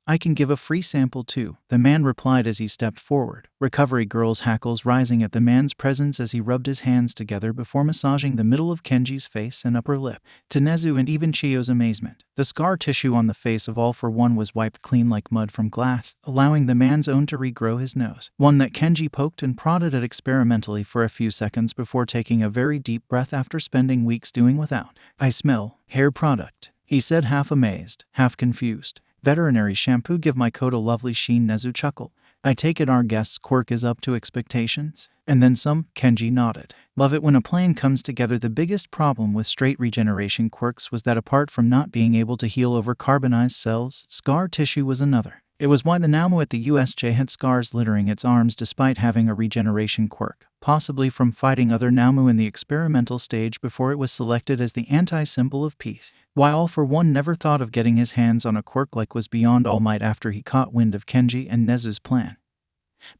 I can give a free sample too," the man replied as he stepped forward, Recovery Girl's hackles rising at the man's presence as he rubbed his hands together before massaging the middle of Kenji's face and upper lip. To 𝗍𝗂 and even Chiyo's amazement, the scar tissue on the face of All For One was wiped clean like mud from glass, allowing the man's own to regrow his nose, one that Kenji poked and prodded at experimentally for a few seconds before taking a very deep breath after spending weeks doing without. "I smell hair product," he said, half amazed, half confused. "Veterinary shampoo give my coat a lovely sheen," 𝗍𝗂 chuckled. "I take it our guest's quirk is up to expectations?" "And then some," Kenji nodded. "Love it when a plan comes together." The biggest problem with straight regeneration quirks was that apart from not being able to heal over carbonized cells, scar tissue was another. It was why the 𝗍𝗂 at the USJ had scars littering its arms despite having a regeneration quirk, possibly from fighting other 𝗍𝗂 in the experimental stage before it was selected as the anti-symbol of peace. Why All For One never thought of getting his hands on a quirk like was beyond All Might after he caught wind of Kenji and 𝗍𝗂's plan.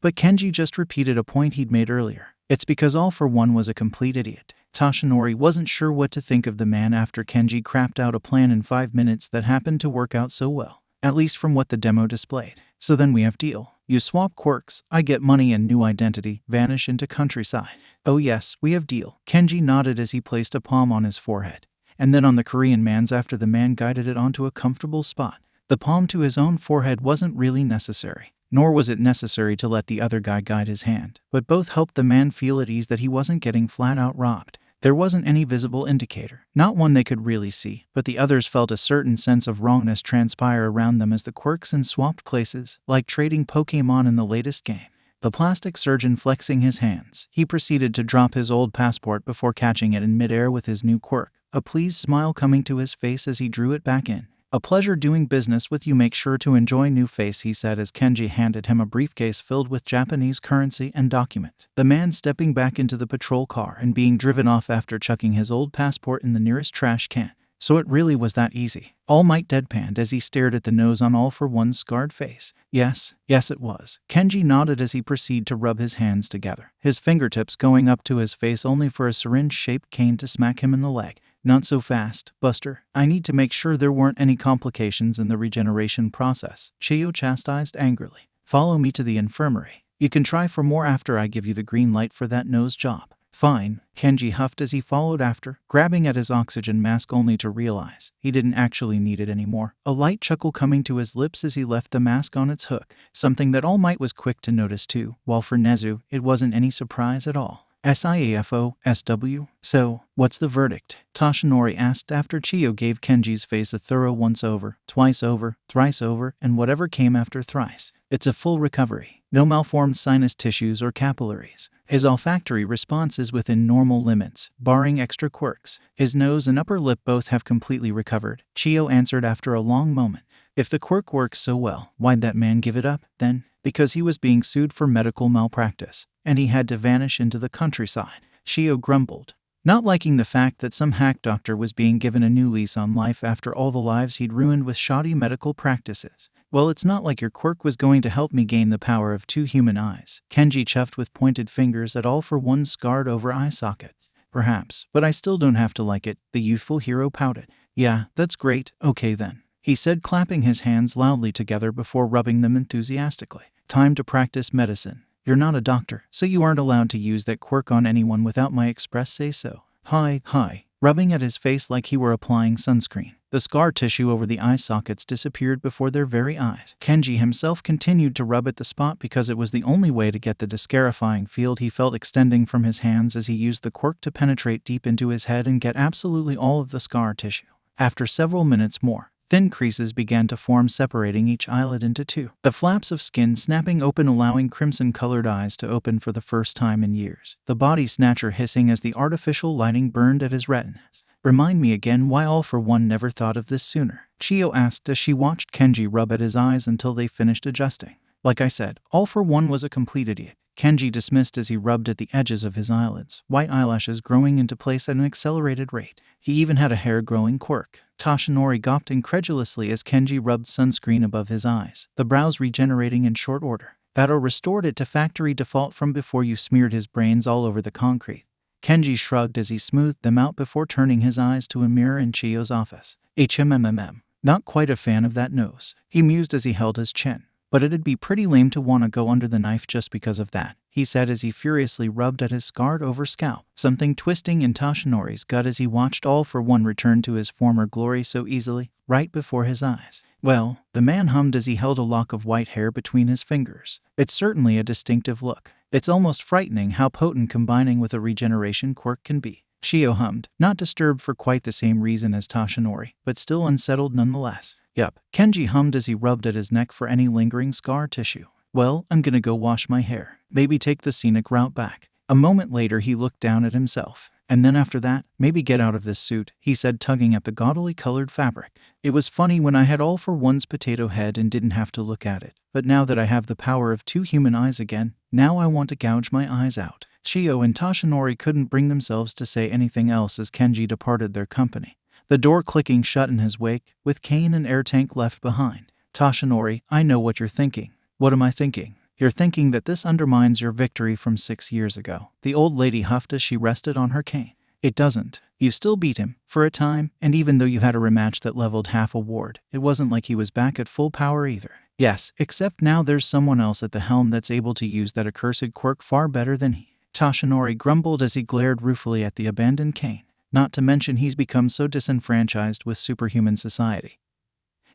But Kenji just repeated a point he'd made earlier. It's because All For One was a complete idiot. Tashinori wasn't sure what to think of the man after Kenji crapped out a plan in 5 minutes that happened to work out so well, at least from what the demo displayed. "So then we have deal. You swap quirks, I get money and new identity, vanish into countryside." "Oh yes, we have deal." Kenji nodded as he placed a palm on his forehead, and then on the Korean man's after the man guided it onto a comfortable spot. The palm to his own forehead wasn't really necessary, nor was it necessary to let the other guy guide his hand, but both helped the man feel at ease that he wasn't getting flat out robbed. There wasn't any visible indicator, not one they could really see, but the others felt a certain sense of wrongness transpire around them as the quirks and swapped places, like trading Pokémon in the latest game. The plastic surgeon flexing his hands, he proceeded to drop his old passport before catching it in midair with his new quirk, a pleased smile coming to his face as he drew it back in. "A pleasure doing business with you. Make sure to enjoy new face," he said as Kenji handed him a briefcase filled with Japanese currency and documents. The man stepping back into the patrol car and being driven off after chucking his old passport in the nearest trash can. "So it really was that easy?" All Might deadpanned as he stared at the nose on All For One's scarred face. Yes, it was." Kenji nodded as he proceeded to rub his hands together, his fingertips going up to his face only for a syringe-shaped cane to smack him in the leg. "Not so fast, Buster. I need to make sure there weren't any complications in the regeneration process," Chiyo chastised angrily. "Follow me to the infirmary. You can try for more after I give you the green light for that nose job." Fine, Kenji huffed as he followed after, grabbing at his oxygen mask only to realize he didn't actually need it anymore, a light chuckle coming to his lips as he left the mask on its hook, something that All Might was quick to notice too, while for Nezu, it wasn't any surprise at all. SIAFO, so, what's the verdict? Toshinori asked after Chiyo gave Kenji's face a thorough once over, twice over, thrice over, and whatever came after thrice. It's a full recovery. No malformed sinus tissues or capillaries. His olfactory response is within normal limits, barring extra quirks. His nose and upper lip both have completely recovered, Chiyo answered after a long moment. If the quirk works so well, why'd that man give it up, then? Because he was being sued for medical malpractice, and he had to vanish into the countryside. Chiyo grumbled, not liking the fact that some hack doctor was being given a new lease on life after all the lives he'd ruined with shoddy medical practices. Well, it's not like your quirk was going to help me gain the power of 2 human eyes. Kenji chuffed with pointed fingers at All for One's scarred over eye sockets. Perhaps, but I still don't have to like it, the youthful hero pouted. Yeah, that's great, okay then, he said, clapping his hands loudly together before rubbing them enthusiastically. Time to practice medicine. You're not a doctor, so you aren't allowed to use that quirk on anyone without my express say-so. Hi, rubbing at his face like he were applying sunscreen. The scar tissue over the eye sockets disappeared before their very eyes. Kenji himself continued to rub at the spot because it was the only way to get the discarifying field he felt extending from his hands as he used the quirk to penetrate deep into his head and get absolutely all of the scar tissue. After several minutes more, thin creases began to form, separating each eyelid into 2. The flaps of skin snapping open, allowing crimson-colored eyes to open for the first time in years. The body snatcher hissing as the artificial lighting burned at his retinas. Remind me again why All for One never thought of this sooner, Chiyo asked as she watched Kenji rub at his eyes until they finished adjusting. Like I said, All for One was a complete idiot, Kenji dismissed as he rubbed at the edges of his eyelids, white eyelashes growing into place at an accelerated rate. He even had a hair-growing quirk. Toshinori gawped incredulously as Kenji rubbed sunscreen above his eyes, the brows regenerating in short order. That'll restored it to factory default from before you smeared his brains all over the concrete. Kenji shrugged as he smoothed them out before turning his eyes to a mirror in Chiyo's office. Not quite a fan of that nose, he mused as he held his chin. But it'd be pretty lame to want to go under the knife just because of that, he said as he furiously rubbed at his scarred-over scalp, something twisting in Toshinori's gut as he watched All for One return to his former glory so easily, right before his eyes. Well, the man hummed as he held a lock of white hair between his fingers. It's certainly a distinctive look. It's almost frightening how potent combining with a regeneration quirk can be. Chiyo hummed, not disturbed for quite the same reason as Toshinori, but still unsettled nonetheless. Yup, Kenji hummed as he rubbed at his neck for any lingering scar tissue. Well, I'm gonna go wash my hair. Maybe take the scenic route back. A moment later he looked down at himself. And then after that, maybe get out of this suit, he said, tugging at the gaudily colored fabric. It was funny when I had All for One's potato head and didn't have to look at it. But now that I have the power of 2 human eyes again, now I want to gouge my eyes out. Chiyo and Toshinori couldn't bring themselves to say anything else as Kenji departed their company, the door clicking shut in his wake, with Kane and Air Tank left behind. Toshinori, I know what you're thinking. What am I thinking? You're thinking that this undermines your victory from 6 years ago, the old lady huffed as she rested on her cane. It doesn't. You still beat him, for a time, and even though you had a rematch that leveled half a ward, it wasn't like he was back at full power either. Yes, except now there's someone else at the helm that's able to use that accursed quirk far better than he. Toshinori grumbled as he glared ruefully at the abandoned cane. Not to mention he's become so disenfranchised with superhuman society.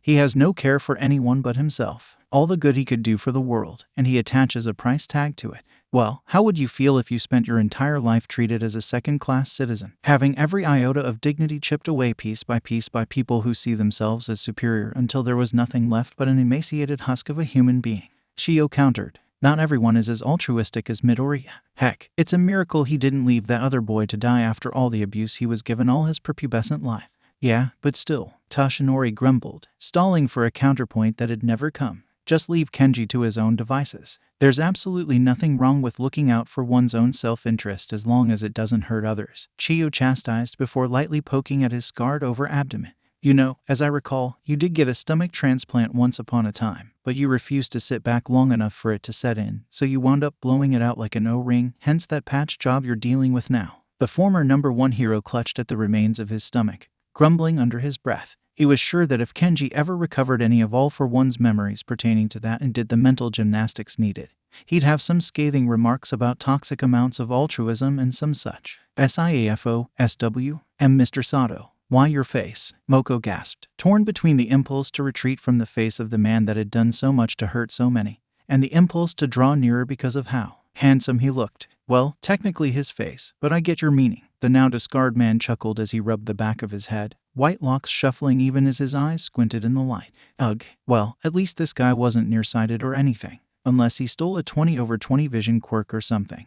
He has no care for anyone but himself, all the good he could do for the world, and he attaches a price tag to it. Well, how would you feel if you spent your entire life treated as a second-class citizen, having every iota of dignity chipped away piece by people who see themselves as superior until there was nothing left but an emaciated husk of a human being? Chiyo countered. Not everyone is as altruistic as Midoriya. Heck, it's a miracle he didn't leave that other boy to die after all the abuse he was given all his prepubescent life. Yeah, but still, Toshinori grumbled, stalling for a counterpoint that had never come. Just leave Kenji to his own devices. There's absolutely nothing wrong with looking out for one's own self-interest as long as it doesn't hurt others, Chiyo chastised before lightly poking at his scarred-over abdomen. You know, as I recall, you did get a stomach transplant once upon a time, but you refused to sit back long enough for it to set in, so you wound up blowing it out like an O-ring, hence that patch job you're dealing with now. The former #1 hero clutched at the remains of his stomach, grumbling under his breath. He was sure that if Kenji ever recovered any of All for One's memories pertaining to that and did the mental gymnastics needed, He'd have some scathing remarks about toxic amounts of altruism and some such. 𝐒𝐭𝐚𝐲 𝐔𝐻𝐵. Why your face? Moko gasped, torn between the impulse to retreat from the face of the man that had done so much to hurt so many, and the impulse to draw nearer because of how handsome he looked. Well, technically his face, but I get your meaning. The now discarded man chuckled as he rubbed the back of his head, white locks shuffling even as his eyes squinted in the light. Ugh, well, at least this guy wasn't nearsighted or anything, unless he stole a 20/20 vision quirk or something.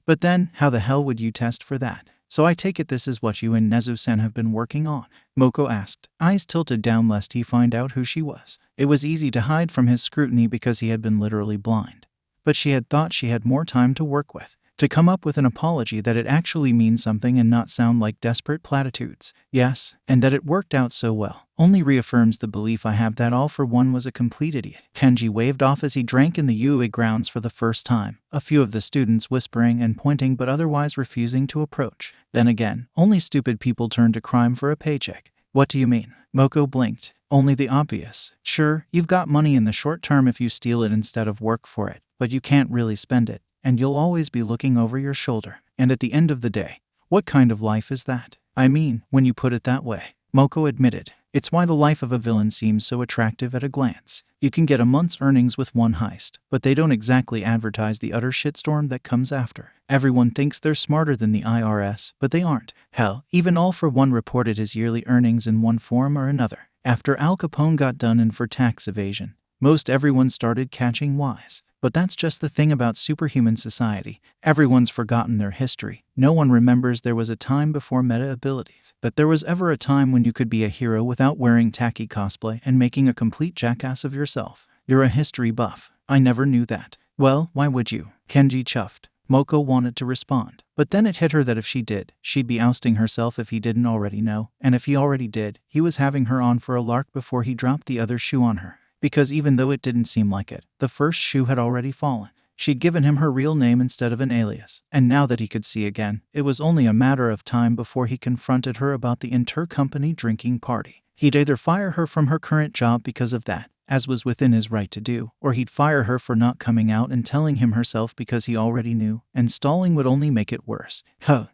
But then, how the hell would you test for that? So I take it this is what you and Nezu-san have been working on? Moko asked, eyes tilted down lest he find out who she was. It was easy to hide from his scrutiny because he had been literally blind. But she had thought she had more time to work with, to come up with an apology that it actually means something and not sound like desperate platitudes. Yes, and that it worked out so well only reaffirms the belief I have that All for One was a complete idiot. Kenji waved off as he drank in the UA grounds for the first time, a few of the students whispering and pointing but otherwise refusing to approach. Then again, only stupid people turn to crime for a paycheck. What do you mean? Moko blinked. Only the obvious. Sure, you've got money in the short term if you steal it instead of work for it, but you can't really spend it, and you'll always be looking over your shoulder. And at the end of the day, what kind of life is that? I mean, when you put it that way, Moko admitted. It's why the life of a villain seems so attractive at a glance. You can get a month's earnings with one heist, but they don't exactly advertise the utter shitstorm that comes after. Everyone thinks they're smarter than the IRS, but they aren't. Hell, even All for One reported his yearly earnings in one form or another. After Al Capone got done in for tax evasion, most everyone started catching wise. But that's just the thing about superhuman society. Everyone's forgotten their history. No one remembers there was a time before meta abilities. That there was ever a time when you could be a hero without wearing tacky cosplay and making a complete jackass of yourself. You're a history buff. I never knew that. Well, why would you? Kenji chuffed. Moko wanted to respond, but then it hit her that if she did, she'd be ousting herself if he didn't already know, and if he already did, he was having her on for a lark before he dropped the other shoe on her. Because even though it didn't seem like it, the first shoe had already fallen. She'd given him her real name instead of an alias, and now that he could see again, it was only a matter of time before he confronted her about the inter-company drinking party. He'd either fire her from her current job because of that, as was within his right to do, or he'd fire her for not coming out and telling him herself because he already knew, and stalling would only make it worse.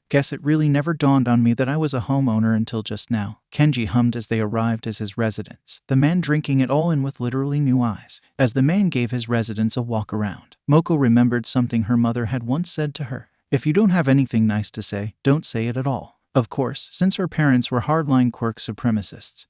Guess it really never dawned on me that I was a homeowner until just now, Kenji hummed as they arrived at his residence, the man drinking it all in with literally new eyes. As the man gave his residence a walk around, Moko remembered something her mother had once said to her. If you don't have anything nice to say, don't say it at all. Of course, since her parents were hardline quirk supremacists.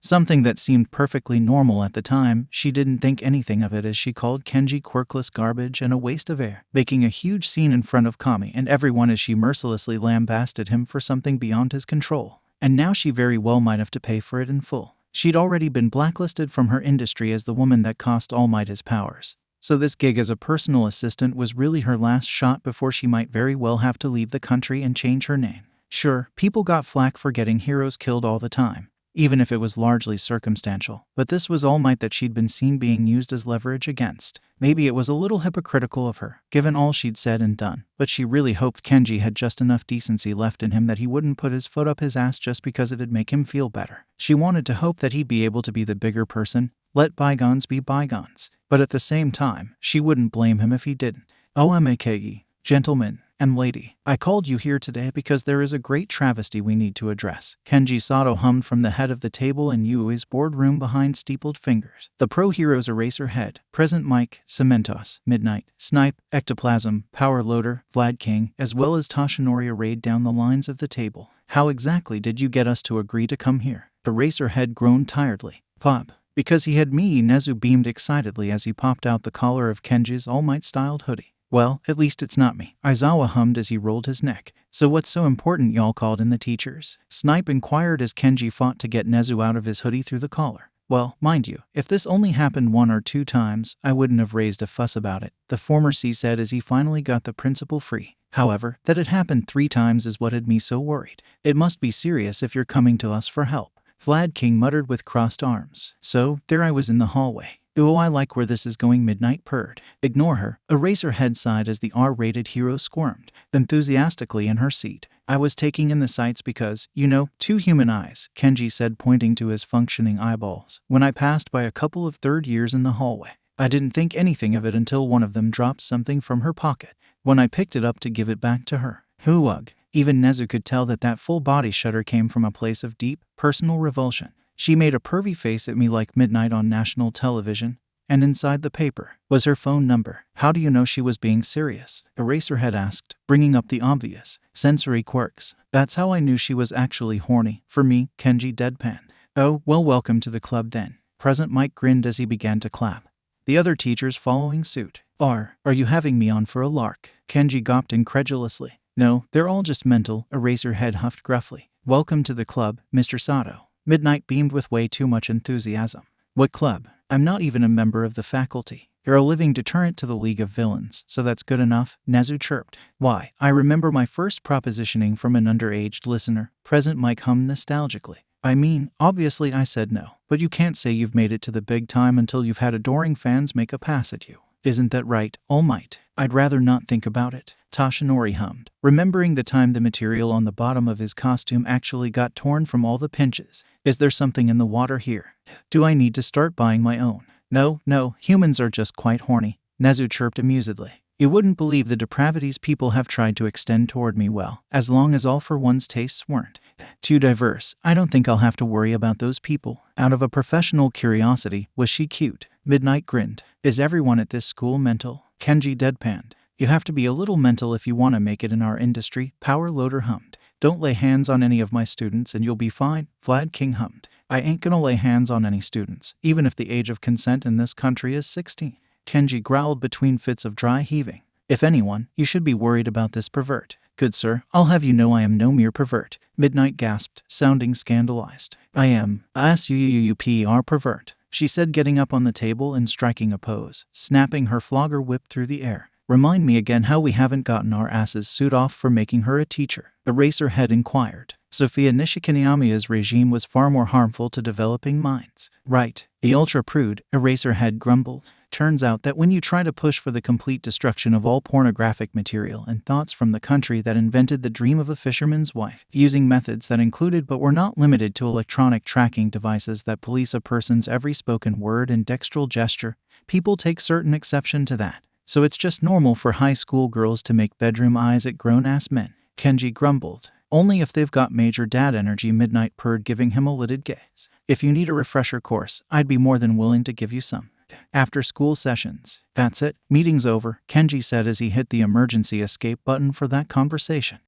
Something that seemed perfectly normal at the time, she didn't think anything of it as she called Kenji quirkless garbage and a waste of air, making a huge scene in front of Kami and everyone as she mercilessly lambasted him for something beyond his control. And now she very well might have to pay for it in full. She'd already been blacklisted from her industry as the woman that cost All Might his powers. So this gig as a personal assistant was really her last shot before she might very well have to leave the country and change her name. Sure, people got flack for getting heroes killed all the time, even if it was largely circumstantial, but this was All Might that she'd been seen being used as leverage against. Maybe it was a little hypocritical of her, given all she'd said and done, but she really hoped Kenji had just enough decency left in him that he wouldn't put his foot up his ass just because it'd make him feel better. She wanted to hope that he'd be able to be the bigger person, let bygones be bygones, but at the same time, she wouldn't blame him if he didn't. OMAKE, gentlemen and lady, I called you here today because there is a great travesty we need to address. Kenji Sato hummed from the head of the table in Yui's boardroom behind steepled fingers. The pro heroes Eraserhead, Present Mike, Cementos, Midnight, Snipe, Ectoplasm, Power Loader, Vlad King, as well as Toshinori arrayed down the lines of the table. How exactly did you get us to agree to come here? Eraserhead groaned tiredly. Pop. Because he had me. Nezu beamed excitedly as he popped out the collar of Kenji's All Might-styled hoodie. Well, at least it's not me. Aizawa hummed as he rolled his neck. So what's so important y'all called in the teachers? Snipe inquired as Kenji fought to get Nezu out of his hoodie through the collar. Well, mind you, if this only happened 1 or 2 times, I wouldn't have raised a fuss about it, the former C said as he finally got the principal free. However, that it happened 3 times is what had me so worried. It must be serious if you're coming to us for help. Vlad King muttered with crossed arms. So, there I was in the hallway. Oh, I like where this is going, Midnight purred. Ignore her. Eraserhead sighed as the R-rated hero squirmed enthusiastically in her seat. I was taking in the sights because, 2 human eyes, Kenji said pointing to his functioning eyeballs, when I passed by a couple of third years in the hallway. I didn't think anything of it until one of them dropped something from her pocket. When I picked it up to give it back to her, ugh, even Nezu could tell that full body shudder came from a place of deep, personal revulsion. She made a pervy face at me like midnight on national television, and inside the paper was her phone number. How do you know she was being serious? Eraserhead asked, bringing up the obvious. Sensory quirks. That's how I knew she was actually horny for me, Kenji deadpanned. Oh, well, welcome to the club then. Present Mike grinned as he began to clap. The other teachers following suit. Are you having me on for a lark? Kenji gawped incredulously. No, they're all just mental, Eraserhead huffed gruffly. Welcome to the club, Mr. Sato. Midnight beamed with way too much enthusiasm. What club? I'm not even a member of the faculty. You're a living deterrent to the League of Villains, so that's good enough, Nezu chirped. Why, I remember my first propositioning from an underaged listener, Present Mike hummed nostalgically. I mean, obviously I said no, but you can't say you've made it to the big time until you've had adoring fans make a pass at you. Isn't that right, All Might? I'd rather not think about it, Toshinori hummed, remembering the time the material on the bottom of his costume actually got torn from all the pinches. Is there something in the water here? Do I need to start buying my own? No, humans are just quite horny, Nezu chirped amusedly. You wouldn't believe the depravities people have tried to extend toward me. Well, as long as all for one's tastes weren't too diverse, I don't think I'll have to worry about those people. Out of a professional curiosity, was she cute? Midnight grinned. Is everyone at this school mental? Kenji deadpanned. You have to be a little mental if you want to make it in our industry, Power Loader hummed. Don't lay hands on any of my students and you'll be fine, Vlad King hummed. I ain't gonna lay hands on any students, even if the age of consent in this country is 16. Kenji growled between fits of dry heaving. If anyone, you should be worried about this pervert. Good sir, I'll have you know I am no mere pervert, Midnight gasped, sounding scandalized. I am a 𝐳𝐬𝐽𝐵 pervert, she said, getting up on the table and striking a pose, snapping her flogger whip through the air. Remind me again how we haven't gotten our asses sued off for making her a teacher, Eraserhead inquired. Sophia Nishikiniamiya's regime was far more harmful to developing minds. Right, the ultra-prude, Eraserhead grumbled. Turns out that when you try to push for the complete destruction of all pornographic material and thoughts from the country that invented the dream of a fisherman's wife, using methods that included but were not limited to electronic tracking devices that police a person's every spoken word and dextral gesture, people take certain exception to that. So it's just normal for high school girls to make bedroom eyes at grown-ass men, Kenji grumbled. Only if they've got major dad energy, Midnight purred, giving him a lidded gaze. If you need a refresher course, I'd be more than willing to give you some. After school sessions. That's it, meeting's over, Kenji said as he hit the emergency escape button for that conversation.